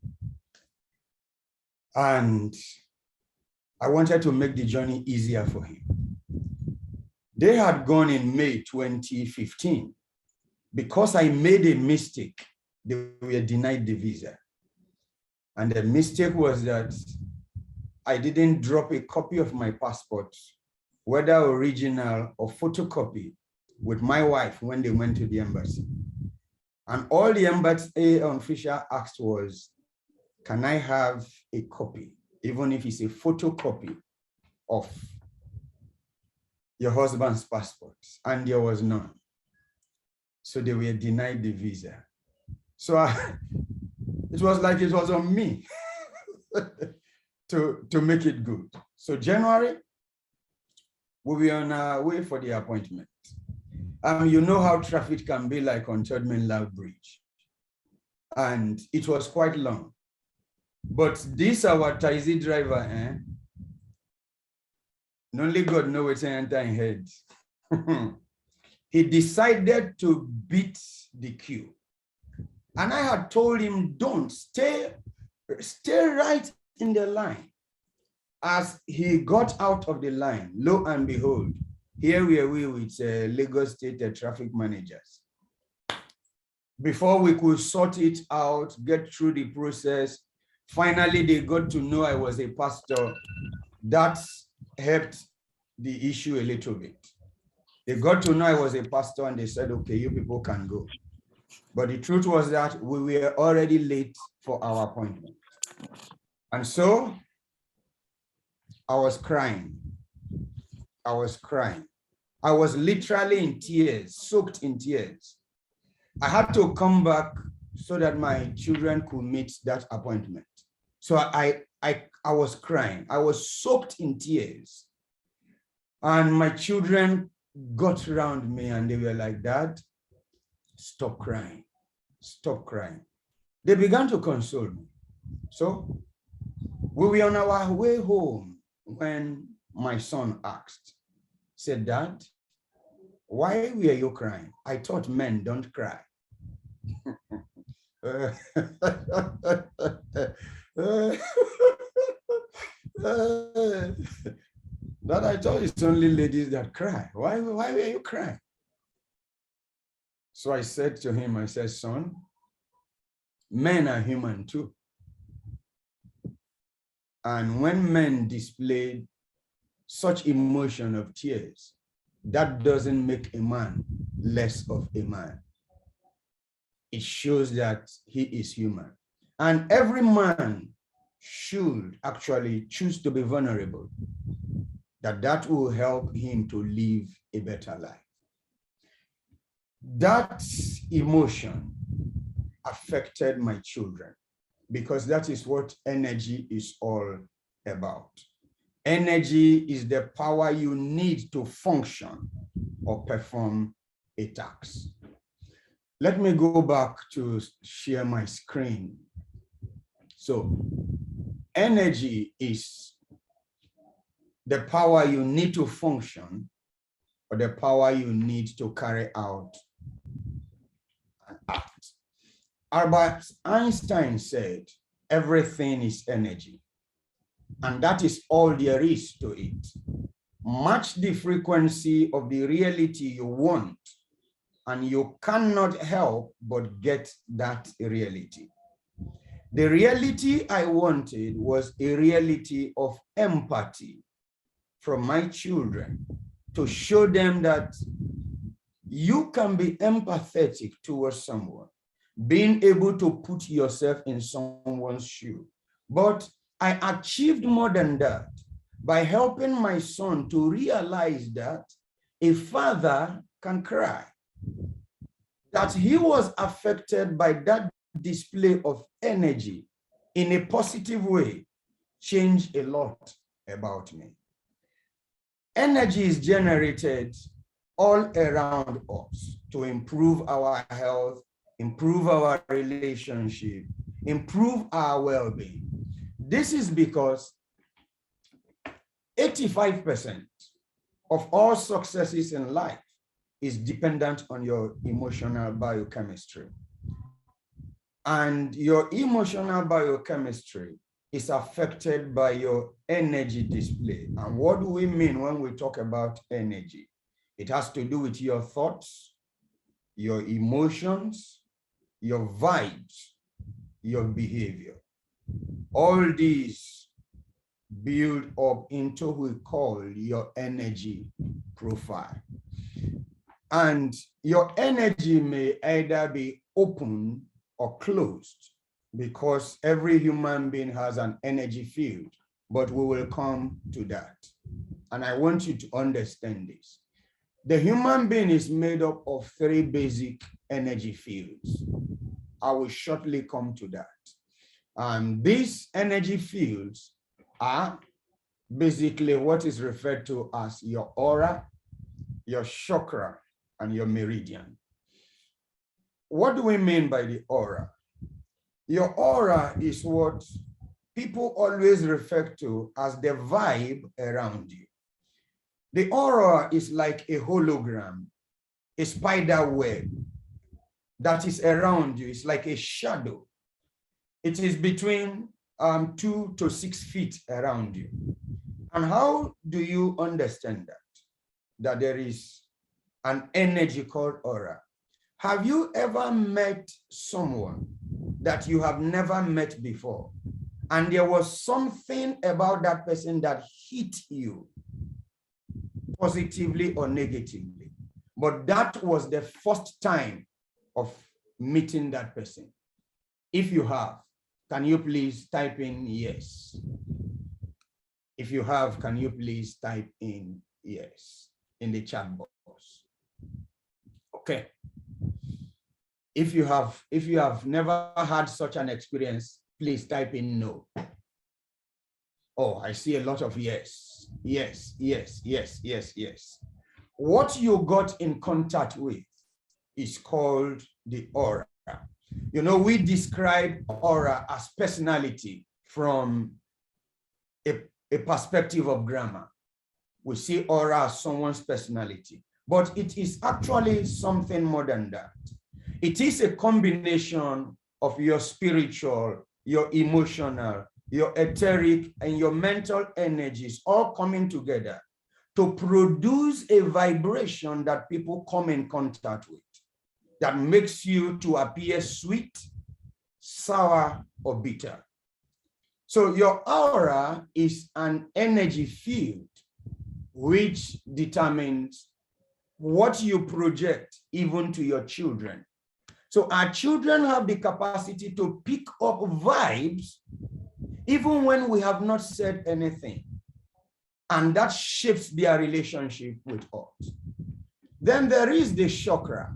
And I wanted to make the journey easier for him. They had gone in May 2015. Because I made a mistake, they were denied the visa. And the mistake was that I didn't drop a copy of my passport, whether original or photocopy, with my wife when they went to the embassy. And all the embassy official asked was, can I have a copy, even if it's a photocopy of your husband's passport? And there was none. So they were denied the visa. So it was like it was on me to make it good. So January, we were on our way for the appointment. You know how traffic can be like on Third Mainland Bridge. And it was quite long. But this our taxi driver, only God knows what's enter in head. He decided to beat the queue. And I had told him, don't, stay right in the line. As he got out of the line, lo and behold, here we are with Lagos State traffic managers. Before we could sort it out, get through the process, finally they got to know I was a pastor. That helped the issue a little bit. They got to know I was a pastor and they said, okay, you people can go. But the truth was that we were already late for our appointment. And so I was crying. I was crying. I was literally in tears, soaked in tears. I had to come back so that my children could meet that appointment. So I was crying. I was soaked in tears. And my children got around me and they were like, Dad, stop crying. Stop crying. They began to console me. So we were on our way home when my son asked, said, Dad, why were you crying? I thought men don't cry. That I thought it's only ladies that cry. Why were you crying? So I said to him, I said, son, men are human too. And when men display such emotion of tears, that doesn't make a man less of a man. It shows that he is human. And every man should actually choose to be vulnerable, that will help him to live a better life. That emotion affected my children because that is what energy is all about. Energy is the power you need to function or perform a task. Let me go back to share my screen. So energy is the power you need to function or the power you need to carry out an act. Albert Einstein said, everything is energy, and that is all there is to it. Match the frequency of the reality you want, and you cannot help but get that reality. The reality I wanted was a reality of empathy from my children, to show them that you can be empathetic towards someone, being able to put yourself in someone's shoe. But I achieved more than that by helping my son to realize that a father can cry, that he was affected by that display of energy in a positive way, changed a lot about me. Energy is generated all around us to improve our health, improve our relationship, improve our well-being. This is because 85% of all successes in life is dependent on your emotional biochemistry. And your emotional biochemistry is affected by your energy display. And what do we mean when we talk about energy? It has to do with your thoughts, your emotions, your vibes, your behavior. All these build up into what we call your energy profile. And your energy may either be open or closed, because every human being has an energy field, but we will come to that. And I want you to understand this. The human being is made up of 3 basic energy fields. I will shortly come to that. And these energy fields are basically what is referred to as your aura, your chakra, and your meridian. What do we mean by the aura? Your aura is what people always refer to as the vibe around you. The aura is like a hologram, a spider web that is around you. It's like a shadow. It is between 2 to 6 feet around you. And how do you understand that? That there is an energy called aura. Have you ever met someone that you have never met before, and there was something about that person that hit you positively or negatively, but that was the first time of meeting that person? If you have, can you please type in yes? If you have, can you please type in yes in the chat box? Okay. If you have never had such an experience, please type in no. Oh, I see a lot of yes, yes, yes, yes, yes, yes. What you got in contact with is called the aura. You know, we describe aura as personality from a perspective of grammar. We see aura as someone's personality, but it is actually something more than that. It is a combination of your spiritual, your emotional, your etheric, and your mental energies all coming together to produce a vibration that people come in contact with, that makes you to appear sweet, sour, or bitter. So your aura is an energy field which determines what you project even to your children. So our children have the capacity to pick up vibes even when we have not said anything. And that shapes their relationship with us. Then there is the chakra.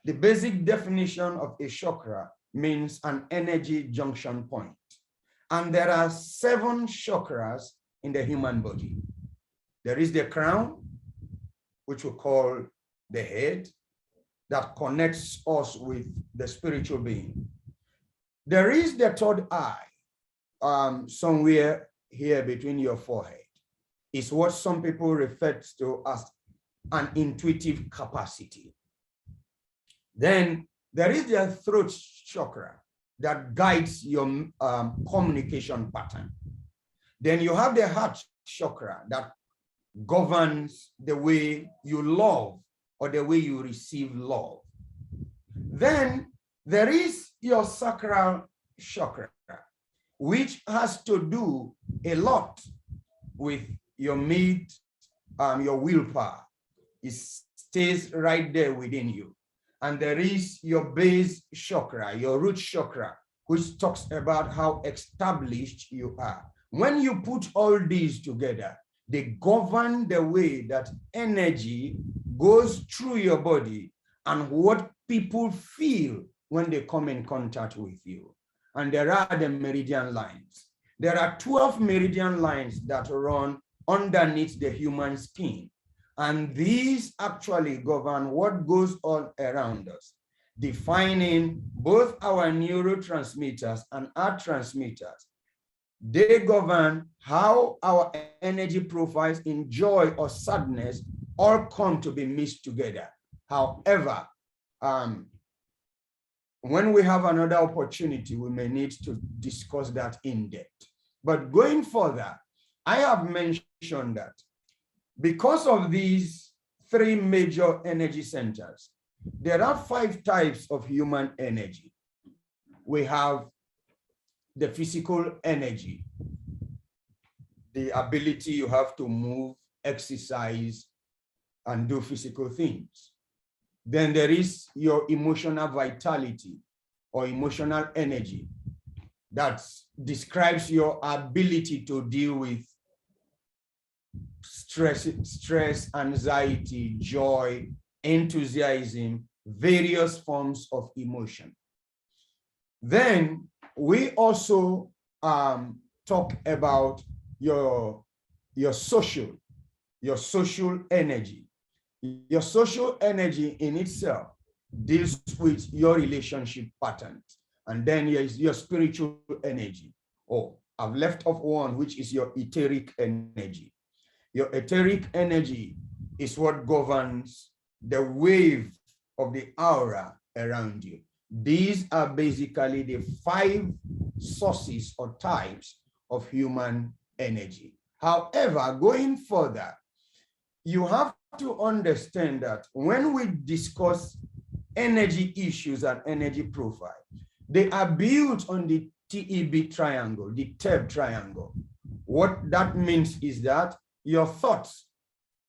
The basic definition of a chakra means an energy junction point. And there are 7 chakras in the human body. There is the crown, which we call the head, that connects us with the spiritual being. There is the third eye, somewhere here between your forehead. It's what some people refer to as an intuitive capacity. Then there is the throat chakra that guides your communication pattern. Then you have the heart chakra that governs the way you love or the way you receive love. Then there is your sacral chakra, which has to do a lot with your your willpower. It stays right there within you. And there is your base chakra, your root chakra, which talks about how established you are. When you put all these together, they govern the way that energy goes through your body and what people feel when they come in contact with you. And there are the meridian lines. There are 12 meridian lines that run underneath the human skin. And these actually govern what goes on around us, defining both our neurotransmitters and our transmitters. They govern how our energy profiles in joy or sadness all come to be mixed together. However, when we have another opportunity, we may need to discuss that in depth. But going further, I have mentioned that because of these 3 major energy centers, there are 5 types of human energy. We have the physical energy, the ability you have to move, exercise, and do physical things. Then there is your emotional vitality or emotional energy that describes your ability to deal with stress, anxiety, joy, enthusiasm, various forms of emotion. Then we also talk about your social energy. Your social energy in itself deals with your relationship patterns. And then there's your spiritual energy. Oh, I've left off one, which is your etheric energy. Your etheric energy is what governs the wave of the aura around you. These are basically the 5 sources or types of human energy. However, going further, you have to understand that when we discuss energy issues and energy profile, they are built on the TEB triangle, the TEB triangle. What that means is that your thoughts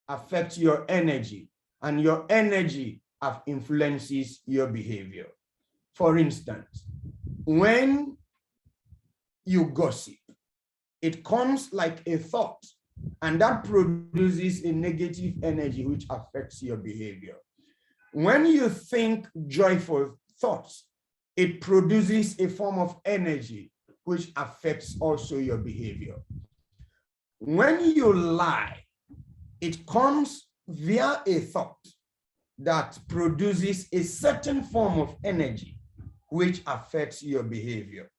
affect your energy, and your energy influences your behavior. For instance, when you gossip, it comes like a thought, and that produces a negative energy which affects your behavior. When you think joyful thoughts, it produces a form of energy which affects also your behavior. When you lie, it comes via a thought that produces a certain form of energy, which affects your behavior.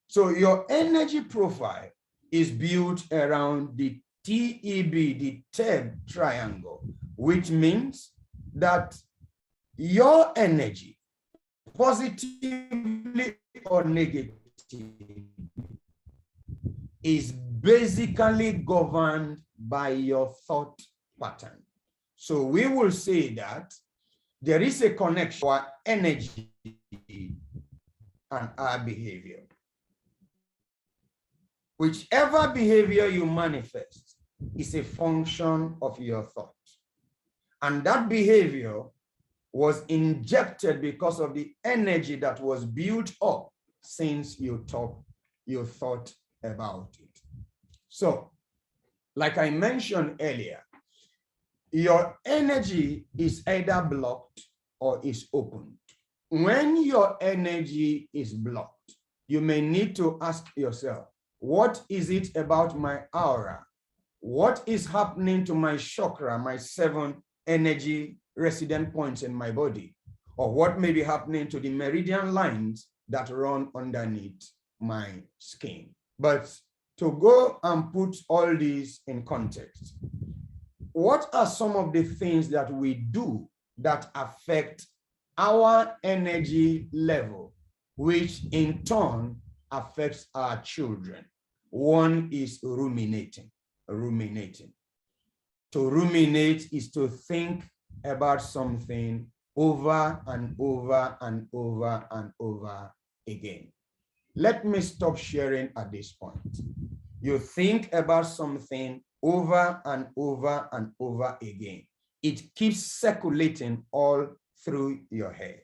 So your energy profile is built around the TEB, the TEB triangle, which means that your energy, positively or negatively, is basically governed by your thought pattern. So we will say that there is a connection between our energy and our behavior. Whichever behavior you manifest is a function of your thought. And that behavior was injected because of the energy that was built up since you thought about it. So, like I mentioned earlier, your energy is either blocked or is opened. When your energy is blocked, you may need to ask yourself, what is it about my aura? What is happening to my chakra, my 7 energy resident points in my body? Or what may be happening to the meridian lines that run underneath my skin? But to go and put all these in context, what are some of the things that we do that affect our energy level, which in turn affects our children? One is ruminating. Ruminating. To ruminate is to think about something over and over and over and over again. Let me stop sharing at this point. You think about something over and over and over again. It keeps circulating all through your head.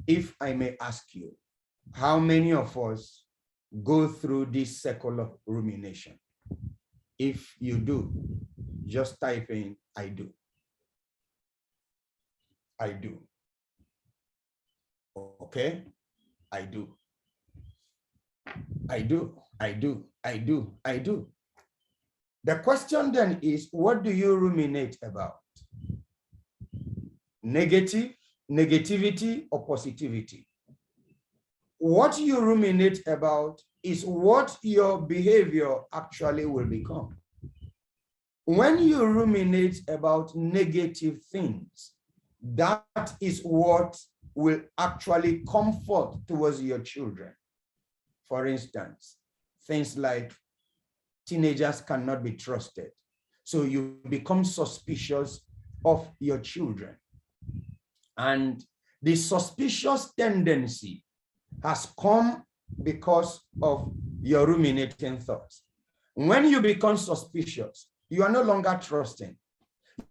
If I may ask you, how many of us go through this cycle of rumination? If you do, just type in, I do. I do. Okay? I do. I do. I do. I do. I do. The question then is, what do you ruminate about? Negativity, or positivity? What you ruminate about is what your behavior actually will become. When you ruminate about negative things, that is what will actually come forth towards your children. For instance, things like teenagers cannot be trusted. So you become suspicious of your children. And the suspicious tendency has come because of your ruminating thoughts. When you become suspicious, you are no longer trusting.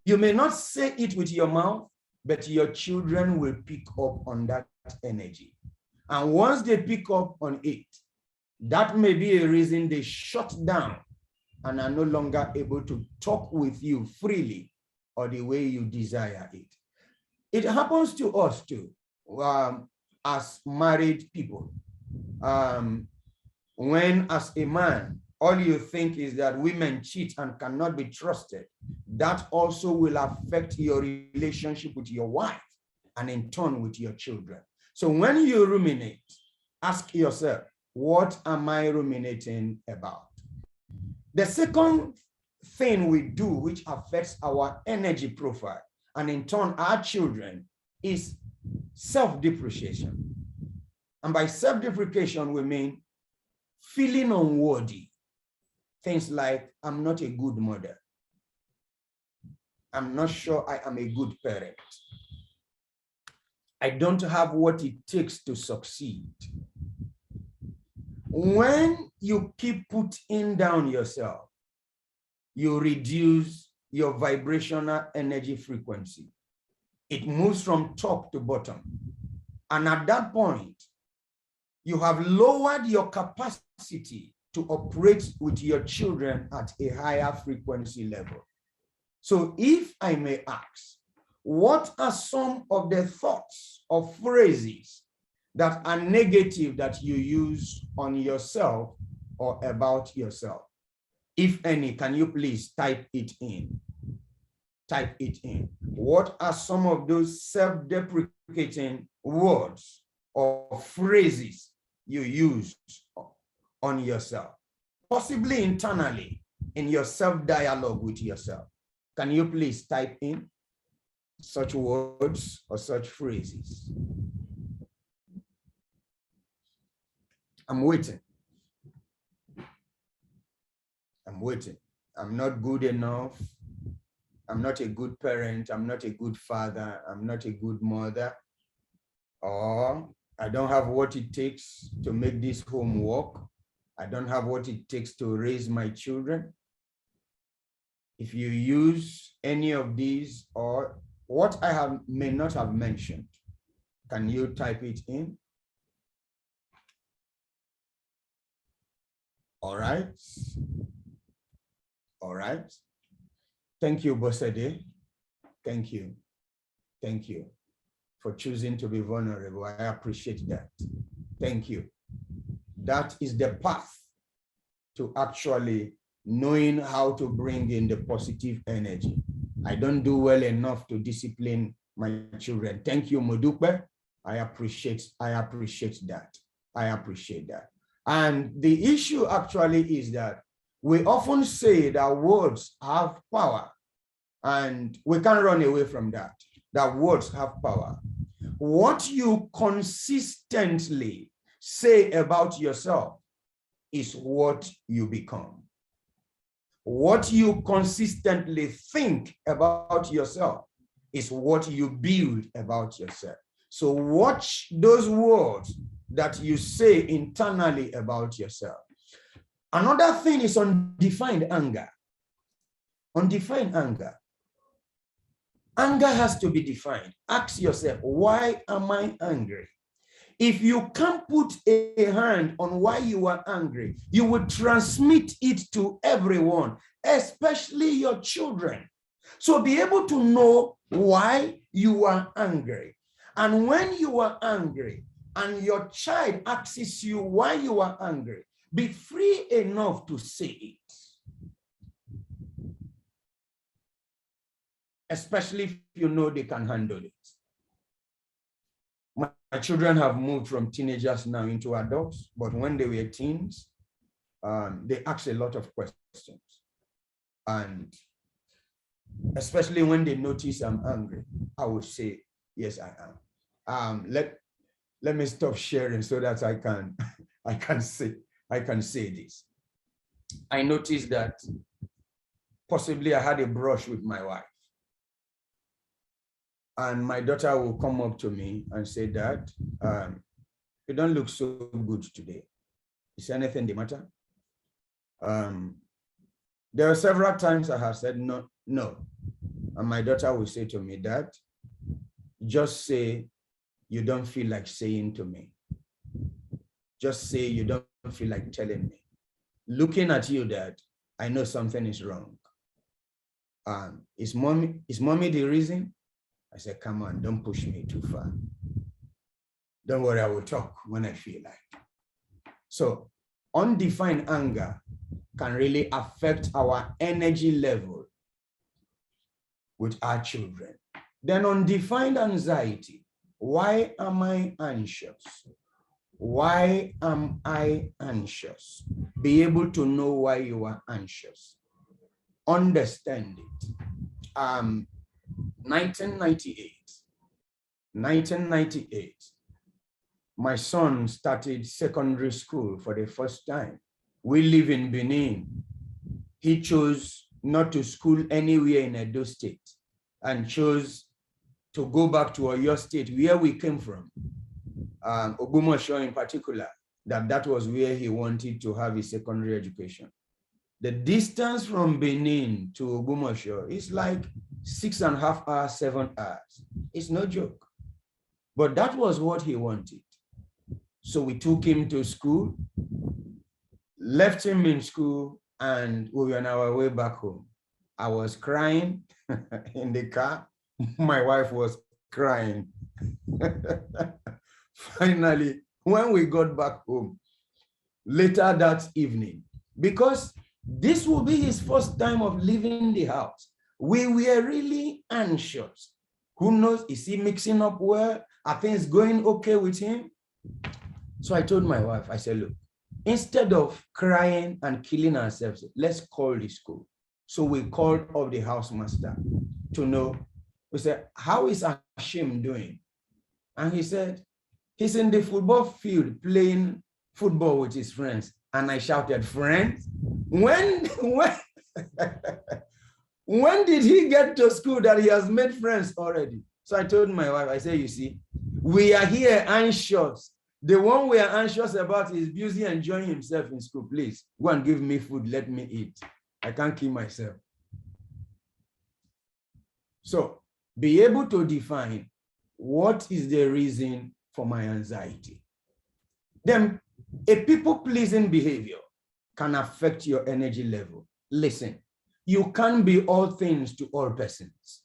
You may not say it with your mouth, but your children will pick up on that energy. And once they pick up on it, that may be a reason they shut down and are no longer able to talk with you freely or the way you desire it. It happens to us too, as married people. When as a man, all you think is that women cheat and cannot be trusted, that also will affect your relationship with your wife and in turn with your children. So when you ruminate, ask yourself, what am I ruminating about? The second thing we do which affects our energy profile and in turn our children is self-depreciation. And by self-depreciation, we mean feeling unworthy. Things like, I'm not a good mother. I'm not sure I am a good parent. I don't have what it takes to succeed. When you keep putting down yourself, you reduce your vibrational energy frequency. It moves from top to bottom. And at that point, you have lowered your capacity to operate with your children at a higher frequency level. So if I may ask, what are some of the thoughts or phrases that are negative that you use on yourself or about yourself? If any, can you please type it in? Type it in. What are some of those self-deprecating words or phrases you use on yourself? Possibly internally in your self-dialogue with yourself. Can you please type in such words or such phrases? I'm waiting. I'm waiting. I'm not good enough. I'm not a good parent. I'm not a good father. I'm not a good mother. Or I don't have what it takes to make this home work. I don't have what it takes to raise my children. If you use any of these or what I may not have mentioned, can you type it in? All right. All right. Thank you, Bosede. Thank you. Thank you for choosing to be vulnerable. I appreciate that. Thank you. That is the path to actually knowing how to bring in the positive energy. I don't do well enough to discipline my children. Thank you, Modupe. I appreciate that. I appreciate that. And the issue actually is that we often say that words have power, and we can't run away from that words have power. What you consistently say about yourself is what you become. What you consistently think about yourself is what you build about yourself. So watch those words that you say internally about yourself. Another thing is undefined anger. Undefined anger. Anger has to be defined. Ask yourself, why am I angry? If you can't put a hand on why you are angry, you will transmit it to everyone, especially your children. So be able to know why you are angry. And when you are angry and your child asks you why you are angry, be free enough to say it. Especially if you know they can handle it. My children have moved from teenagers now into adults, but when they were teens, they asked a lot of questions. And especially when they notice I'm angry, I would say, yes, I am. Let me stop sharing so that I can say this. I noticed that possibly I had a brush with my wife. And my daughter will come up to me and say, Dad, you don't look so good today. Is anything the matter? There are several times I have said no. And my daughter will say to me, Dad, just say you don't feel like saying to me. Just say you don't feel like telling me. Looking at you, Dad, I know something is wrong. Is mommy the reason? I said, come on, don't push me too far. Don't worry, I will talk when I feel like. So undefined anger can really affect our energy level with our children. Then undefined anxiety. Why am I anxious? Why am I anxious? Be able to know why you are anxious. Understand it. 1998, my son started secondary school for the first time. We live in Benin. He chose not to school anywhere in Edo State and chose to go back to Oyo State, where we came from, Ogbomoso in particular, that was where he wanted to have his secondary education. The distance from Benin to Ogbomoso is like 6.5 hours, 7 hours. It's no joke. But that was what he wanted. So we took him to school, left him in school, and we were on our way back home. I was crying in the car. My wife was crying. finally, when we got back home later that evening, because this will be his first time of leaving the house. We were really anxious. Who knows? Is he mixing up well? Are things going okay with him? So I told my wife, I said, look, instead of crying and killing ourselves, let's call the school. So we called up the housemaster to know. We said, how is Hashim doing? And he said, he's in the football field playing football with his friends. And I shouted, friends? When did he get to school that he has made friends already? So I told my wife, I said, you see, we are here anxious. The one we are anxious about is busy enjoying himself in school. Please, go and give me food, let me eat. I can't keep myself. So be able to define what is the reason for my anxiety. Then a people-pleasing behavior can affect your energy level. Listen, you can't be all things to all persons.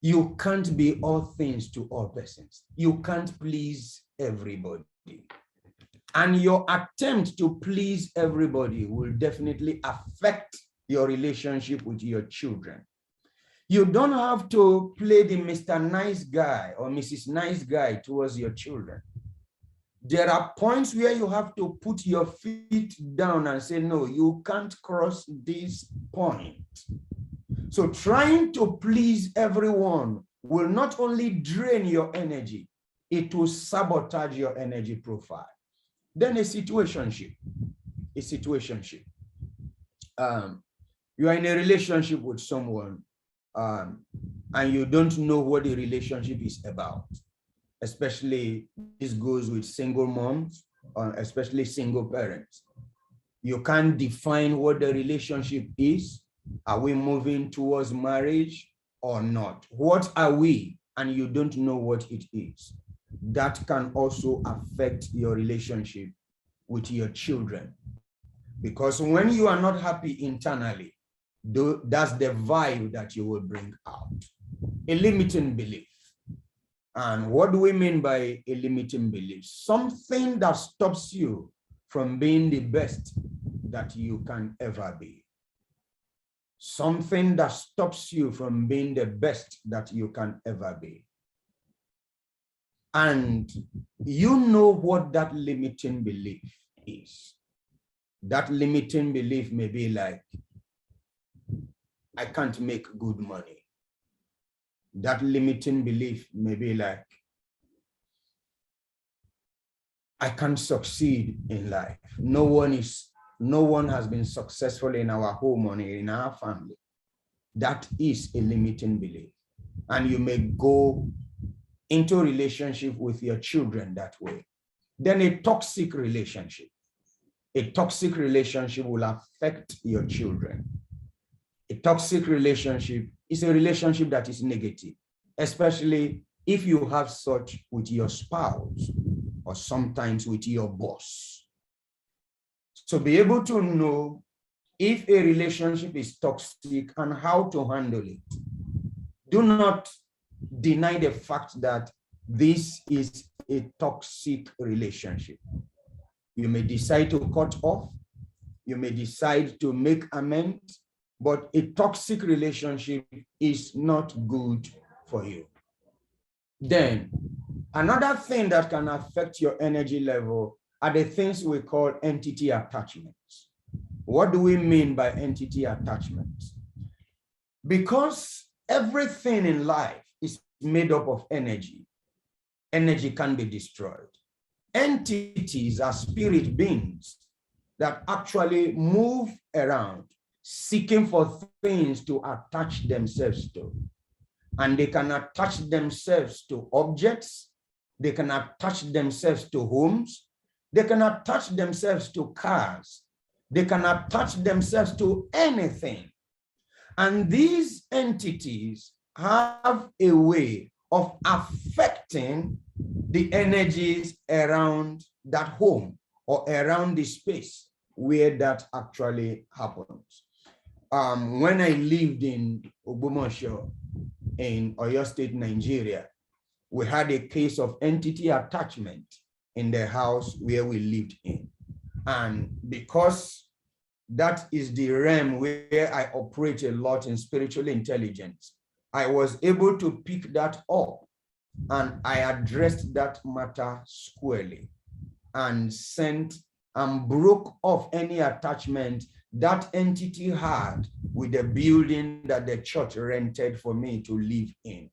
You can't be all things to all persons. You can't please everybody. And your attempt to please everybody will definitely affect your relationship with your children. You don't have to play the Mr. Nice Guy or Mrs. Nice Guy towards your children. There are points where you have to put your feet down and say, no, you can't cross this point. So trying to please everyone will not only drain your energy, it will sabotage your energy profile. Then a situationship. You are in a relationship with someone and you don't know what the relationship is about. Especially this goes with single moms, especially single parents. You can't define what the relationship is. Are we moving towards marriage or not? What are we? And you don't know what it is. That can also affect your relationship with your children. Because when you are not happy internally, that's the vibe that you will bring out. A limiting belief. And what do we mean by a limiting belief? Something that stops you from being the best that you can ever be. Something that stops you from being the best that you can ever be. And you know what that limiting belief is. That limiting belief may be like, I can't make good money. That limiting belief may be like, I can't succeed in life. No one has been successful in our home or in our family. That is a limiting belief. And you may go into a relationship with your children that way. Then a toxic relationship. A toxic relationship will affect your children. A toxic relationship is a relationship that is negative, especially if you have such with your spouse or sometimes with your boss. So be able to know if a relationship is toxic and how to handle it. Do not deny the fact that this is a toxic relationship. You may decide to cut off. You may decide to make amends. But a toxic relationship is not good for you. Then, another thing that can affect your energy level are the things we call entity attachments. What do we mean by entity attachments? Because everything in life is made up of energy. Energy can be destroyed. Entities are spirit beings that actually move around, seeking for things to attach themselves to. And they can attach themselves to objects. They can attach themselves to homes. They can attach themselves to cars. They can attach themselves to anything. And these entities have a way of affecting the energies around that home or around the space where that actually happens. When I lived in Ogbomoso in Oyo State, Nigeria, we had a case of entity attachment in the house where we lived in. And because that is the realm where I operate a lot in spiritual intelligence, I was able to pick that up, and I addressed that matter squarely and sent and broke off any attachment that entity had with the building that the church rented for me to live in.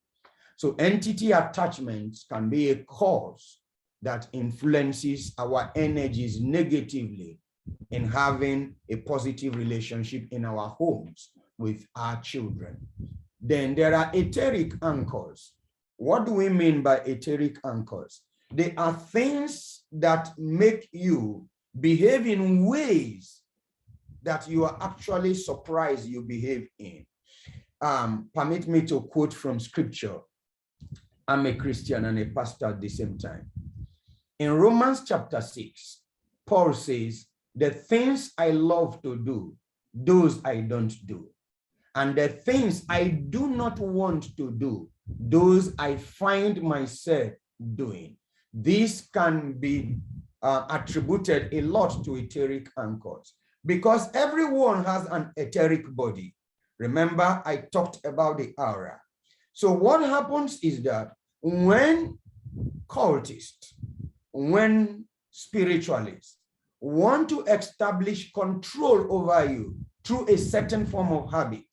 So entity attachments can be a cause that influences our energies negatively in having a positive relationship in our homes with our children. Then there are etheric anchors. What do we mean by etheric anchors? They are things that make you behave in ways that you are actually surprised you behave in. Permit me to quote from scripture. I'm a Christian and a pastor at the same time. In Romans chapter 6, Paul says, the things I love to do, those I don't do. And the things I do not want to do, those I find myself doing. This can be attributed a lot to etheric anchors because everyone has an etheric body. Remember, I talked about the aura. So what happens is that when cultists, when spiritualists want to establish control over you through a certain form of habit,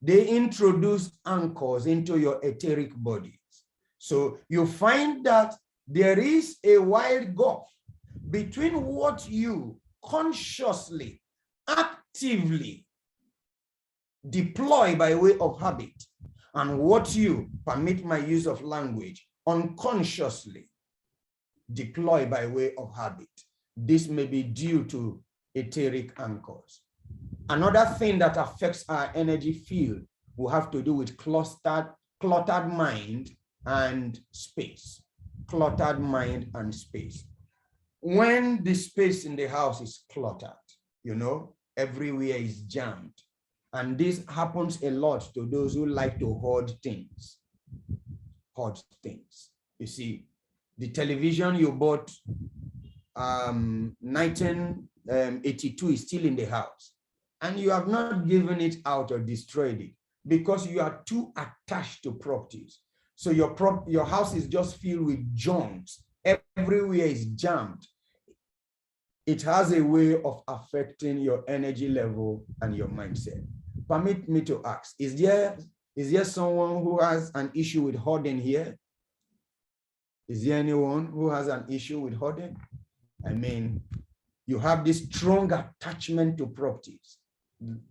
they introduce anchors into your etheric bodies. So you find that there is a wide gulf between what you consciously, actively deploy by way of habit and what you, permit my use of language, unconsciously deploy by way of habit. This may be due to etheric anchors. Another thing that affects our energy field will have to do with cluttered mind and space. Cluttered mind and space. When the space in the house is cluttered, you know, everywhere is jammed. And this happens a lot to those who like to hoard things. Hoard things. You see, the television you bought 1982 is still in the house, and you have not given it out or destroyed it because you are too attached to properties. So your house is just filled with junks. Everywhere is jammed. It has a way of affecting your energy level and your mindset. Permit me to ask, is there someone who has an issue with hoarding here? Is there anyone who has an issue with hoarding? I mean, you have this strong attachment to properties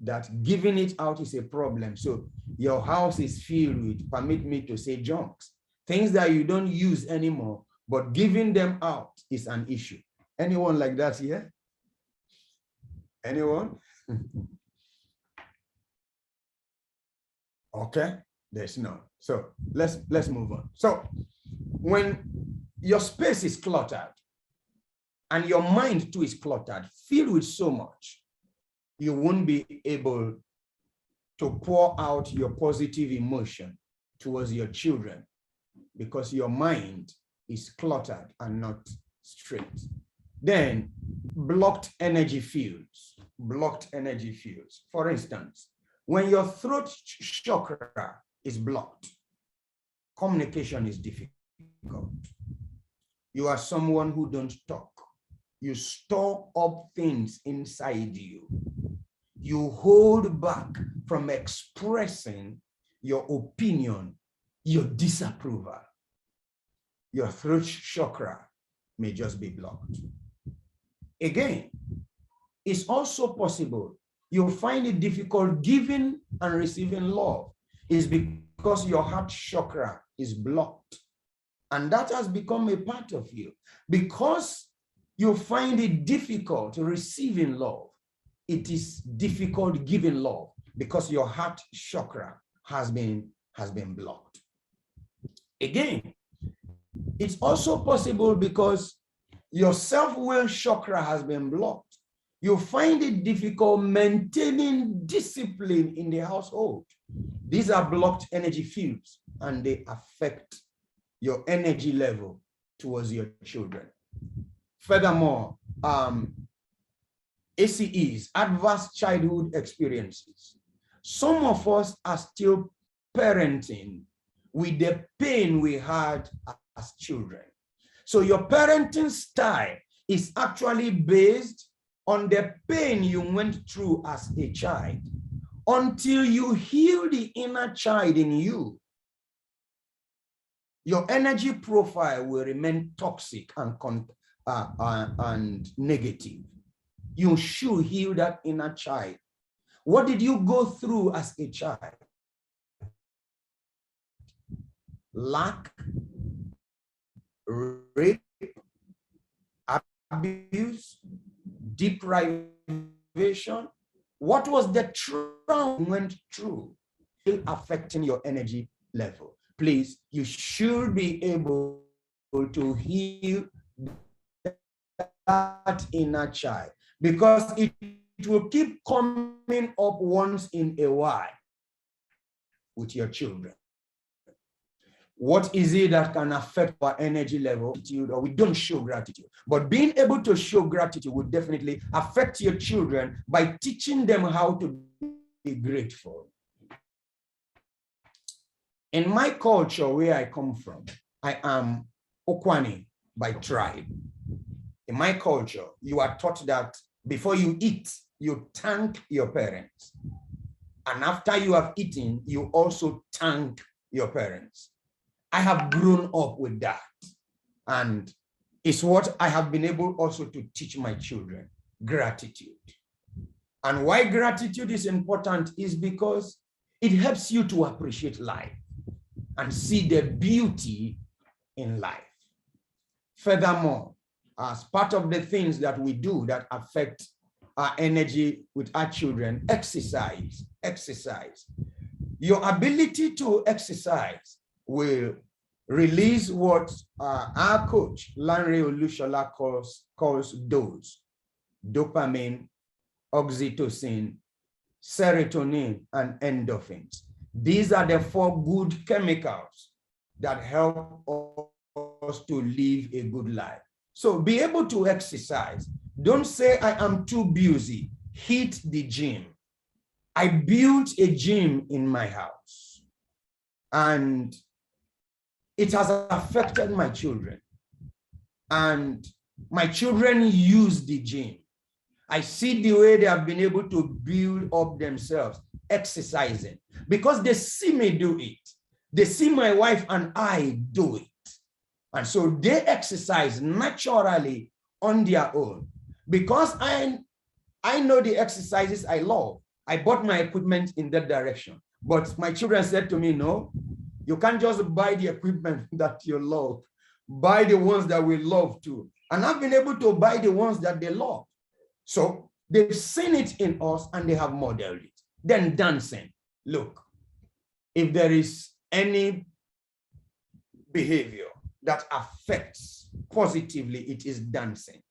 that giving it out is a problem. So your house is filled with, permit me to say, junks, things that you don't use anymore, but giving them out is an issue. Anyone like that here? Anyone? Okay, there's none. So let's move on. So when your space is cluttered and your mind too is cluttered, filled with so much, you won't be able to pour out your positive emotion towards your children because your mind is cluttered and not straight. Then blocked energy fields, For instance, when your throat chakra is blocked, communication is difficult. You are someone who don't talk. You store up things inside you. You hold back from expressing your opinion, your disapproval. Your throat chakra may just be blocked. Again, it's also possible you'll find it difficult giving and receiving love. It's because your heart chakra is blocked. And that has become a part of you. Because you find it difficult receiving love, it is difficult giving love because your heart chakra has been blocked. Again, it's also possible because your self-will chakra has been blocked. You find it difficult maintaining discipline in the household. These are blocked energy fields and they affect your energy level towards your children. Furthermore, ACEs, adverse childhood experiences. Some of us are still parenting with the pain we had as children. So your parenting style is actually based on the pain you went through as a child. Until you heal the inner child in you, your energy profile will remain toxic and negative. You should heal that inner child. What did you go through as a child? Lack, rape, abuse, deprivation. What was the trauma you went through still affecting your energy level? Please, you should be able to heal that inner child, because it will keep coming up once in a while with your children. What is it that can affect our energy level? Or we don't show gratitude. But being able to show gratitude will definitely affect your children by teaching them how to be grateful. In my culture, where I come from, I am Okwani by tribe. In my culture, you are taught that before you eat, you thank your parents. And after you have eaten, you also thank your parents. I have grown up with that. And it's what I have been able also to teach my children, gratitude. And why gratitude is important is because it helps you to appreciate life and see the beauty in life. Furthermore, as part of the things that we do that affect our energy with our children, exercise. Your ability to exercise will release what our coach, Lanre Olushola, calls DOS, dopamine, oxytocin, serotonin, and endorphins. These are the 4 good chemicals that help us to live a good life. So be able to exercise. Don't say, I am too busy. Hit the gym. I built a gym in my house, and it has affected my children. And my children use the gym. I see the way they have been able to build up themselves, exercising, because they see me do it. They see my wife and I do it. And so they exercise naturally on their own. Because I know the exercises I love, I bought my equipment in that direction. But my children said to me, no, you can't just buy the equipment that you love. Buy the ones that we love too. And I've been able to buy the ones that they love. So they've seen it in us and they have modeled it. Then dancing. Look, if there is any behavior that affects positively, it is dancing.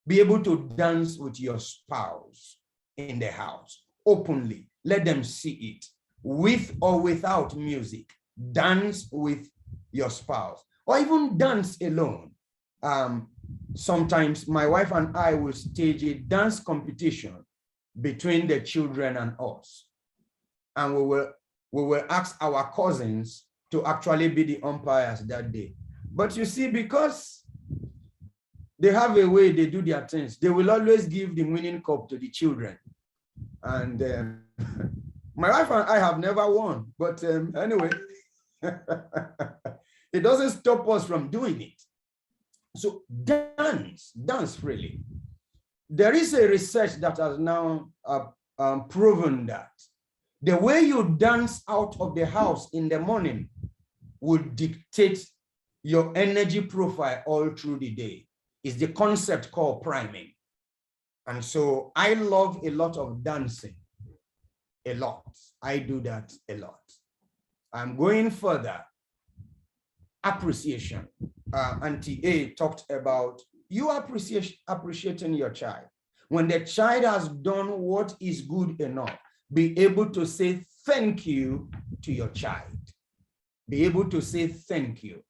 Be able to dance with your spouse in the house openly. Let them see it. With or without music, dance with your spouse, or even dance alone. Sometimes my wife and I will stage a dance competition between the children and us. And we will ask our cousins to actually be the umpires that day. But you see, because they have a way they do their things, they will always give the winning cup to the children. And my wife and I have never won, but anyway, it doesn't stop us from doing it. So dance freely. There is a research that has now proven that the way you dance out of the house in the morning will dictate your energy profile all through the day. It's the concept called priming. And so I love a lot of dancing, a lot. I do that a lot. I'm going further. Appreciation. Auntie A talked about you appreciating your child. When the child has done what is good enough, be able to say thank you to your child. Be able to say thank you.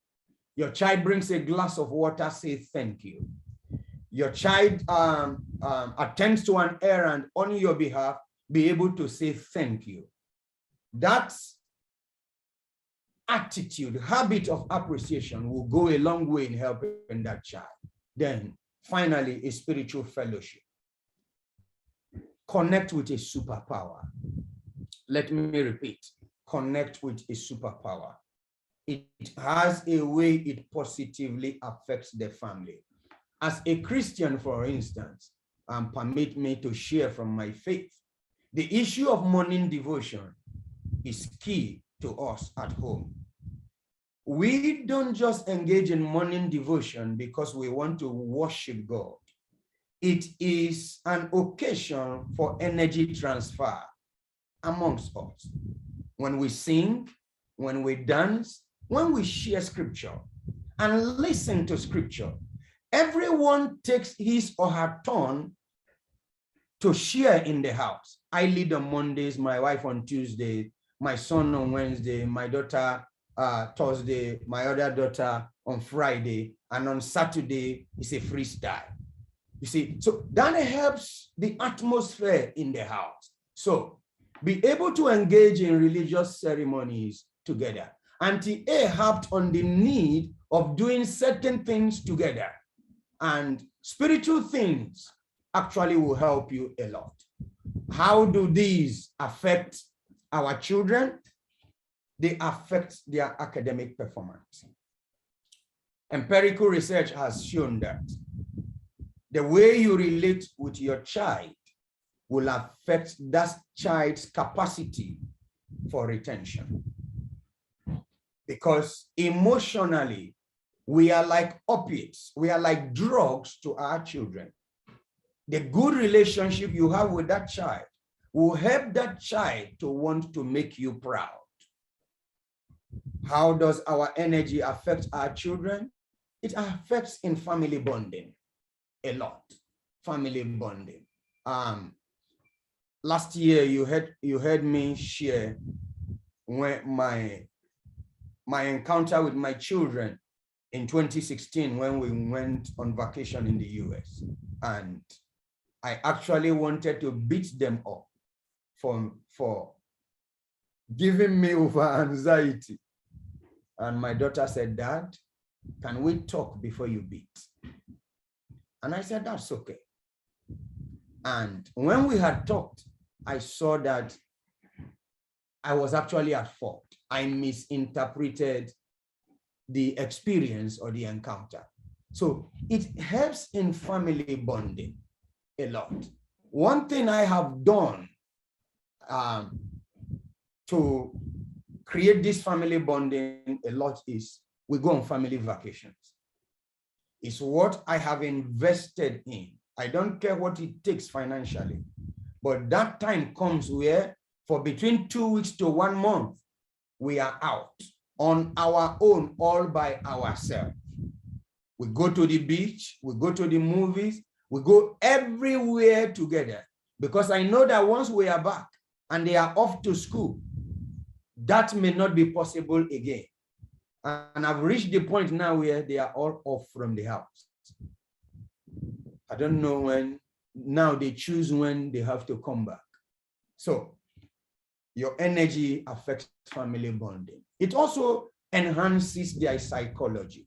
Your child brings a glass of water, say thank you. Your child attends to an errand on your behalf, be able to say thank you. That's attitude, habit of appreciation will go a long way in helping that child. Then finally, a spiritual fellowship. Connect with a superpower. Let me repeat, connect with a superpower. It has a way it positively affects the family. As a Christian, for instance, permit me to share from my faith. The issue of morning devotion is key to us at home. We don't just engage in morning devotion because we want to worship God. It is an occasion for energy transfer amongst us. When we sing, when we dance, when we share scripture and listen to scripture, everyone takes his or her turn to share in the house. I lead on Mondays, my wife on Tuesday, my son on Wednesday, my daughter Thursday, my other daughter on Friday, and on Saturday is a freestyle. You see, so that helps the atmosphere in the house. So be able to engage in religious ceremonies together. Auntie A harped on the need of doing certain things together, and spiritual things actually will help you a lot. How do these affect our children? They affect their academic performance. Empirical research has shown that the way you relate with your child will affect that child's capacity for retention. Because emotionally, we are like opiates, we are like drugs to our children. The good relationship you have with that child will help that child to want to make you proud. How does our energy affect our children? It affects in family bonding a lot. Family bonding. Last year you heard me share when my encounter with my children in 2016 when we went on vacation in the US, and I actually wanted to beat them up for giving me over anxiety. And my daughter said, "Dad, can we talk before you beat?" And I said, "That's okay." And when we had talked, I saw that I was actually at fault. I misinterpreted the experience or the encounter. So it helps in family bonding a lot. One thing I have done to create this family bonding a lot is we go on family vacations. It's what I have invested in. I don't care what it takes financially, but that time comes where for between 2 weeks to 1 month, we are out on our own, all by ourselves. We go to the beach, we go to the movies, we go everywhere together, because I know that once we are back and they are off to school, that may not be possible again. And I've reached the point now where they are all off from the house. I don't know when, now they choose when they have to come back. So your energy affects family bonding. It also enhances their psychology.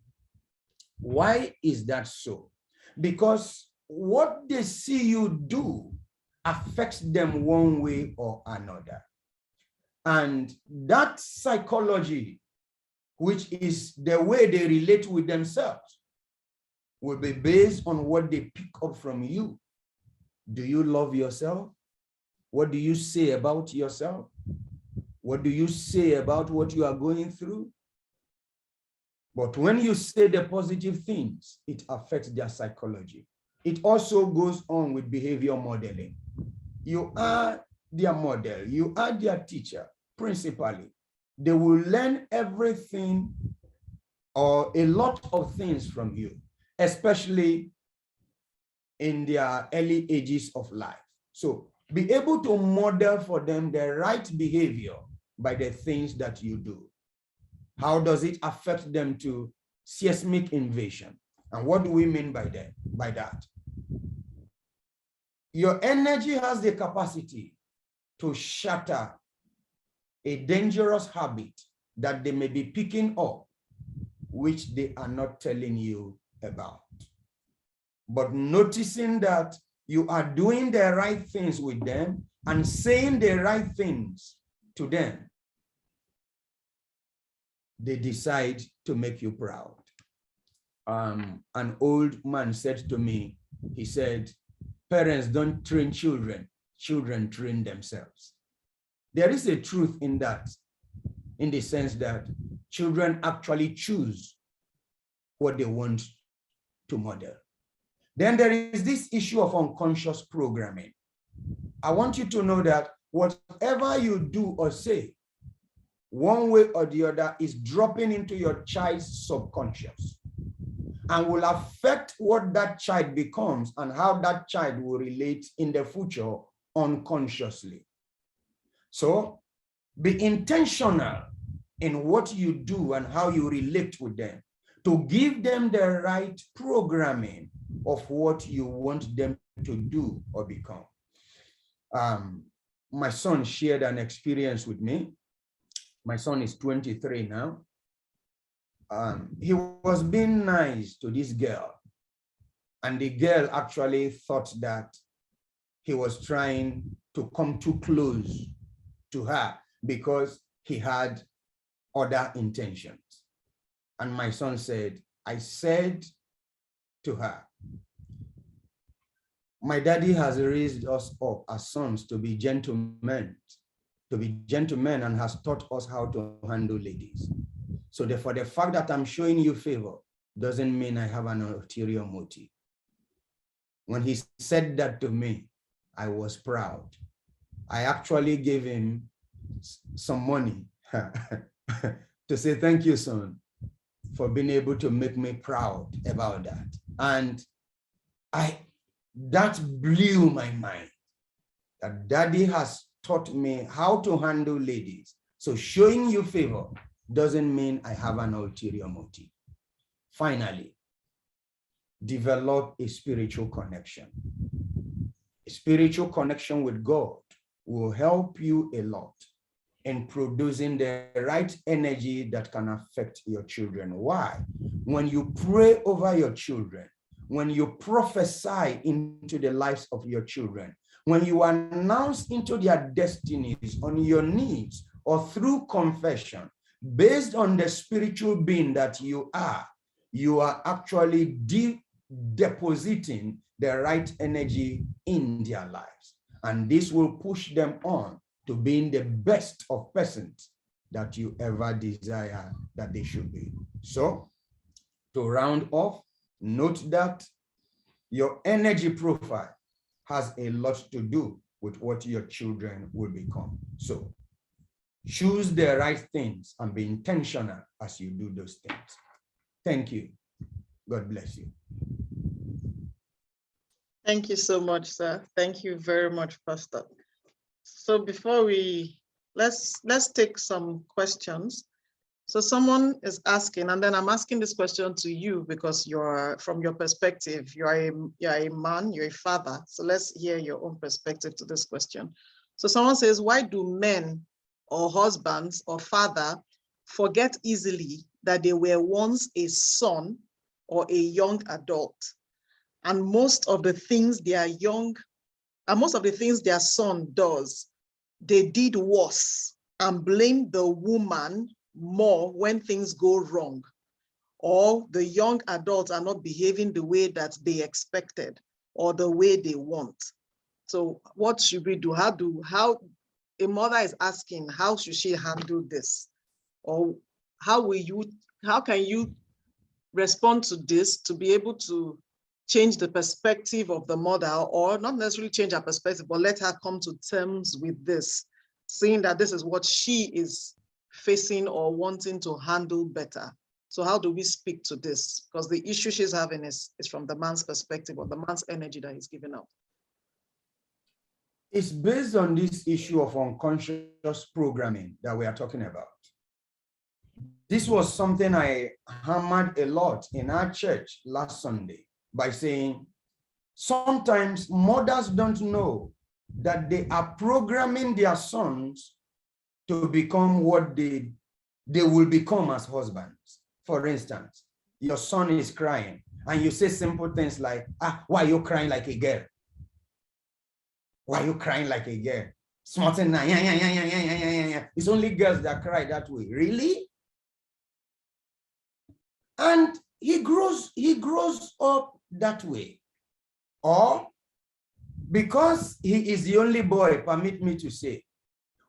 Why is that so? Because what they see you do affects them one way or another. And that psychology, which is the way they relate with themselves, will be based on what they pick up from you. Do you love yourself? What do you say about yourself? What do you say about what you are going through? But when you say the positive things, it affects their psychology. It also goes on with behavior modeling. You are their model, you are their teacher, principally. They will learn everything or a lot of things from you, especially in their early ages of life. So be able to model for them the right behavior by the things that you do. How does it affect them to seismic invasion. And what do we mean by that? Your energy has the capacity to shatter a dangerous habit that they may be picking up, which they are not telling you about. But noticing that you are doing the right things with them and saying the right things to them, they decide to make you proud. An old man said to me, he said, parents don't train children, children train themselves. There is a truth in that, in the sense that children actually choose what they want to model. Then there is this issue of unconscious programming. I want you to know that whatever you do or say, one way or the other, is dropping into your child's subconscious and will affect what that child becomes and how that child will relate in the future unconsciously. So be intentional in what you do and how you relate with them to give them the right programming of what you want them to do or become. My son shared an experience with me. My son is 23 now. He was being nice to this girl, and the girl actually thought that he was trying to come too close to her because he had other intentions. And my son said, I said to her, my daddy has raised us up as sons to be gentlemen, and has taught us how to handle ladies. So therefore, the fact that I'm showing you favor doesn't mean I have an ulterior motive. When he said that to me, I was proud. I actually gave him some money to say, thank you, son, for being able to make me proud about that. And that blew my mind, that daddy has taught me how to handle ladies. So showing you favor doesn't mean I have an ulterior motive. Finally, develop a spiritual connection. A spiritual connection with God will help you a lot in producing the right energy that can affect your children. Why? When you pray over your children, when you prophesy into the lives of your children, when you announce into their destinies on your knees or through confession, based on the spiritual being that you are actually depositing the right energy in their lives. And this will push them on to being the best of persons that you ever desire that they should be. So, to round off, note that your energy profile has a lot to do with what your children will become. So, choose the right things and be intentional as you do those things. Thank you. God bless you. Thank you so much, sir. Thank you very much, Pastor. So before let's take some questions. So someone is asking, and then I'm asking this question to you because from your perspective, you're a man, you're a father. So let's hear your own perspective to this question. So someone says, why do men or husbands or father forget easily that they were once a son or a young adult? And most of the things their son does, they did worse and blame the woman more when things go wrong, or the young adults are not behaving the way that they expected or the way they want. So what should we do? How a mother is asking, how should she handle this? Or how can you respond to this to be able to change the perspective of the mother, or not necessarily change her perspective, but let her come to terms with this, seeing that this is what she is facing or wanting to handle better. So how do we speak to this? Because the issue she's having is from the man's perspective or the man's energy that he's giving out. It's based on this issue of unconscious programming that we are talking about. this was something I hammered a lot in our church last Sunday by saying, sometimes mothers don't know that they are programming their sons to become what they will become as husbands. For instance, your son is crying and you say simple things like, why are you crying like a girl? Why are you crying like a girl? Smarting, it's only girls that cry that way. Really? And he grows up that way. Or because he is the only boy, permit me to say,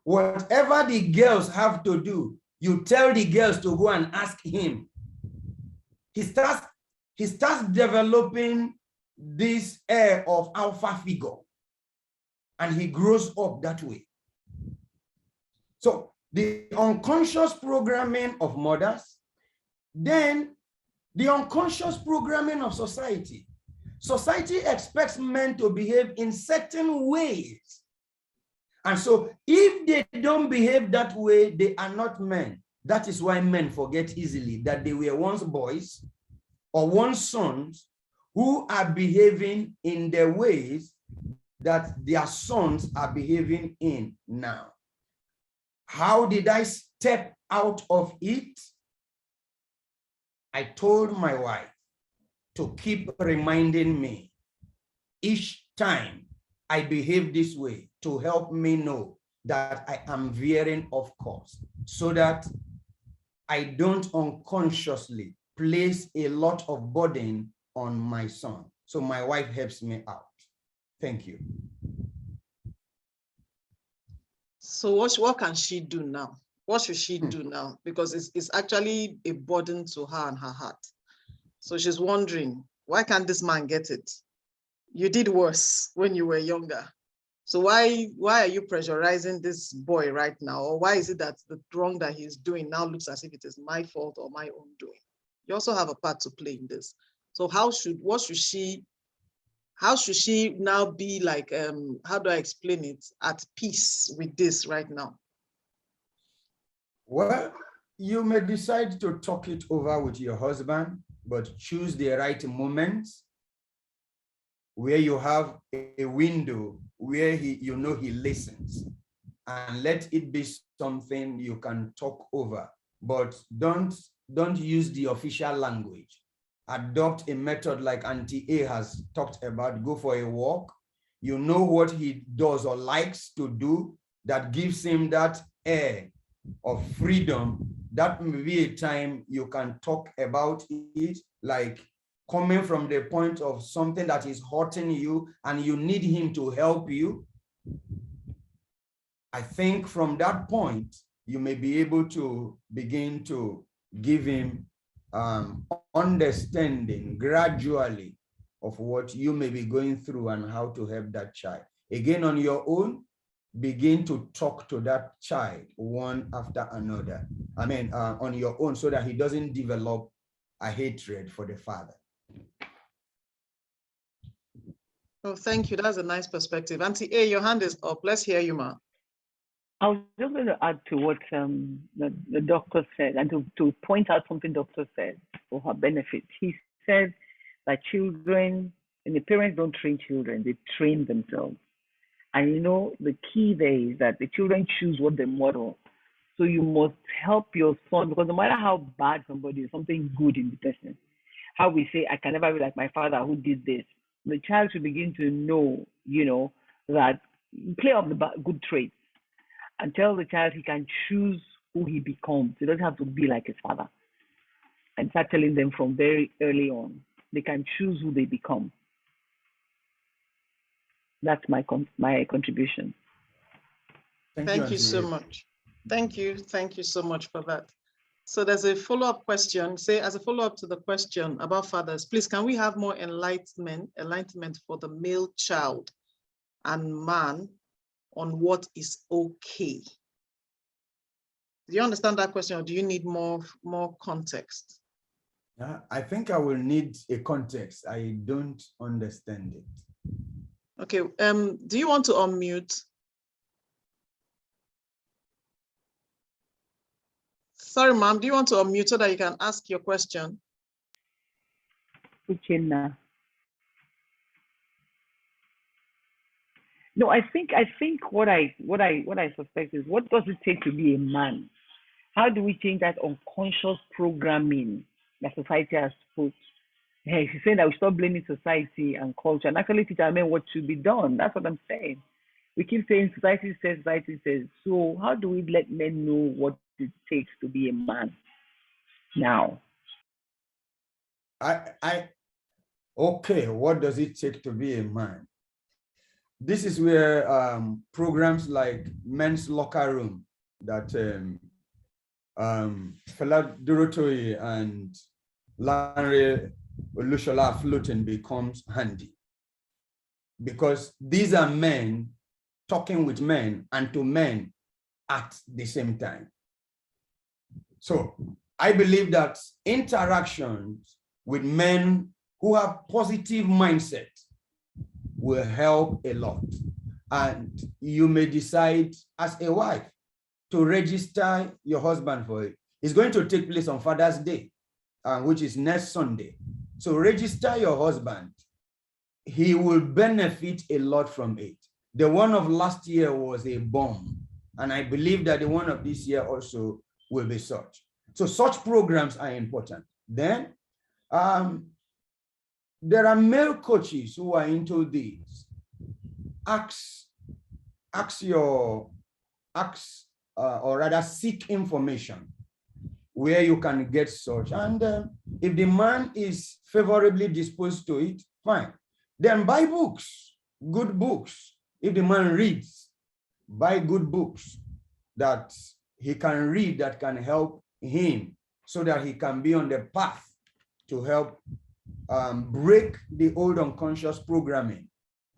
whatever the girls have to do, you tell the girls to go and ask him. He starts developing this air of alpha figure, and he grows up that way. So the unconscious programming of mothers, then the unconscious programming of society. Society expects men to behave in certain ways. And so if they don't behave that way, they are not men. That is why men forget easily that they were once boys or once sons who are behaving in the ways that their sons are behaving in now. How did I step out of it? I told my wife to keep reminding me each time I behave this way to help me know that I am veering off course so that I don't unconsciously place a lot of burden on my son. So my wife helps me out. Thank you. So what can she do now? What should she do now? Because it's actually a burden to her and her heart. So she's wondering, why can't this man get it? You did worse when you were younger. So why are you pressurizing this boy right now? Or why is it that the wrong that he's doing now looks as if it is my fault or my own doing? You also have a part to play in this. So how should she now be like, how do I explain it, at peace with this right now? Well, you may decide to talk it over with your husband, but choose the right moment where you have a window where he listens, and let it be something you can talk over, but don't use the official language. Adopt a method like Auntie A has talked about. Go for a walk. You know what he does or likes to do that gives him that air of freedom. That may be a time you can talk about it, like coming from the point of something that is hurting you and you need him to help you. I think from that point, you may be able to begin to give him understanding gradually of what you may be going through and how to help that child. Again, on your own, begin to talk to that child one after another. On your own, so that he doesn't develop a hatred for the father. Oh, thank you. That's a nice perspective. Auntie A, your hand is up. Let's hear you, ma. I was just going to add to what the doctor said, and to point out something doctor said for her benefit. He said that children, and the parents don't train children, they train themselves. And the key there is that the children choose what they model. So you must help your son, because no matter how bad somebody is, something good in the person. How we say, I can never be like my father who did this. The child should begin to know, that play up the good traits and tell the child he can choose who he becomes. He doesn't have to be like his father. And start telling them from very early on, they can choose who they become. That's my contribution. Thank you so much. Thank you so much for that. So there's a follow-up question. Say, as a follow-up to the question about fathers, please, can we have more enlightenment for the male child and man on what is okay? Do you understand that question, or do you need more context? I think I will need a context. I don't understand it. Okay, do you want to unmute? Sorry, ma'am, do you want to unmute so that you can ask your question? Uchenna. No, I think what I suspect is, what does it take to be a man? How do we change that unconscious programming that society has put? Hey, she's saying that we stop blaming society and culture and actually teach our men what should be done. That's what I'm saying. We keep saying society says, society says. So how do we let men know what it takes to be a man now? Okay, what does it take to be a man? This is where programs like Men's Locker Room that Fela Durotoye and Lanre Olushola floating becomes handy, because these are men talking with men and to men at the same time. So I believe that interactions with men who have positive mindset will help a lot. And you may decide as a wife to register your husband for it. It's going to take place on Father's Day, which is next Sunday. So register your husband. He will benefit a lot from it. The one of last year was a bomb, and I believe that the one of this year also will be such. So such programs are important. Then there are male coaches who are into these. Or rather seek information where you can get such. And if the man is favorably disposed to it, fine. Then buy books, good books. If the man reads, buy good books that he can read that can help him so that he can be on the path to help break the old unconscious programming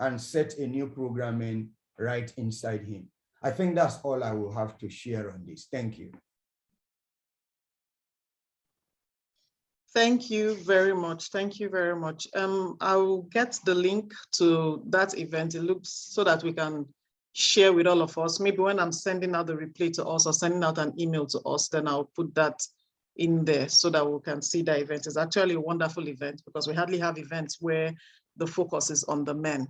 and set a new programming right inside him. I think that's all I will have to share on this. Thank you. Thank you very much. Thank you very much. I will get the link to that event. It looks so that we can share with all of us. Maybe when I'm sending out the replay to us or sending out an email to us, then I'll put that in there so that we can see the event. It's actually a wonderful event because we hardly have events where the focus is on the men.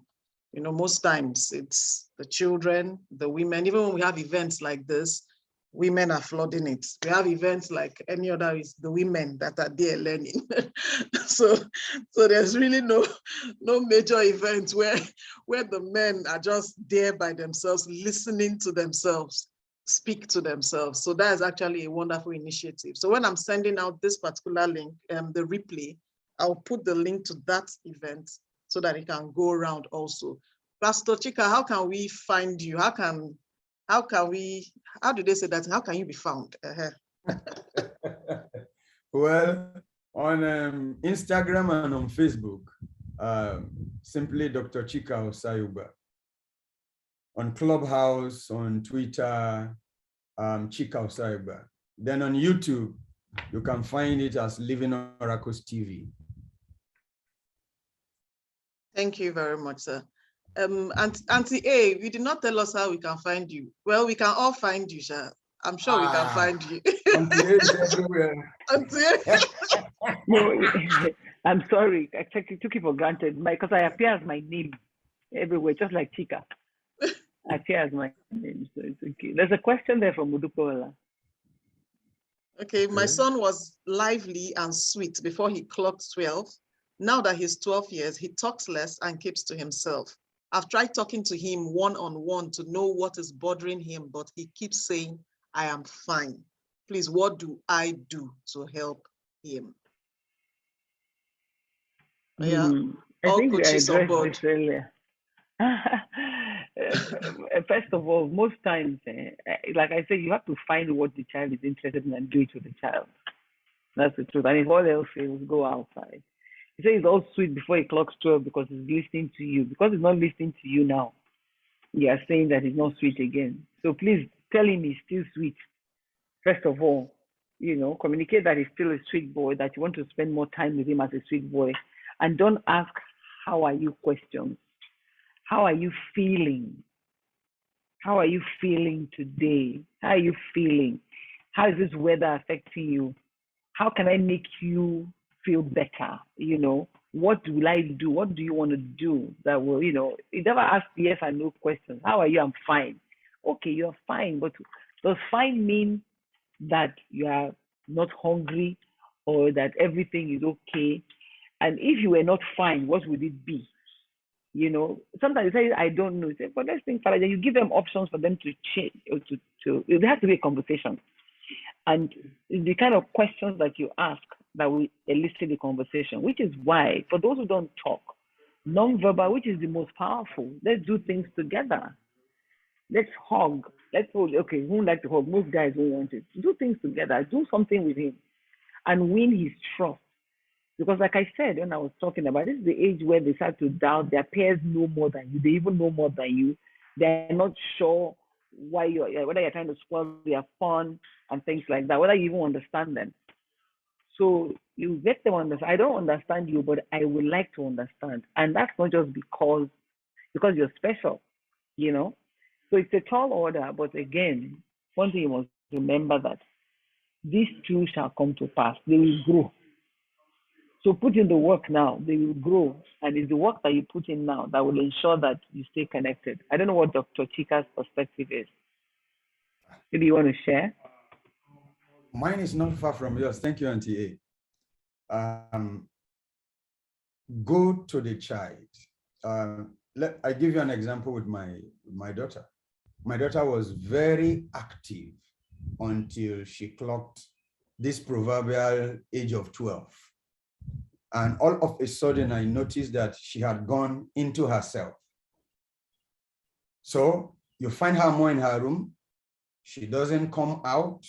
You know, most times it's the children, the women. Even when we have events like this, women are flooding it. We have events like any other, is the women that are there learning. so there's really no major event where the men are just there by themselves, listening to themselves, speak to themselves. So that is actually a wonderful initiative. So when I'm sending out this particular link, the replay, I'll put the link to that event so that it can go around also. Pastor Chika, how can we find you? How do they say that? How can you be found? Well, on Instagram and on Facebook, simply Dr. Chika Osayuba. On Clubhouse, on Twitter, Chika Osayuba. Then on YouTube, you can find it as Living Oracles TV. Thank you very much, sir. Auntie A, you did not tell us how we can find you. Well, we can all find you, sir. I'm sure we can find you. Auntie A is everywhere. Auntie A. No, I'm sorry. I took it for granted because I appear as my name everywhere, just like Chika. I appear as my name, so it's okay. There's a question there from Mudukola. Okay, my son was lively and sweet before he clocked 12. Now that he's 12 years, he talks less and keeps to himself. I've tried talking to him one-on-one to know what is bothering him, but he keeps saying, I am fine. Please, what do I do to help him? Yeah, I think we addressed this earlier. First of all, most times, like I said, you have to find what the child is interested in and do it with the child. That's the truth. And if all else fails, go outside. He says he's all sweet before he clocks 12 because he's listening to you. Because he's not listening to you now, you are saying that he's not sweet again. So please tell him he's still sweet. First of all, communicate that he's still a sweet boy, that you want to spend more time with him as a sweet boy. And don't ask, how are you questions. How are you feeling? How are you feeling today? How are you feeling? How is this weather affecting you? How can I make you feel better? You know, what will I do? What do you want to do that will, you know, you never ask yes and no questions. How are you? I'm fine. Okay, you're fine, but does fine mean that you are not hungry or that everything is okay? And if you were not fine, what would it be? You know, sometimes you say, I don't know. You say, but let's think, Father, you give them options for them to change or it has to be a conversation. And the kind of questions that you ask that will elicit the conversation, which is why, for those who don't talk, non-verbal, which is the most powerful, let's do things together. Let's hug. Let's hold. Okay, who like to hug? Most guys don't want it. Do things together. Do something with him and win his trust. Because like I said, when I was talking about, this is the age where they start to doubt their peers know more than you. They even know more than you. They're not sure why whether you're trying to spoil their fun and things like that, whether you even understand them. So you get them understand. I don't understand you, but I would like to understand. And that's not just because you're special, you know. So it's a tall order, but again, one thing you must remember that these two shall come to pass. They will grow. So put in the work now, they will grow. And it's the work that you put in now that will ensure that you stay connected. I don't know what Dr. Chika's perspective is. Maybe you want to share? Mine is not far from yours. Thank you, Auntie A. Go to the child. I give you an example with my daughter. My daughter was very active until she clocked this proverbial age of 12. And all of a sudden, I noticed that she had gone into herself. So you find her more in her room. She doesn't come out.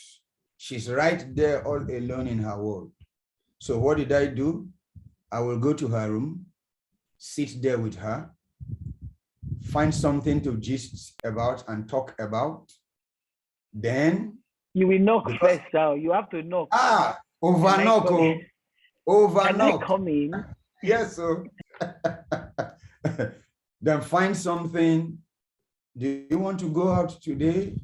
She's right there all alone in her world. So what did I do? I will go to her room, sit there with her, find something to gist about and talk about. Then you will knock first now. You have to knock. Over knock. Over knock. Can I come in? Yes, so then find something. Do you want to go out today?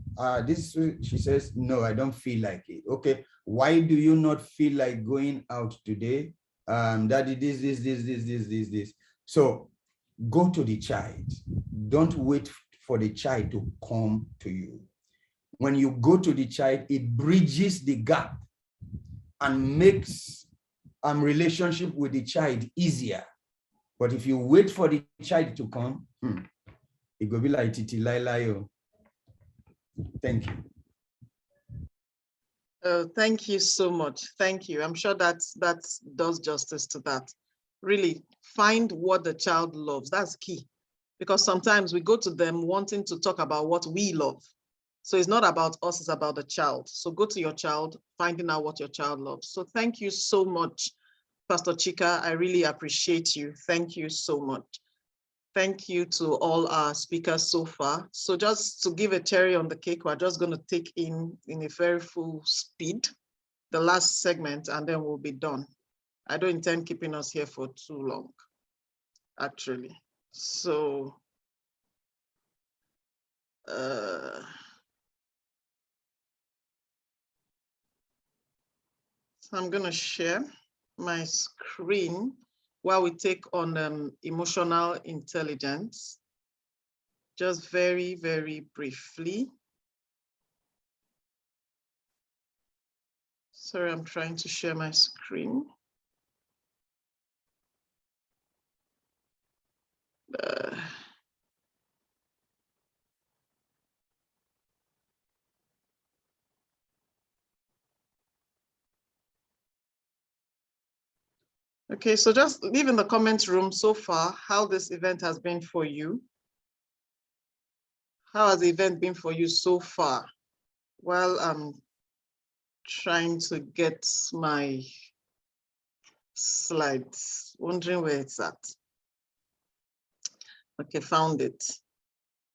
She says, no, I don't feel like it. Okay, why do you not feel like going out today? Daddy, this. So go to the child. Don't wait for the child to come to you. When you go to the child, it bridges the gap and makes relationship with the child easier. But if you wait for the child to come, it will be like Titi Lailayo. Thank you. Thank you so much. Thank you. I'm sure that does justice to that. Really find what the child loves. That's key. Because sometimes we go to them wanting to talk about what we love. So it's not about us, it's about the child. So go to your child, finding out what your child loves. So thank you so much, Pastor Chika. I really appreciate you. Thank you so much. Thank you to all our speakers so far. So just to give a cherry on the cake, we're just going to take in a very full speed the last segment, and then we'll be done. I don't intend keeping us here for too long, actually. So, I'm going to share my screen while we take on emotional intelligence, just very, very briefly. Sorry, I'm trying to share my screen. Okay, so just leave in the comments room so far how this event has been for you. How has the event been for you so far? While I'm trying to get my slides, wondering where it's at. Okay, found it.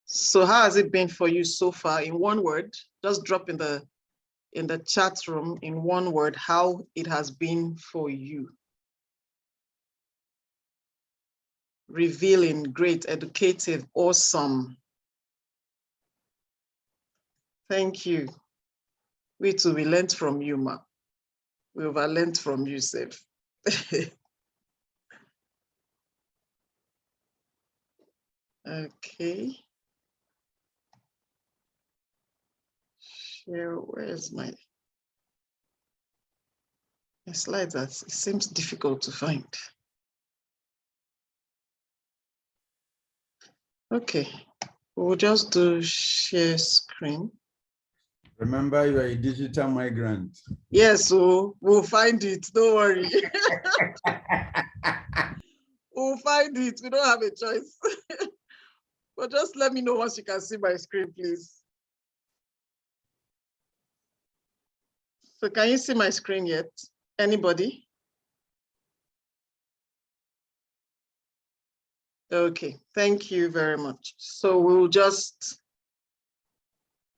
So how has it been for you so far? In one word, just drop in the chat room in one word how it has been for you. Revealing, great, educative, awesome. Thank you. We too, we learned from you, Ma. We overlearned from you, Seth. Okay. Share, where's my slides? That it seems difficult to find. Okay, we'll just do share screen. Remember, you are a digital migrant. Yes, so we'll find it. Don't worry. We'll find it. We don't have a choice. But just let me know once you can see my screen, please. So can you see my screen yet? Anybody? Okay, thank you very much. So we'll just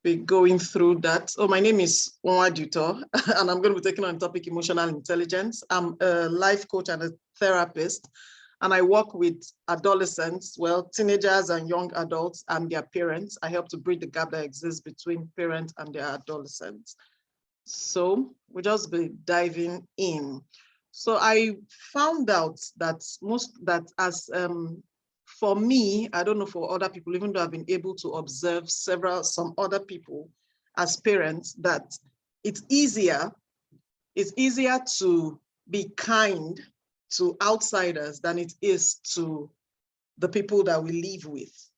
be going through that. Oh, my name is Onwa Duto, and I'm going to be taking on the topic emotional intelligence. I'm a life coach and a therapist, and I work with adolescents, well, teenagers and young adults and their parents. I help to bridge the gap that exists between parents and their adolescents. So we'll just be diving in. So I found out that for me, I don't know for other people, even though I've been able to observe some other people as parents, that it's easier to be kind to outsiders than it is to the people that we live with.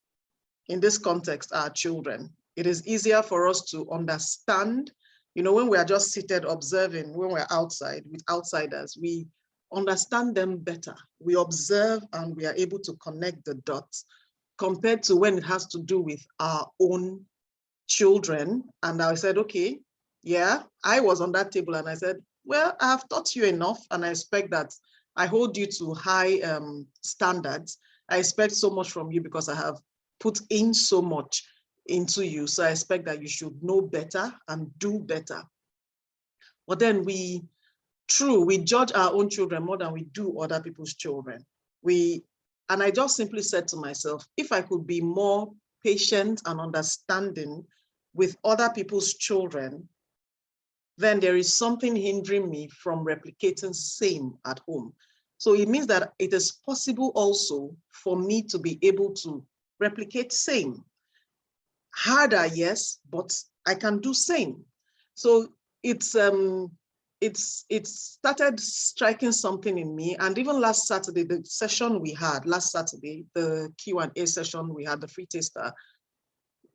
In this context, our children. It is easier for us to understand, when we are just seated observing, when we're outside with outsiders, we understand them better. We observe and we are able to connect the dots compared to when it has to do with our own children. And I said, okay, yeah, I was on that table and I said, well, I have taught you enough and I expect that I hold you to high standards. I expect so much from you because I have put in so much into you. So I expect that you should know better and do better. But then we judge our own children more than we do other people's children. And I just simply said to myself, if I could be more patient and understanding with other people's children, then there is something hindering me from replicating same at home. So it means that it is possible also for me to be able to replicate same. Harder, yes, but I can do same. So it started striking something in me. And even last Saturday, the session we had, the Q&A session we had, the free taster,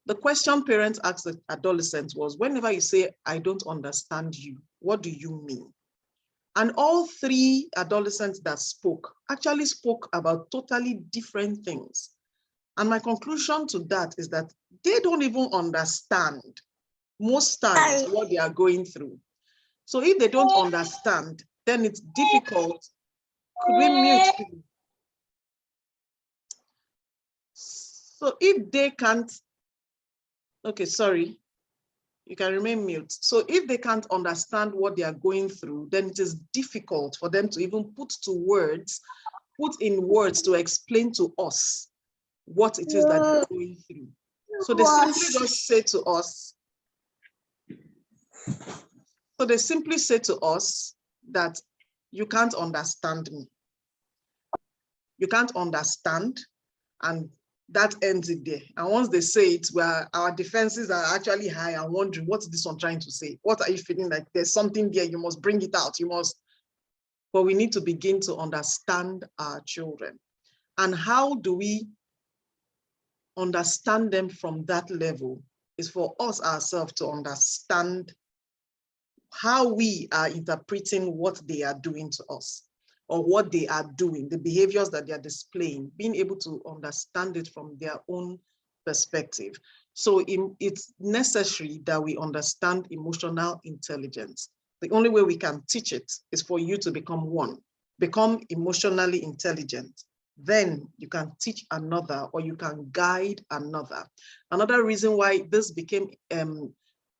the question parents asked the adolescents was, whenever you say, I don't understand you, what do you mean? And all three adolescents that spoke actually spoke about totally different things. And my conclusion to that is that they don't even understand most times what they are going through. So if they don't understand, then it's difficult. Could we mute them? So if they can't, okay, sorry, you can remain mute. So if they can't understand what they are going through, then it is difficult for them to even put in words to explain to us what it is that they're going through. So they simply just say to us, that you can't understand me. You can't understand, and that ends it there. And once they say it, where our defenses are actually high and wondering, what's this one trying to say? What are you feeling like? There's something there, you must bring it out, but we need to begin to understand our children. And how do we understand them from that level? Is for us ourselves to understand how we are interpreting what they are doing to us, or what they are doing, the behaviors that they are displaying, being able to understand it from their own perspective. So it's necessary that we understand emotional intelligence. The only way we can teach it is for you to become emotionally intelligent. Then you can teach another, or you can guide another. Another reason why this became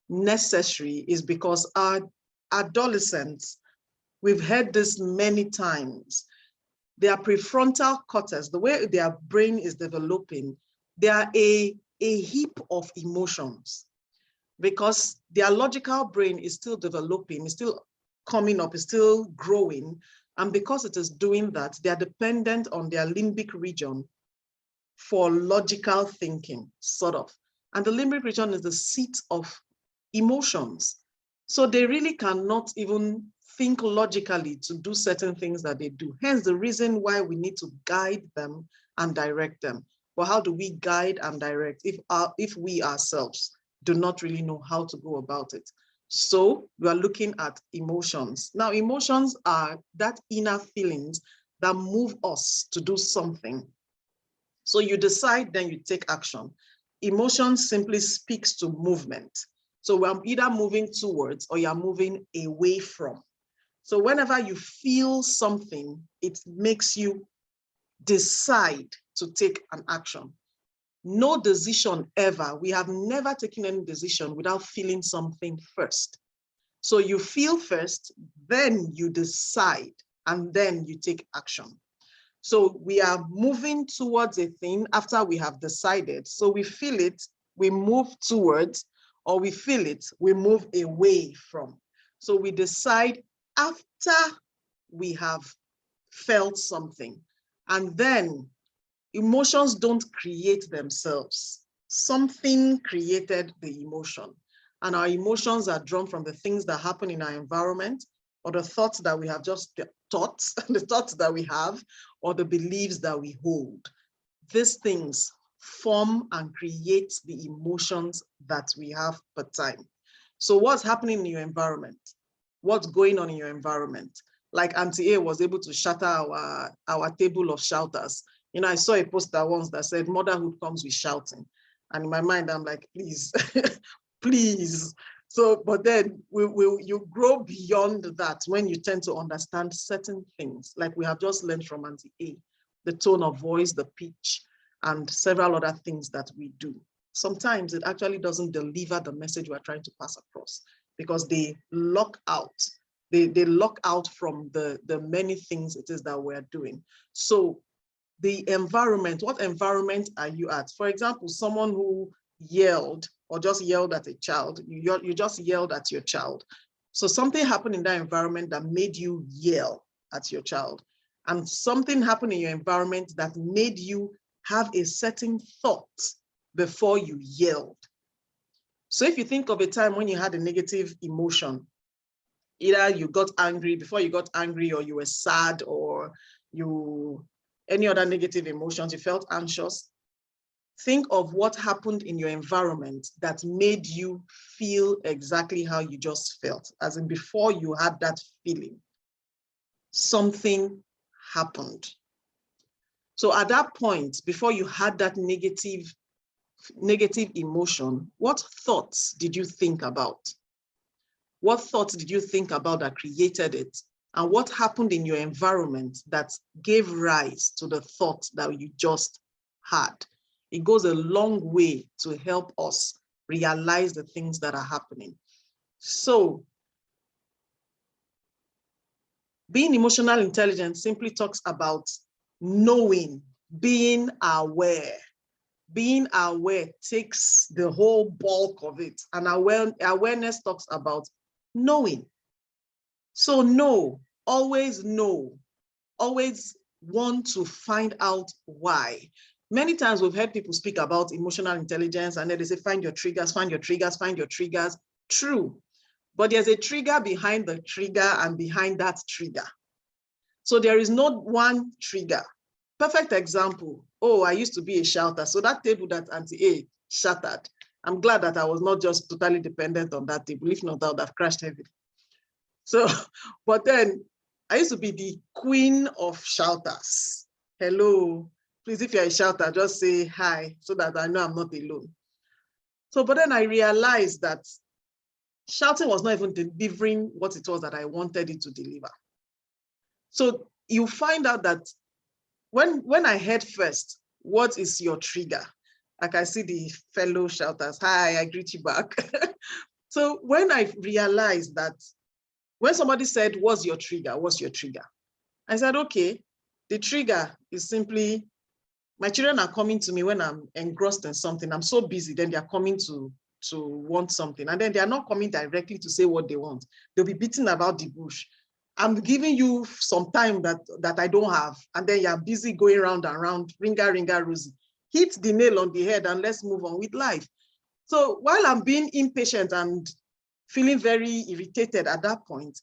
necessary is because our adolescents, we've heard this many times, their prefrontal cortex, the way their brain is developing, they are a heap of emotions. because their logical brain is still developing, is still coming up, is still growing. And because it is doing that, they are dependent on their limbic region for logical thinking, sort of. And the limbic region is the seat of emotions. So they really cannot even think logically to do certain things that they do. Hence the reason why we need to guide them and direct them. But how do we guide and direct if we ourselves do not really know how to go about it? So we are looking at emotions. Now, emotions are that inner feelings that move us to do something. So you decide, then you take action. Emotion simply speaks to movement. So we're either moving towards or you're moving away from. So whenever you feel something, it makes you decide to take an action. No decision ever. We have never taken any decision without feeling something first. So you feel first, then you decide, and then you take action. So we are moving towards a thing after we have decided. So we feel it, we move towards, or we feel it, we move away from. So we decide after we have felt something. And then emotions don't create themselves. Something created the emotion. And our emotions are drawn from the things that happen in our environment, or the thoughts that we have just thought, the thoughts that we have, or the beliefs that we hold. These things form and create the emotions that we have per time. So what's happening in your environment? What's going on in your environment? Like Auntie A was able to shatter our table of shouters. You know, I saw a poster once that said, motherhood comes with shouting. And in my mind, I'm like, please, please. So, but then you grow beyond that when you tend to understand certain things, like we have just learned from Auntie A, the tone of voice, the pitch, and several other things that we do. Sometimes it actually doesn't deliver the message we're trying to pass across because they lock out. They lock out from the many things it is that we're doing. So the environment, what environment are you at? For example, someone who yelled or just yelled at a child, you just yelled at your child. So something happened in that environment that made you yell at your child. And something happened in your environment that made you have a certain thought before you yelled. So if you think of a time when you had a negative emotion, either you got angry, before you got angry, or you were sad, or any other negative emotions, you felt anxious, think of what happened in your environment that made you feel exactly how you just felt, as in before you had that feeling, something happened. So at that point, before you had that negative emotion, what thoughts did you think about? What thoughts did you think about that created it? And what happened in your environment that gave rise to the thought that you just had? It goes a long way to help us realize the things that are happening. So being emotional intelligent simply talks about knowing, being aware. Being aware takes the whole bulk of it. And awareness talks about knowing. So know, always want to find out why. Many times we've heard people speak about emotional intelligence and then they say, find your triggers, find your triggers, find your triggers. True, but there's a trigger behind the trigger and behind that trigger. So there is not one trigger. Perfect example. Oh, I used to be a shouter. So that table that Auntie A shattered, I'm glad that I was not just totally dependent on that table. If not, I would have crashed heavily. So, but then I used to be the queen of shouters. Hello, please, if you're a shouter, just say hi so that I know I'm not alone. So, but then I realized that shouting was not even delivering what it was that I wanted it to deliver. So you find out that when I heard first, what is your trigger? Like I see the fellow shouters, hi, I greet you back. So when I realized that, when somebody said, what's your trigger? What's your trigger? I said, okay, the trigger is simply, my children are coming to me when I'm engrossed in something. I'm so busy, then they're coming to want something. And then they are not coming directly to say what they want. They'll be beating about the bush. I'm giving you some time that I don't have. And then you're busy going round and round, ringa, rosy. Hit the nail on the head and let's move on with life. So while I'm being impatient and feeling very irritated at that point,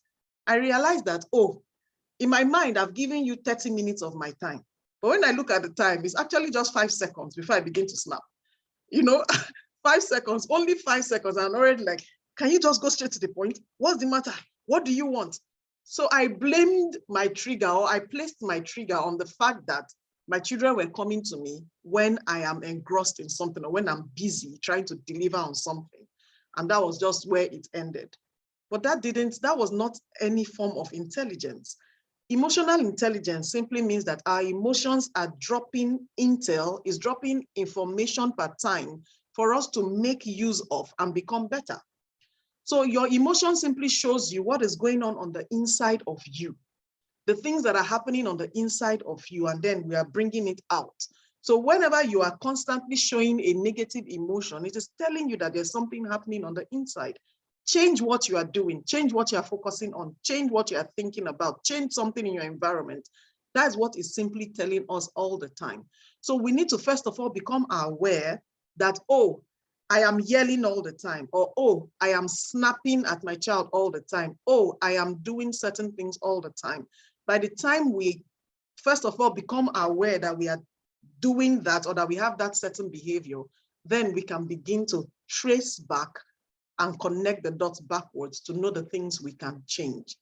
I realized that, oh, in my mind, I've given you 30 minutes of my time. But when I look at the time, it's actually just 5 seconds before I begin to snap. 5 seconds, only 5 seconds. I'm already like, can you just go straight to the point? What's the matter? What do you want? So I blamed my trigger, or I placed my trigger on the fact that my children were coming to me when I am engrossed in something or when I'm busy trying to deliver on something. And that was just where it ended. But that was not any form of intelligence. Emotional intelligence simply means that our emotions are dropping intel, is dropping information per time for us to make use of and become better. So your emotion simply shows you what is going on the inside of you, the things that are happening on the inside of you, and then we are bringing it out. So whenever you are constantly showing a negative emotion, it is telling you that there's something happening on the inside. Change what you are doing, change what you are focusing on, change what you are thinking about, change something in your environment. That's what it's simply telling us all the time. So we need to first of all become aware that, oh, I am yelling all the time, or, oh, I am snapping at my child all the time. Oh, I am doing certain things all the time. By the time we, first of all, become aware that we are doing that or that we have that certain behavior, then we can begin to trace back and connect the dots backwards to know the things we can change.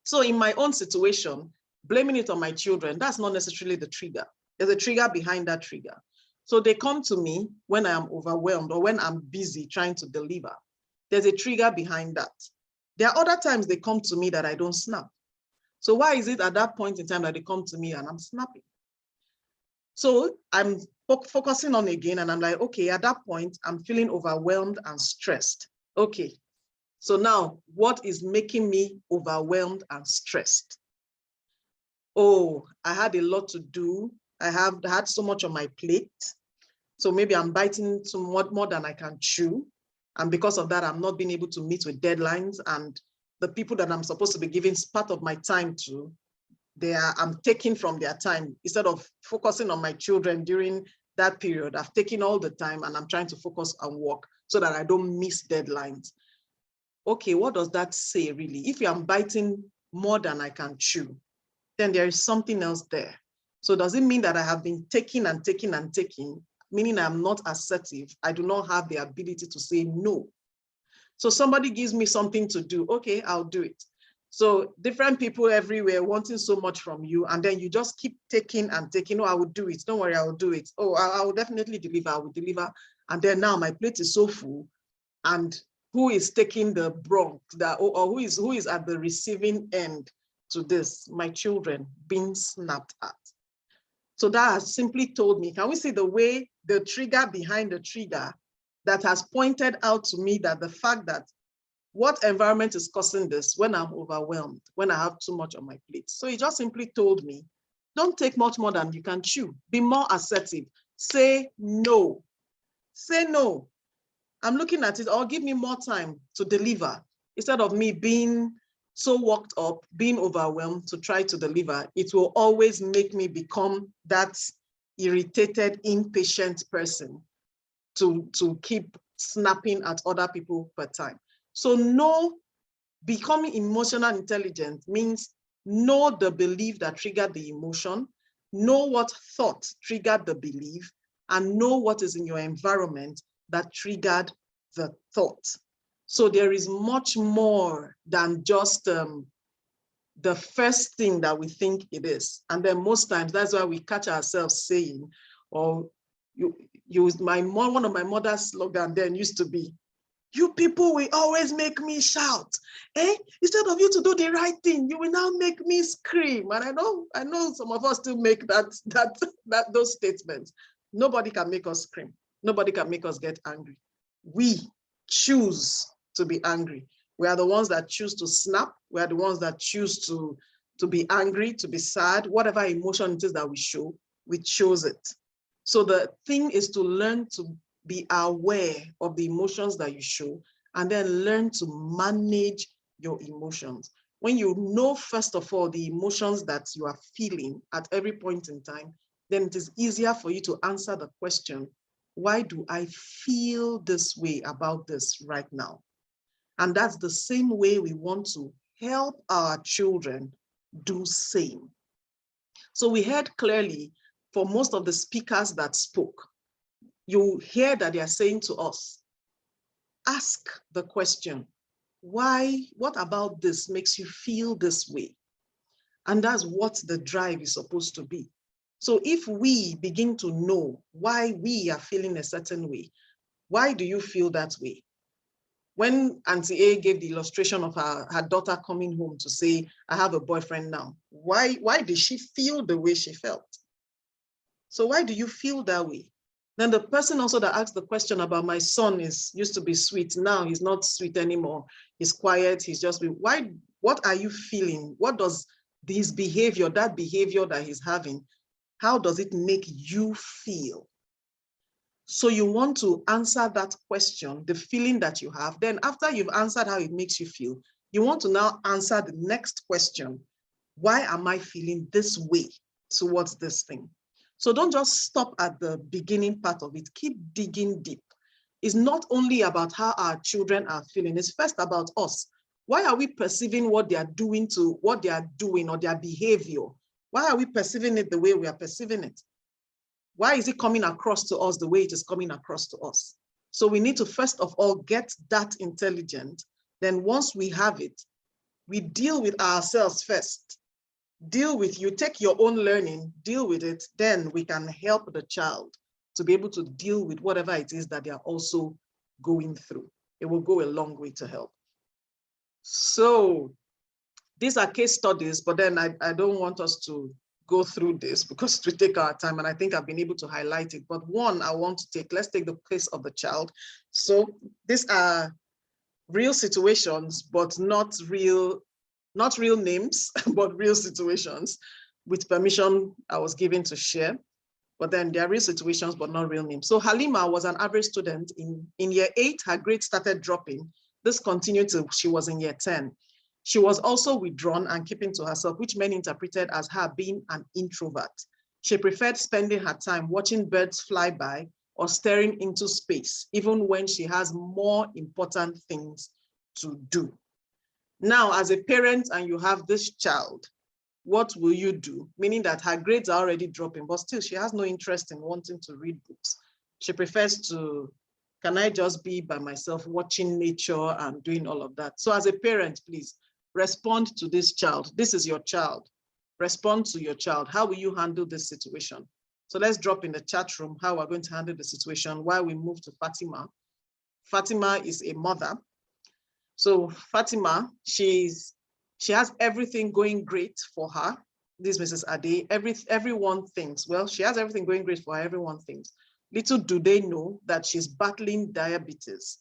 So in my own situation, blaming it on my children, that's not necessarily the trigger. There's a trigger behind that trigger. So they come to me when I am overwhelmed or when I'm busy trying to deliver. There's a trigger behind that. There are other times they come to me that I don't snap. So why is it at that point in time that they come to me and I'm snapping? So I'm focusing on again and I'm like, okay, at that point, I'm feeling overwhelmed and stressed. Okay, so now what is making me overwhelmed and stressed? Oh, I had a lot to do. I had so much on my plate. So maybe I'm biting somewhat more than I can chew. And because of that, I'm not being able to meet with deadlines, and the people that I'm supposed to be giving part of my time to, I'm taking from their time. Instead of focusing on my children during that period, I've taken all the time and I'm trying to focus on work so that I don't miss deadlines. Okay, what does that say really? If I'm biting more than I can chew, then there is something else there. So does it mean that I have been taking and taking and taking, meaning I'm not assertive? I do not have the ability to say no. So somebody gives me something to do. Okay, I'll do it. So different people everywhere wanting so much from you, and then you just keep taking and taking. Oh, I will do it. Don't worry, I will do it. Oh, I will definitely deliver. I will deliver. And then now my plate is so full, and who is taking the brunt? Or who is at the receiving end to this? My children being snapped at. So that has simply told me, can we see the way the trigger behind the trigger that has pointed out to me that the fact that what environment is causing this when I'm overwhelmed, when I have too much on my plate? So he just simply told me, don't take much more than you can chew. Be more assertive. Say no. Say no. I'm looking at it, or give me more time to deliver. Instead of me being so worked up, being overwhelmed to try to deliver, it will always make me become that irritated, impatient person to keep snapping at other people per time. So no, becoming emotional intelligent means know the belief that triggered the emotion, know what thought triggered the belief, and know what is in your environment that triggered the thought. So there is much more than just the first thing that we think it is. And then most times that's why we catch ourselves saying, or one of my mother's slogan then used to be, you people will always make me shout. Instead of you to do the right thing, you will now make me scream. And I know some of us still make those statements. Nobody can make us scream. Nobody can make us get angry. We choose to be angry. We are the ones that choose to snap. We are the ones that choose to be angry, to be sad, whatever emotion it is that we show, we chose it. So the thing is to learn to be aware of the emotions that you show, and then learn to manage your emotions. When you know, first of all, the emotions that you are feeling at every point in time, then it is easier for you to answer the question, why do I feel this way about this right now? And that's the same way we want to help our children do same. So we heard clearly for most of the speakers that spoke, you hear that they are saying to us, ask the question, why, what about this makes you feel this way? And that's what the drive is supposed to be. So if we begin to know why we are feeling a certain way, why do you feel that way? When Auntie A gave the illustration of her daughter coming home to say, I have a boyfriend now, why did she feel the way she felt? So why do you feel that way? Then the person also that asked the question about my son used to be sweet. Now he's not sweet anymore. He's quiet. He's just, why? What are you feeling? What does his behavior, that behavior that he's having, how does it make you feel? So you want to answer that question, the feeling that you have. Then after you've answered how it makes you feel, you want to now answer the next question. Why am I feeling this way towards this thing? So don't just stop at the beginning part of it. Keep digging deep. It's not only about how our children are feeling. It's first about us. Why are we perceiving what they are doing or their behavior? Why are we perceiving it the way we are perceiving it? Why is it coming across to us the way it is coming across to us? So we need to first of all get that intelligent. Then once we have it, we deal with ourselves first. Deal with, you take your own learning, deal with it, then we can help the child to be able to deal with whatever it is that they are also going through. It will go a long way to help. So these are case studies, but then I don't want us to go through this because it will take our time, and I think I've been able to highlight it. But one I want to take, let's take the case of the child. So these are real situations, but not real names, but real situations. With permission, I was given to share. But then there are real situations, but not real names. So Halima was an average student. In year 8, her grades started dropping. This continued till she was in year 10. She was also withdrawn and keeping to herself, which many interpreted as her being an introvert. She preferred spending her time watching birds fly by or staring into space, even when she has more important things to do. Now, as a parent and you have this child, what will you do? Meaning that her grades are already dropping, but still she has no interest in wanting to read books. She prefers to, can I just be by myself watching nature and doing all of that? So as a parent, please respond to this child. This is your child. Respond to your child. How will you handle this situation? So let's drop in the chat room how we're going to handle the situation while we move to Fatima. Fatima is a mother. So Fatima, she has everything going great for her. This Mrs. Ade, everyone thinks, well, she has everything going great for her, everyone thinks. Little do they know that she's battling diabetes.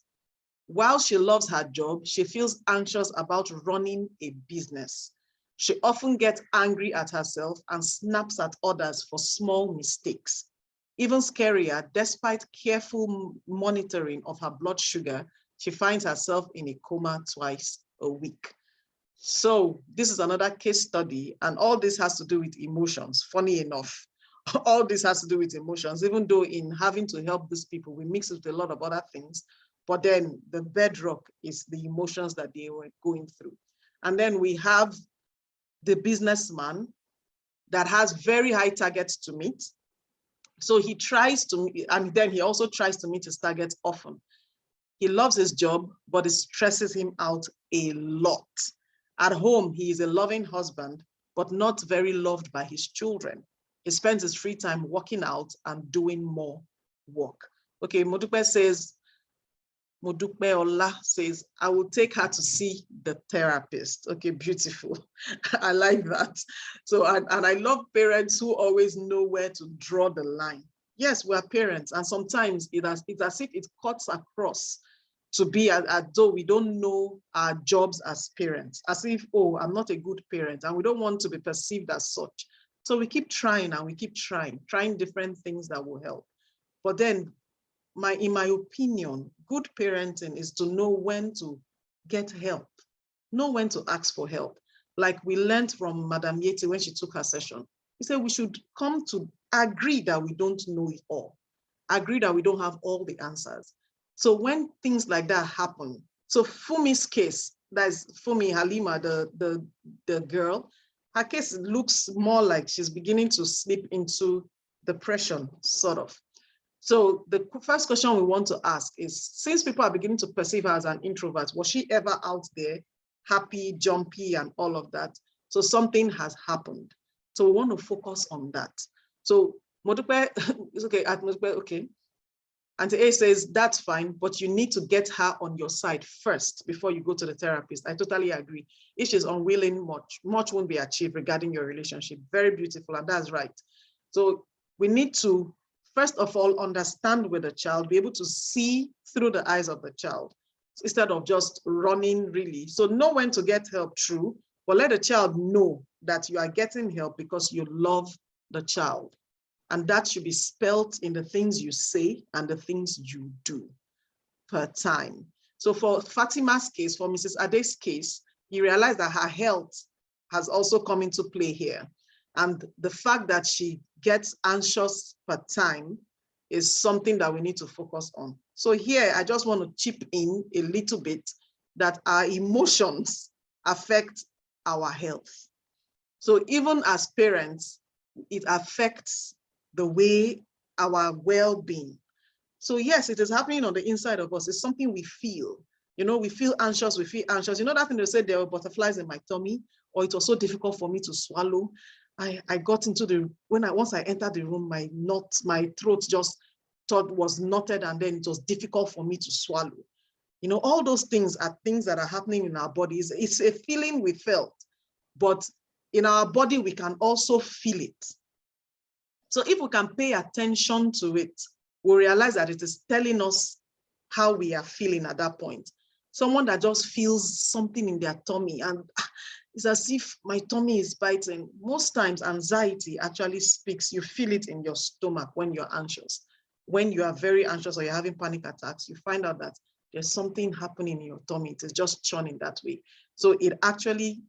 While she loves her job, she feels anxious about running a business. She often gets angry at herself and snaps at others for small mistakes. Even scarier, despite careful monitoring of her blood sugar, she finds herself in a coma twice a week. So this is another case study, and all this has to do with emotions. Funny enough, all this has to do with emotions, even though in having to help these people, we mix it with a lot of other things, but then the bedrock is the emotions that they were going through. And then we have the businessman that has very high targets to meet. So he tries to, and then he also tries to meet his targets often. He loves his job, but it stresses him out a lot. At home, he is a loving husband, but not very loved by his children. He spends his free time working out and doing more work. Okay, Modupe Ola says, I will take her to see the therapist. Okay, beautiful. I like that. So, and I love parents who always know where to draw the line. Yes, we're parents, and sometimes it's as if it cuts across to be as though we don't know our jobs as parents, as if, oh, I'm not a good parent, and we don't want to be perceived as such. So we keep trying and we keep trying different things that will help. But then in my opinion, good parenting is to know when to get help, know when to ask for help. Like we learned from Madam Yeti when she took her session. He said we should come to agree that we don't know it all, agree that we don't have all the answers. So when things like that happen, so Fumi's case, that's Fumi Halima, the girl, her case looks more like she's beginning to slip into depression, sort of. So the first question we want to ask is, since people are beginning to perceive her as an introvert, was she ever out there, happy, jumpy, and all of that? So something has happened. So we want to focus on that. So Modupe is okay, at Modupe, okay. Auntie A says, that's fine, but you need to get her on your side first before you go to the therapist. I totally agree. If she's unwilling, much won't be achieved regarding your relationship. Very beautiful, and that's right. So we need to, first of all, understand with the child, be able to see through the eyes of the child instead of just running really. So know when to get help, true, but let the child know that you are getting help because you love the child. And that should be spelt in the things you say and the things you do per time. So for Fatima's case, for Mrs. Ade's case, you realize that her health has also come into play here. And the fact that she gets anxious per time is something that we need to focus on. So here, I just want to chip in a little bit that our emotions affect our health. So even as parents, it affects the way our well-being. So yes, it is happening on the inside of us. It's something we feel. You know, we feel anxious, we feel anxious. You know that thing they said there were butterflies in my tummy, or it was so difficult for me to swallow. I got into the, once I entered the room, my throat just was knotted, and then it was difficult for me to swallow. You know, all those things are things that are happening in our bodies. It's a feeling we felt, but in our body, we can also feel it. So if we can pay attention to it, we'll realize that it is telling us how we are feeling at that point. Someone that just feels something in their tummy and it's as if my tummy is biting. Most times anxiety actually speaks. You feel it in your stomach when you're anxious. When you are very anxious or you're having panic attacks, you find out that there's something happening in your tummy. It is just churning that way. So it actually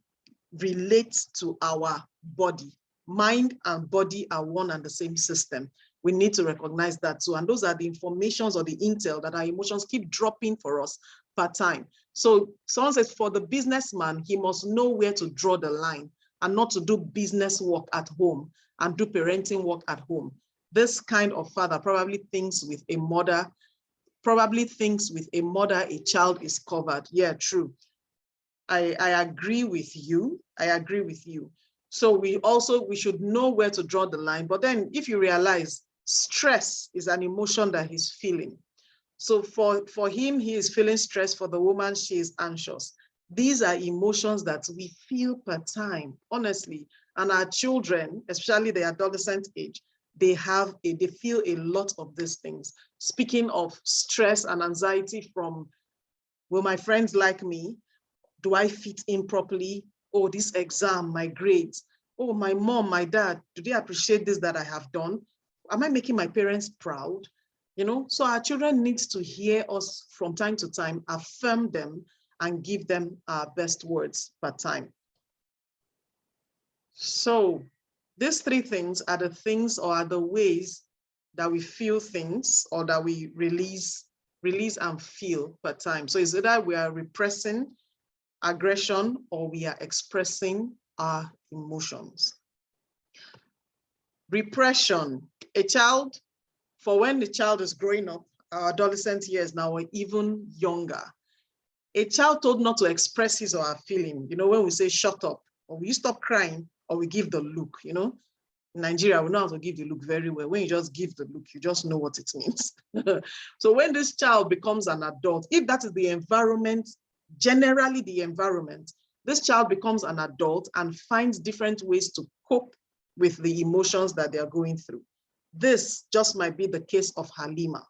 relates to our body. Mind and body are one and the same system. We need to recognize that too. And those are the informations or the intel that our emotions keep dropping for us per time. So someone says for the businessman, he must know where to draw the line and not to do business work at home and do parenting work at home. This kind of father probably thinks with a mother, a child is covered. Yeah, true. I agree with you. I agree with you. So we should know where to draw the line. But then if you realize stress is an emotion that he's feeling. So for him, he is feeling stress. For the woman, she is anxious. These are emotions that we feel per time, honestly. And our children, especially the adolescent age, they feel a lot of these things. Speaking of stress and anxiety from, will my friends like me? Do I fit in properly? Oh, this exam, my grades. Oh, my mom, my dad, do they appreciate this that I have done? Am I making my parents proud? You know, so our children need to hear us from time to time, affirm them and give them our best words per time. So these three things are the things or are the ways that we feel things or that we release and feel per time. So it's either we are repressing aggression or we are expressing our emotions. Repression, for when the child is growing up, our adolescent years now or even younger, a child told not to express his or her feeling. You know, when we say shut up, or will you stop crying, or we give the look, you know. In Nigeria, we know how to give the look very well. When you just give the look, you just know what it means. So when this child becomes an adult, if that is the environment, generally the environment, this child becomes an adult and finds different ways to cope with the emotions that they are going through. This just might be the case of Halima.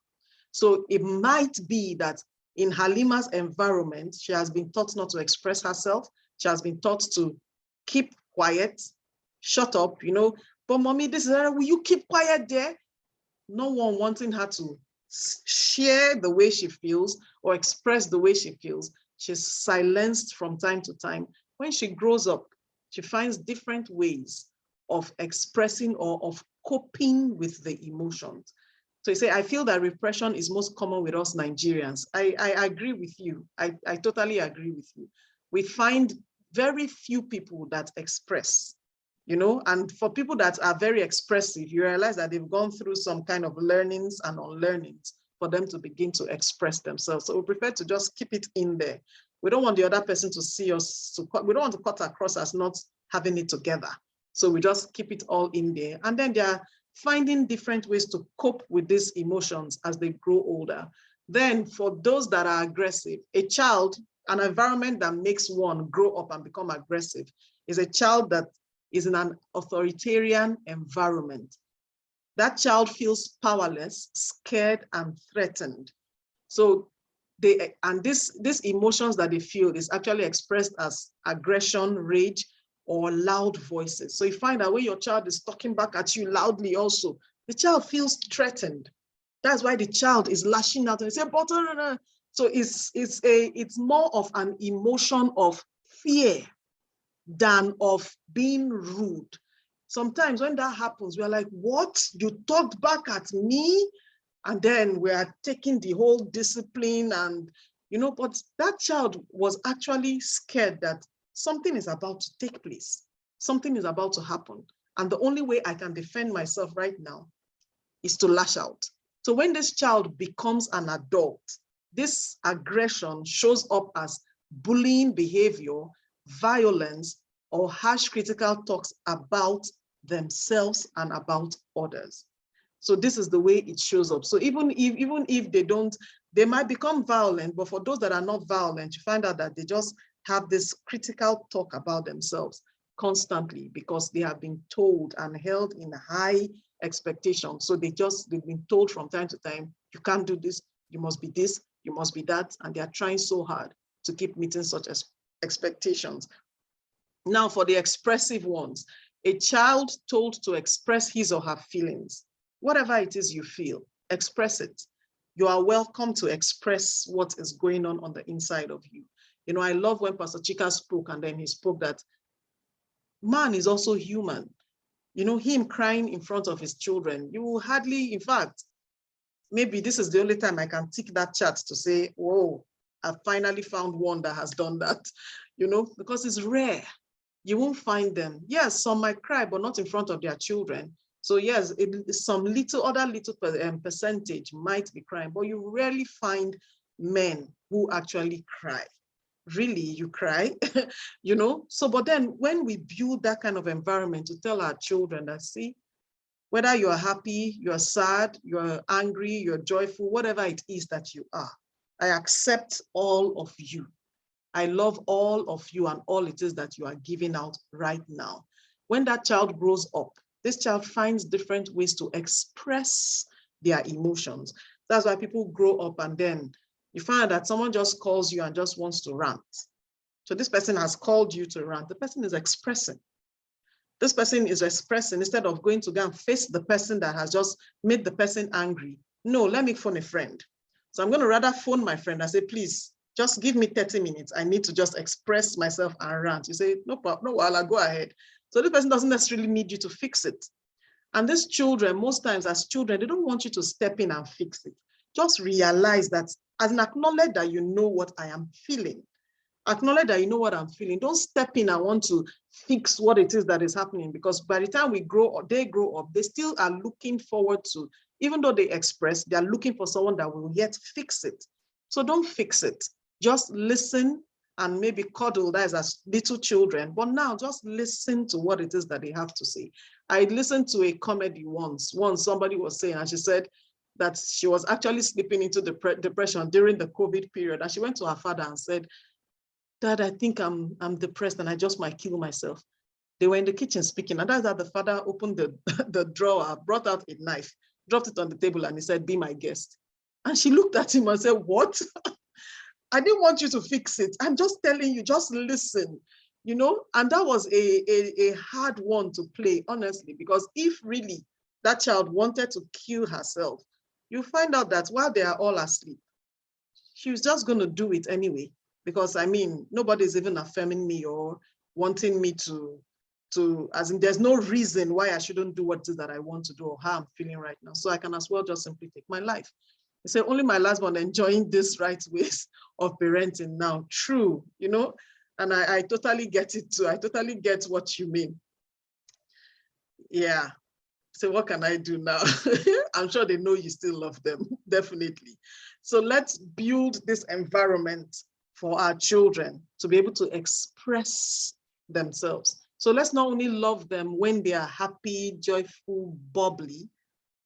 So it might be that in Halima's environment, she has been taught not to express herself. She has been taught to keep quiet, shut up, you know, but mommy, this is, will you keep quiet there? No one wanting her to share the way she feels or express the way she feels, she's silenced from time to time. When she grows up, she finds different ways of expressing or of coping with the emotions. So you say, I feel that repression is most common with us Nigerians. I agree with you. I totally agree with you. We find very few people that express, you know, and for people that are very expressive, you realize that they've gone through some kind of learnings and unlearnings for them to begin to express themselves. So we prefer to just keep it in there. We don't want the other person to see us, we don't want to cut across as not having it together. So we just keep it all in there. And then they are finding different ways to cope with these emotions as they grow older. Then for those that are aggressive, a child, an environment that makes one grow up and become aggressive is a child that is in an authoritarian environment. That child feels powerless, scared, and threatened. So these emotions that they feel is actually expressed as aggression, rage, or loud voices. So you find that when your child is talking back at you loudly also, the child feels threatened. That's why the child is lashing out and say, but so it's more of an emotion of fear than of being rude. Sometimes when that happens, we're like, what? You talked back at me? And then we are taking the whole discipline and, you know, but that child was actually scared that something is about to take place. Something is about to happen. And the only way I can defend myself right now is to lash out. So when this child becomes an adult, this aggression shows up as bullying behavior, violence, or harsh critical talks about themselves and about others. So this is the way it shows up. So even if they don't, they might become violent, but for those that are not violent, you find out that they just have this critical talk about themselves constantly because they have been told and held in high expectations. So they've been told from time to time, you can't do this, you must be this, you must be that, and they are trying so hard to keep meeting such expectations. Now for the expressive ones, a child told to express his or her feelings. Whatever it is you feel, express it. You are welcome to express what is going on the inside of you. You know, I love when Pastor Chika spoke and then he spoke that man is also human. You know, him crying in front of his children, you will hardly, in fact, maybe this is the only time I can tick that chart to say, whoa, I finally found one that has done that, you know, because it's rare. You won't find them. Yes, some might cry, but not in front of their children. So yes, some other little percentage might be crying, but you rarely find men who actually cry. Really, you cry, you know? So, but then when we build that kind of environment to tell our children that, see, whether you're happy, you're sad, you're angry, you're joyful, whatever it is that you are, I accept all of you. I love all of you and all it is that you are giving out right now. When that child grows up, this child finds different ways to express their emotions. That's why people grow up and then you find that someone just calls you and just wants to rant. So this person has called you to rant. The person is expressing. This person is expressing instead of going to go and face the person that has just made the person angry. No, let me phone a friend. So I'm going to rather phone my friend and say, please, just give me 30 minutes. I need to just express myself and rant. You say, no problem, no, I'll go ahead. So this person doesn't necessarily need you to fix it. And these children, most times as children, they don't want you to step in and fix it. Just realize that as an acknowledge that you know what I am feeling. Acknowledge that you know what I'm feeling. Don't step in and want to fix what it is that is happening, because by the time they grow up, they still are looking forward to, even though they express, they're looking for someone that will yet fix it. So don't fix it. Just listen and maybe cuddle, that is as little children. But now just listen to what it is that they have to say. I listened to a comedy once somebody was saying, and she said that she was actually slipping into depression during the COVID period. And she went to her father and said, Dad, I think I'm depressed and I just might kill myself. They were in the kitchen speaking, and that's how the father opened the drawer, brought out a knife, dropped it on the table, and he said, be my guest. And she looked at him and said, what? I didn't want you to fix it. I'm just telling you, just listen, you know? And that was a hard one to play, honestly, because if really that child wanted to kill herself, you find out that while they are all asleep, she was just going to do it anyway, because I mean, nobody's even affirming me or wanting me to, as in there's no reason why I shouldn't do what it is that I want to do or how I'm feeling right now. So I can as well just simply take my life. I say, only my last one enjoying this right ways of parenting now. True, you know, and I totally get it too. I totally get what you mean. Yeah. So what can I do now? I'm sure they know you still love them, definitely. So let's build this environment for our children to be able to express themselves. So let's not only love them when they are happy, joyful, bubbly,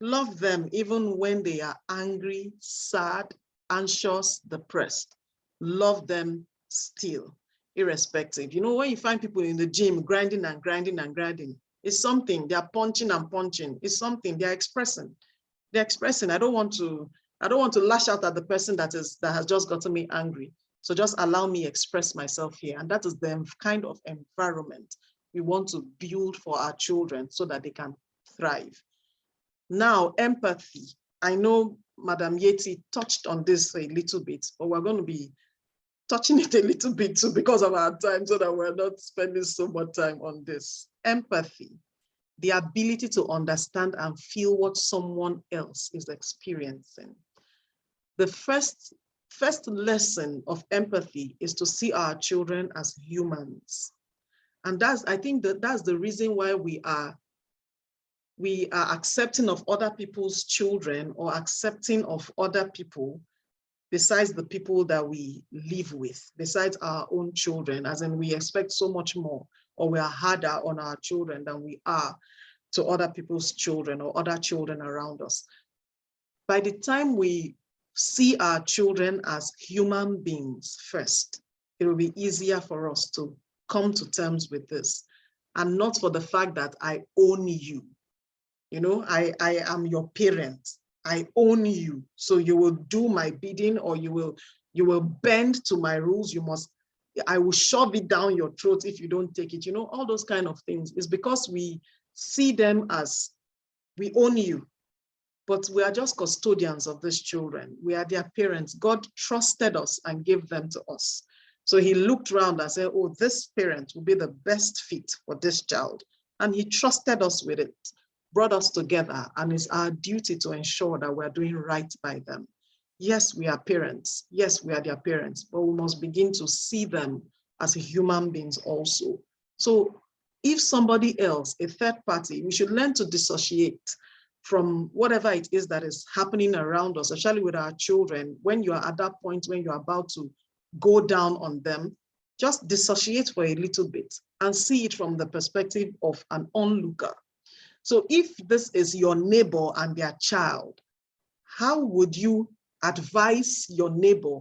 love them even when they are angry, sad, anxious, depressed. Love them still, irrespective. You know, when you find people in the gym grinding and grinding and grinding, it's something. They are punching and punching. It's something they're expressing. They're expressing. I don't want to lash out at the person that has just gotten me angry. So just allow me express myself here. And that is the kind of environment we want to build for our children so that they can thrive. Now, empathy. I know Madam Yeti touched on this a little bit, but we're going to be touching it a little bit too because of our time, so that we're not spending so much time on this. Empathy, the ability to understand and feel what someone else is experiencing. The first lesson of empathy is to see our children as humans. And I think that's the reason why we are accepting of other people's children or accepting of other people besides the people that we live with, besides our own children, as in we expect so much more, or we are harder on our children than we are to other people's children or other children around us. By the time we see our children as human beings first, it will be easier for us to come to terms with this, and not for the fact that I own you. You know, I am your parent. I own you, so you will do my bidding, or you will bend to my rules. I will shove it down your throat if you don't take it. You know, all those kind of things. It's because we see them as we own you, but we are just custodians of these children. We are their parents. God trusted us and gave them to us. So he looked around and said, oh, this parent will be the best fit for this child. And he trusted us with it, brought us together, and it's our duty to ensure that we're doing right by them. Yes, we are parents. Yes, we are their parents, but we must begin to see them as human beings also. So if somebody else, a third party, we should learn to dissociate from whatever it is that is happening around us, especially with our children. When you are at that point when you're about to go down on them, just dissociate for a little bit and see it from the perspective of an onlooker. So if this is your neighbor and their child, how would you advise your neighbor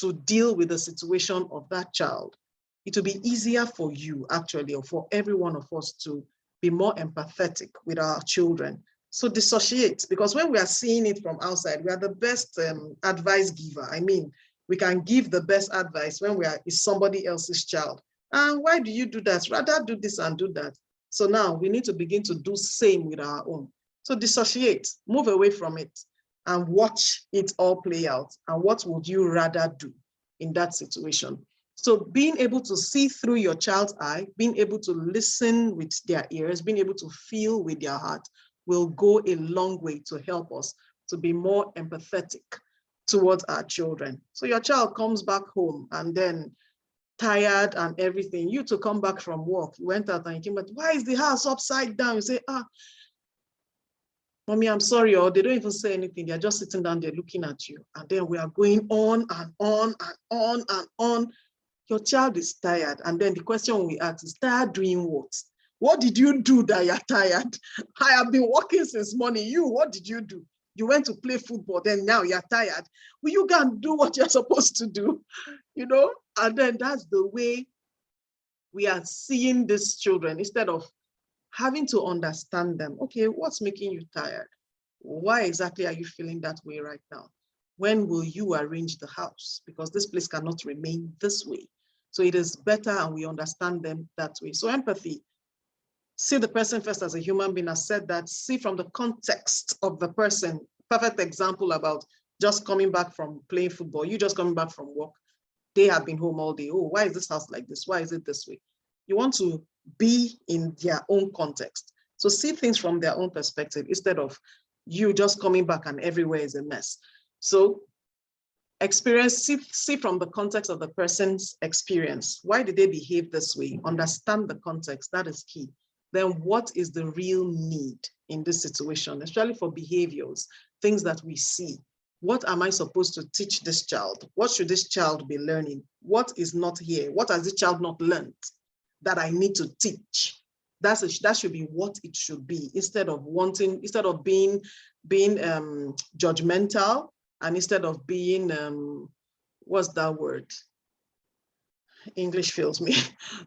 to deal with the situation of that child? It will be easier for you, actually, or for every one of us to be more empathetic with our children. So dissociate, because when we are seeing it from outside, we are the best advice giver. I mean, we can give the best advice when it's somebody else's child. And why do you do that? Rather do this and do that. So now we need to begin to do same with our own. So dissociate, move away from it, and watch it all play out. And what would you rather do in that situation? So being able to see through your child's eye, being able to listen with their ears, being able to feel with their heart will go a long way to help us to be more empathetic towards our children. So your child comes back home and then tired and everything. You to come back from work, you went out and you came back, why is the house upside down? You say, Mommy, I'm sorry, or they don't even say anything. They're just sitting down there looking at you. And then we are going on and on and on and on. Your child is tired. And then the question we ask is, tired doing what? What did you do that you're tired? I have been working since morning. You, what did you do? You went to play football, then now you're tired. Well, you can do what you're supposed to do, you know? And then that's the way we are seeing these children, instead of having to understand them. Okay, what's making you tired? Why exactly are you feeling that way right now? When will you arrange the house? Because this place cannot remain this way. So it is better, and we understand them that way. So empathy, see the person first as a human being. I said that, see from the context of the person perfect example about just coming back from playing football. You just coming back from work. They have been home all day. Oh, why is this house like this? Why is it this way? You want to be in their own context. So see things from their own perspective instead of you just coming back and everywhere is a mess. So see from the context of the person's experience. Why did they behave this way? Understand the context, that is key. Then what is the real need in this situation, especially for behaviors, things that we see. What am I supposed to teach this child? What should this child be learning? What is not here? What has this child not learned that I need to teach? That should be what it should be, instead of being judgmental, and instead of being, what's that word? English fails me.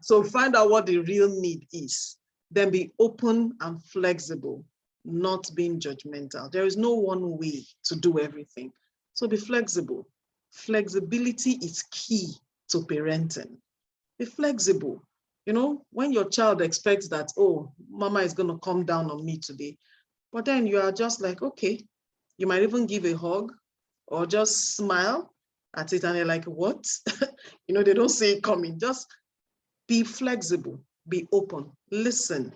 So find out what the real need is. Then be open and flexible, not being judgmental. There is no one way to do everything. So be flexible. Flexibility is key to parenting. Be flexible. You know, when your child expects that, oh, mama is going to come down on me today, but then you are just like, okay, you might even give a hug or just smile at it and they're like, what? You know, they don't see it coming. Just be flexible, be open, listen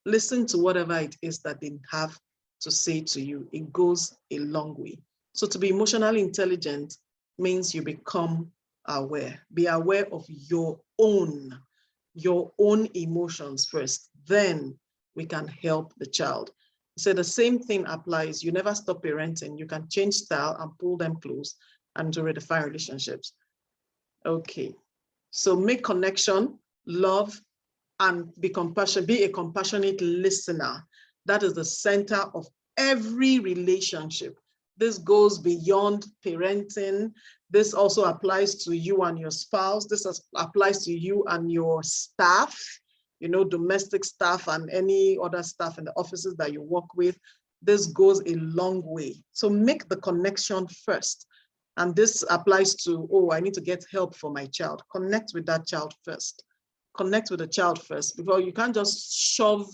to whatever it is that they have to say to you. It goes a long way. So to be emotionally intelligent means you become aware. Be aware of your own emotions first. Then we can help the child. So the same thing applies. You never stop parenting. You can change style and pull them close and to redefine relationships. Okay, so make connection, love, and be compassionate. Be a compassionate listener. That is the center of every relationship. This goes beyond parenting. This also applies to you and your spouse. This applies to you and your staff, you know, domestic staff and any other staff in the offices that you work with. This goes a long way. So make the connection first. And this applies to, oh, I need to get help for my child. Connect with that child first. Connect with the child first, because you can't just shove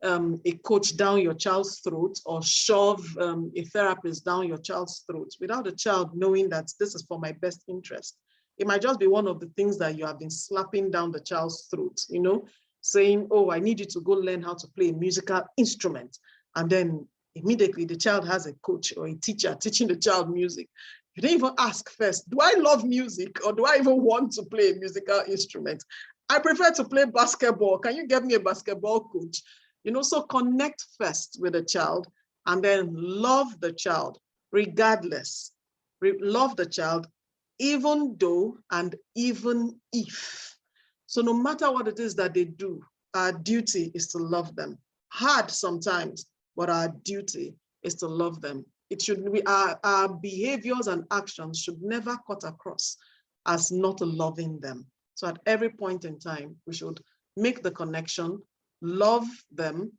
a coach down your child's throat or shove a therapist down your child's throat without the child knowing that this is for my best interest. It might just be one of the things that you have been slapping down the child's throat, you know, saying, oh, I need you to go learn how to play a musical instrument. And then immediately the child has a coach or a teacher teaching the child music. You didn't even ask first, do I love music or do I even want to play a musical instrument? I prefer to play basketball. Can you get me a basketball coach? You know, so connect first with the child and then love the child regardless. Love the child even though and even if. So no matter what it is that they do, our duty is to love them. Hard sometimes, but our duty is to love them. It should be our behaviors and actions should never cut across as not loving them. So at every point in time, we should make the connection, love them,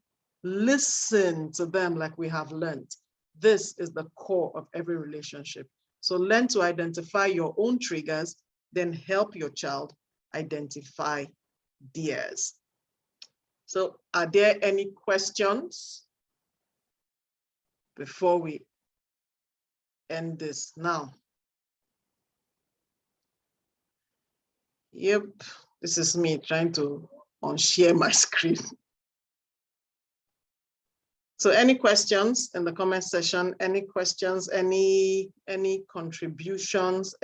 listen to them like we have learned. This is the core of every relationship. So learn to identify your own triggers, then help your child identify theirs. So are there any questions before we end this now? Yep, this is me trying to unshare my screen. So any questions in the comment section? Any questions, any contributions,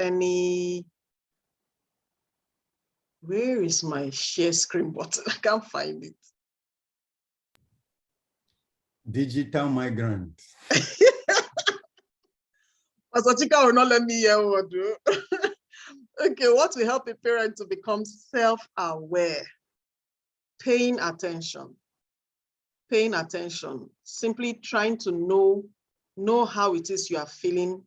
where is my share screen button? I can't find it. Digital migrant. Pastor Chika will not let me hear what do. Okay, what will help a parent to become self-aware? Paying attention. Paying attention, simply trying to know how it is you are feeling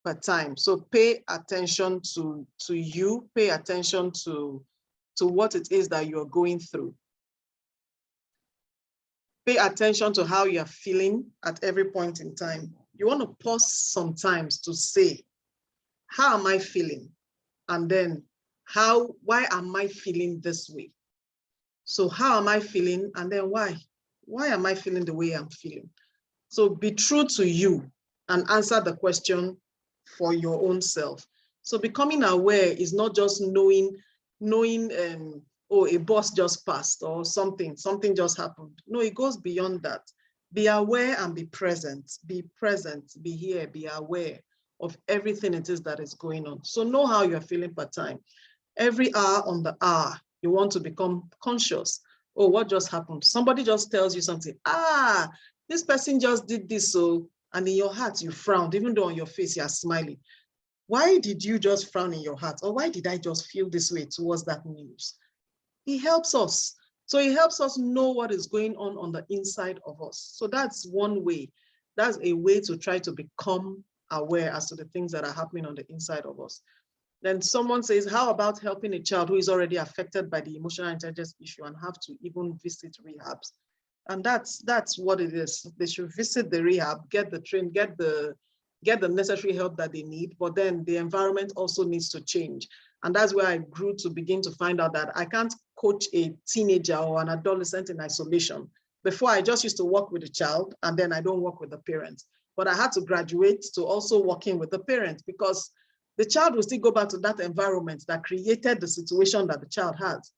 per time. So pay attention to you, pay attention to what it is that you're going through. Pay attention to how you're feeling at every point in time. You want to pause sometimes to say, how am I feeling? And then why am I feeling this way? So how am I feeling? And then why? Why am I feeling the way I'm feeling? So be true to you. and answer the question for your own self. So becoming aware is not just knowing, oh, a bus just passed or something just happened. No, it goes beyond that. Be aware and be present, be here, be aware of everything it is that is going on. So know how you're feeling per time. Every hour on the hour, you want to become conscious. Oh, what just happened? Somebody just tells you something. Ah, this person just did this. So, and in your heart, you frowned, even though on your face, you're smiling. Why did you just frown in your heart? Or why did I just feel this way towards that news? It helps us. So it helps us know what is going on the inside of us. So that's one way. That's a way to try to become aware as to the things that are happening on the inside of us. Then someone says, how about helping a child who is already affected by the emotional intelligence issue and have to even visit rehabs? And that's what it is. They should visit the rehab, get the train, get the necessary help that they need, but then the environment also needs to change. And that's where I grew to begin to find out that I can't coach a teenager or an adolescent in isolation. Before, I just used to work with the child and then I don't work with the parents. But I had to graduate to also working with the parents, because the child will still go back to that environment that created the situation that the child has.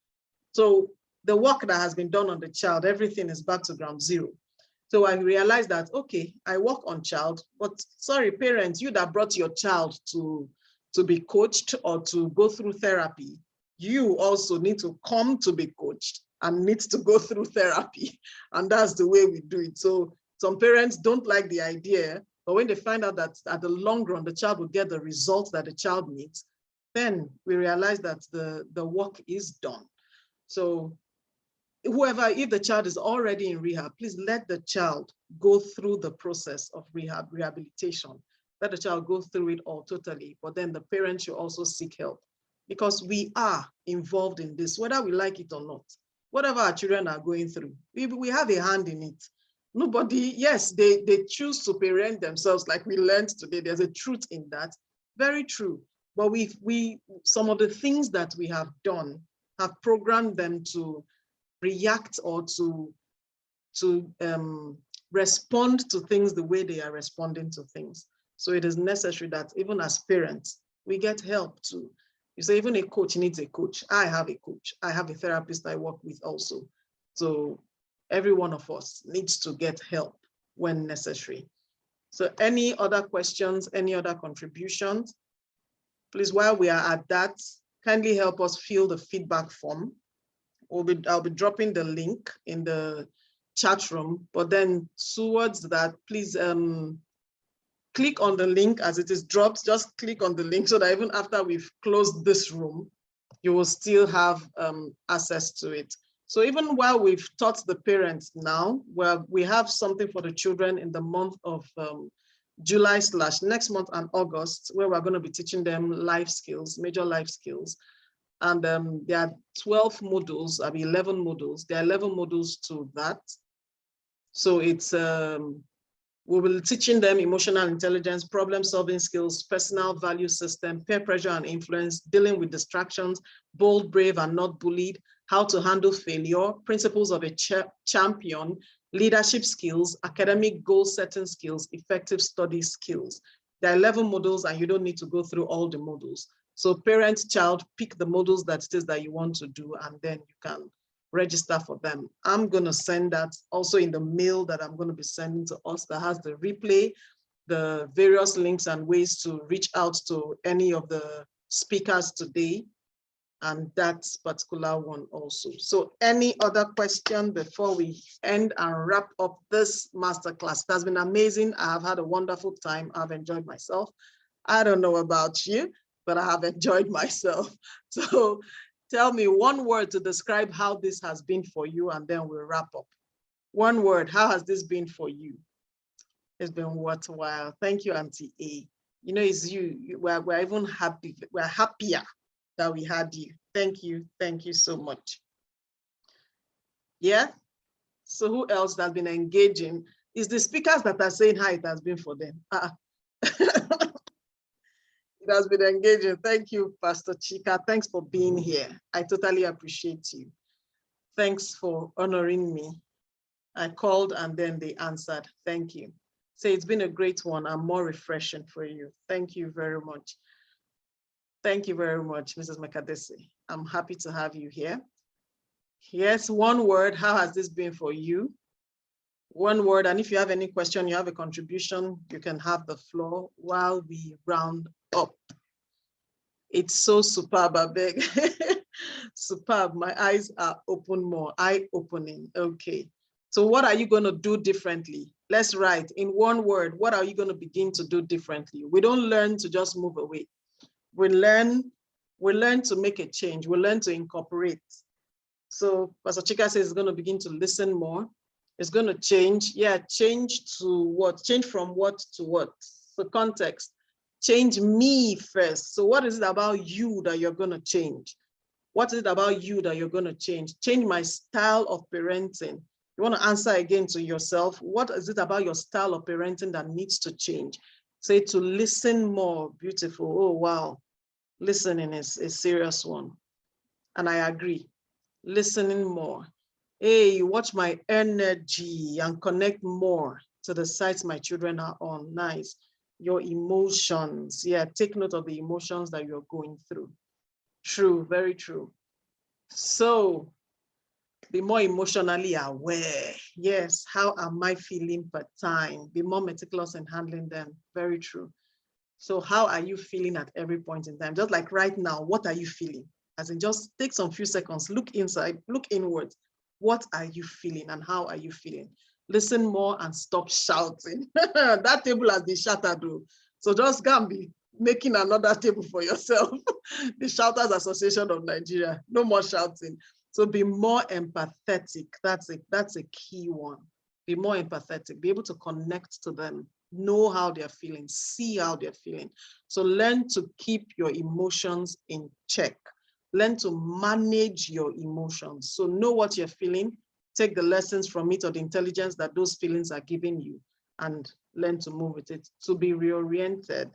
So the work that has been done on the child, everything is back to ground zero. So I realized that, okay, I work on child, but sorry, parents, you that brought your child to be coached or to go through therapy, you also need to come to be coached and need to go through therapy. And that's the way we do it. So some parents don't like the idea, but when they find out that at the long run, the child will get the results that the child needs, then we realize that the work is done. So whoever, if the child is already in rehab, please let the child go through the process of rehabilitation. Let the child go through it all totally, but then the parents should also seek help, because we are involved in this, whether we like it or not. Whatever our children are going through, we have a hand in it. Nobody, yes, they choose to parent themselves, like we learned today. There's a truth in that, very true. But some of the things that we have done have programmed them to react or to respond to things the way they are responding to things. So it is necessary that even as parents, we get help too. You say even a coach needs a coach. I have a coach. I have a therapist I work with also. So every one of us needs to get help when necessary. So any other questions, any other contributions? Please, while we are at that, kindly help us fill the feedback form. I'll be dropping the link in the chat room, but then towards that, please click on the link as it is dropped. Just click on the link so that even after we've closed this room, you will still have access to it. So even while we've taught the parents now, well, we have something for the children in the month of July / next month and August, where we're going to be teaching them life skills, major life skills. And there are 12 modules, 11 modules. There are 11 modules to that. So it's, we will be teaching them emotional intelligence, problem solving skills, personal value system, peer pressure and influence, dealing with distractions, bold, brave, and not bullied, how to handle failure, principles of a champion, leadership skills, academic goal setting skills, effective study skills. There are 11 modules and you don't need to go through all the modules. So parent, child, pick the modules that it is that you want to do, and then you can register for them. I'm going to send that also in the mail that I'm going to be sending to us that has the replay, the various links and ways to reach out to any of the speakers today, and that particular one also. So any other question before we end and wrap up this masterclass? It has been amazing. I have had a wonderful time. I've enjoyed myself. I don't know about you, but I have enjoyed myself. So tell me one word to describe how this has been for you, and then we'll wrap up. One word, how has this been for you? It's been worthwhile. Thank you, Auntie A. You know, it's you. We're even happy. We're happier that we had you. Thank you. Thank you so much. Yeah. So who else has been engaging? It's the speakers that are saying how it has been for them. It has been engaging. Thank you, Pastor Chika. Thanks for being here. I totally appreciate you. Thanks for honoring me. I called and then they answered. Thank you. Say it's been a great one and more refreshing for you. Thank you very much. Thank you very much, Mrs. Makadesi. I'm happy to have you here. Yes, one word, how has this been for you? One word, and if you have any question, you have a contribution, you can have the floor while we round up. It's so superb, I beg. Superb, my eyes are open more, eye-opening, okay. So what are you gonna do differently? Let's write in one word, what are you gonna begin to do differently? We don't learn to just move away. We learn to make a change, we learn to incorporate. So Pastor Chika says it's gonna begin to listen more. It's gonna change, yeah, change to what? Change from what to what? The context. Change me first. So what is it about you that you're gonna change? What is it about you that you're gonna change? Change my style of parenting. You wanna answer again to yourself, what is it about your style of parenting that needs to change? Say to listen more, beautiful, oh wow. Listening is a serious one. And I agree, listening more. Hey, watch my energy and connect more to the sites my children are on, nice. Your emotions, yeah, take note of the emotions that you're going through. True, very true. So be more emotionally aware. Yes, how am I feeling per time? Be more meticulous in handling them, very true. So how are you feeling at every point in time? Just like right now, what are you feeling? As in just take some few seconds, look inside, look inwards. What are you feeling and how are you feeling? Listen more and stop shouting. That table has been shattered though. So just go and be making another table for yourself. The Shouters Association of Nigeria, no more shouting. So be more empathetic. That's a key one. Be more empathetic, be able to connect to them, know how they're feeling, see how they're feeling. So learn to keep your emotions in check. Learn to manage your emotions. So know what you're feeling, take the lessons from it or the intelligence that those feelings are giving you and learn to move with it. To be reoriented,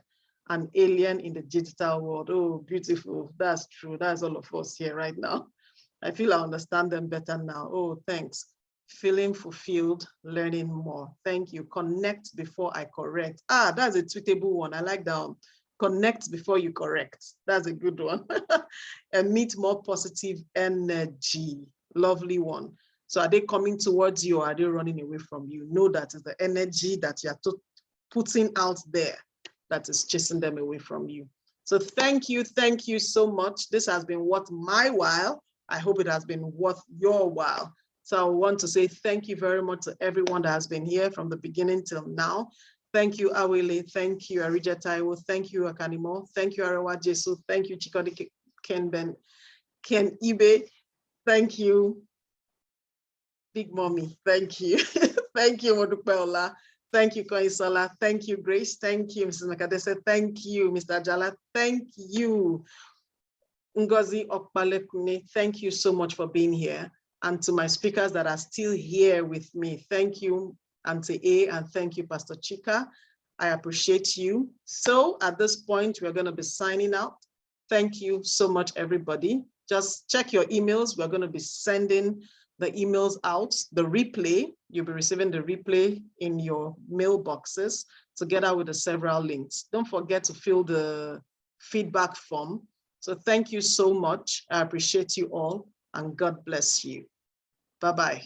an alien in the digital world. Oh, beautiful. That's true. That's all of us here right now. I feel I understand them better now. Oh, thanks. Feeling fulfilled, learning more. Thank you. Connect before I correct. Ah, that's a tweetable one. I like that one. Connect before you correct. That's a good one. Emit more positive energy. Lovely one. So are they coming towards you or are they running away from you? Know that is the energy that you're putting out there that is chasing them away from you. So thank you so much. This has been worth my while. I hope it has been worth your while. So I want to say thank you very much to everyone that has been here from the beginning till now. Thank you, Awele. Thank you, Arija Taiwo. Thank you, Akanimo. Thank you, Arewa Jesu. Thank you, Chikodi Ken Ibe. Thank you, Big Mommy. Thank you. Thank you, Modupeola. Thank you, Koisola. Thank you, Grace. Thank you, Mrs. Makadese. Thank you, Mr. Jala. Thank you, Ngozi Okbalekune. Thank you so much for being here. And to my speakers that are still here with me, thank you, Auntie A, and thank you, Pastor Chika. I appreciate you. So at this point, we're going to be signing out. Thank you so much, everybody. Just check your emails. We're going to be sending the emails out, the replay. You'll be receiving the replay in your mailboxes together with the several links. Don't forget to fill the feedback form. So thank you so much. I appreciate you all and God bless you. Bye-bye.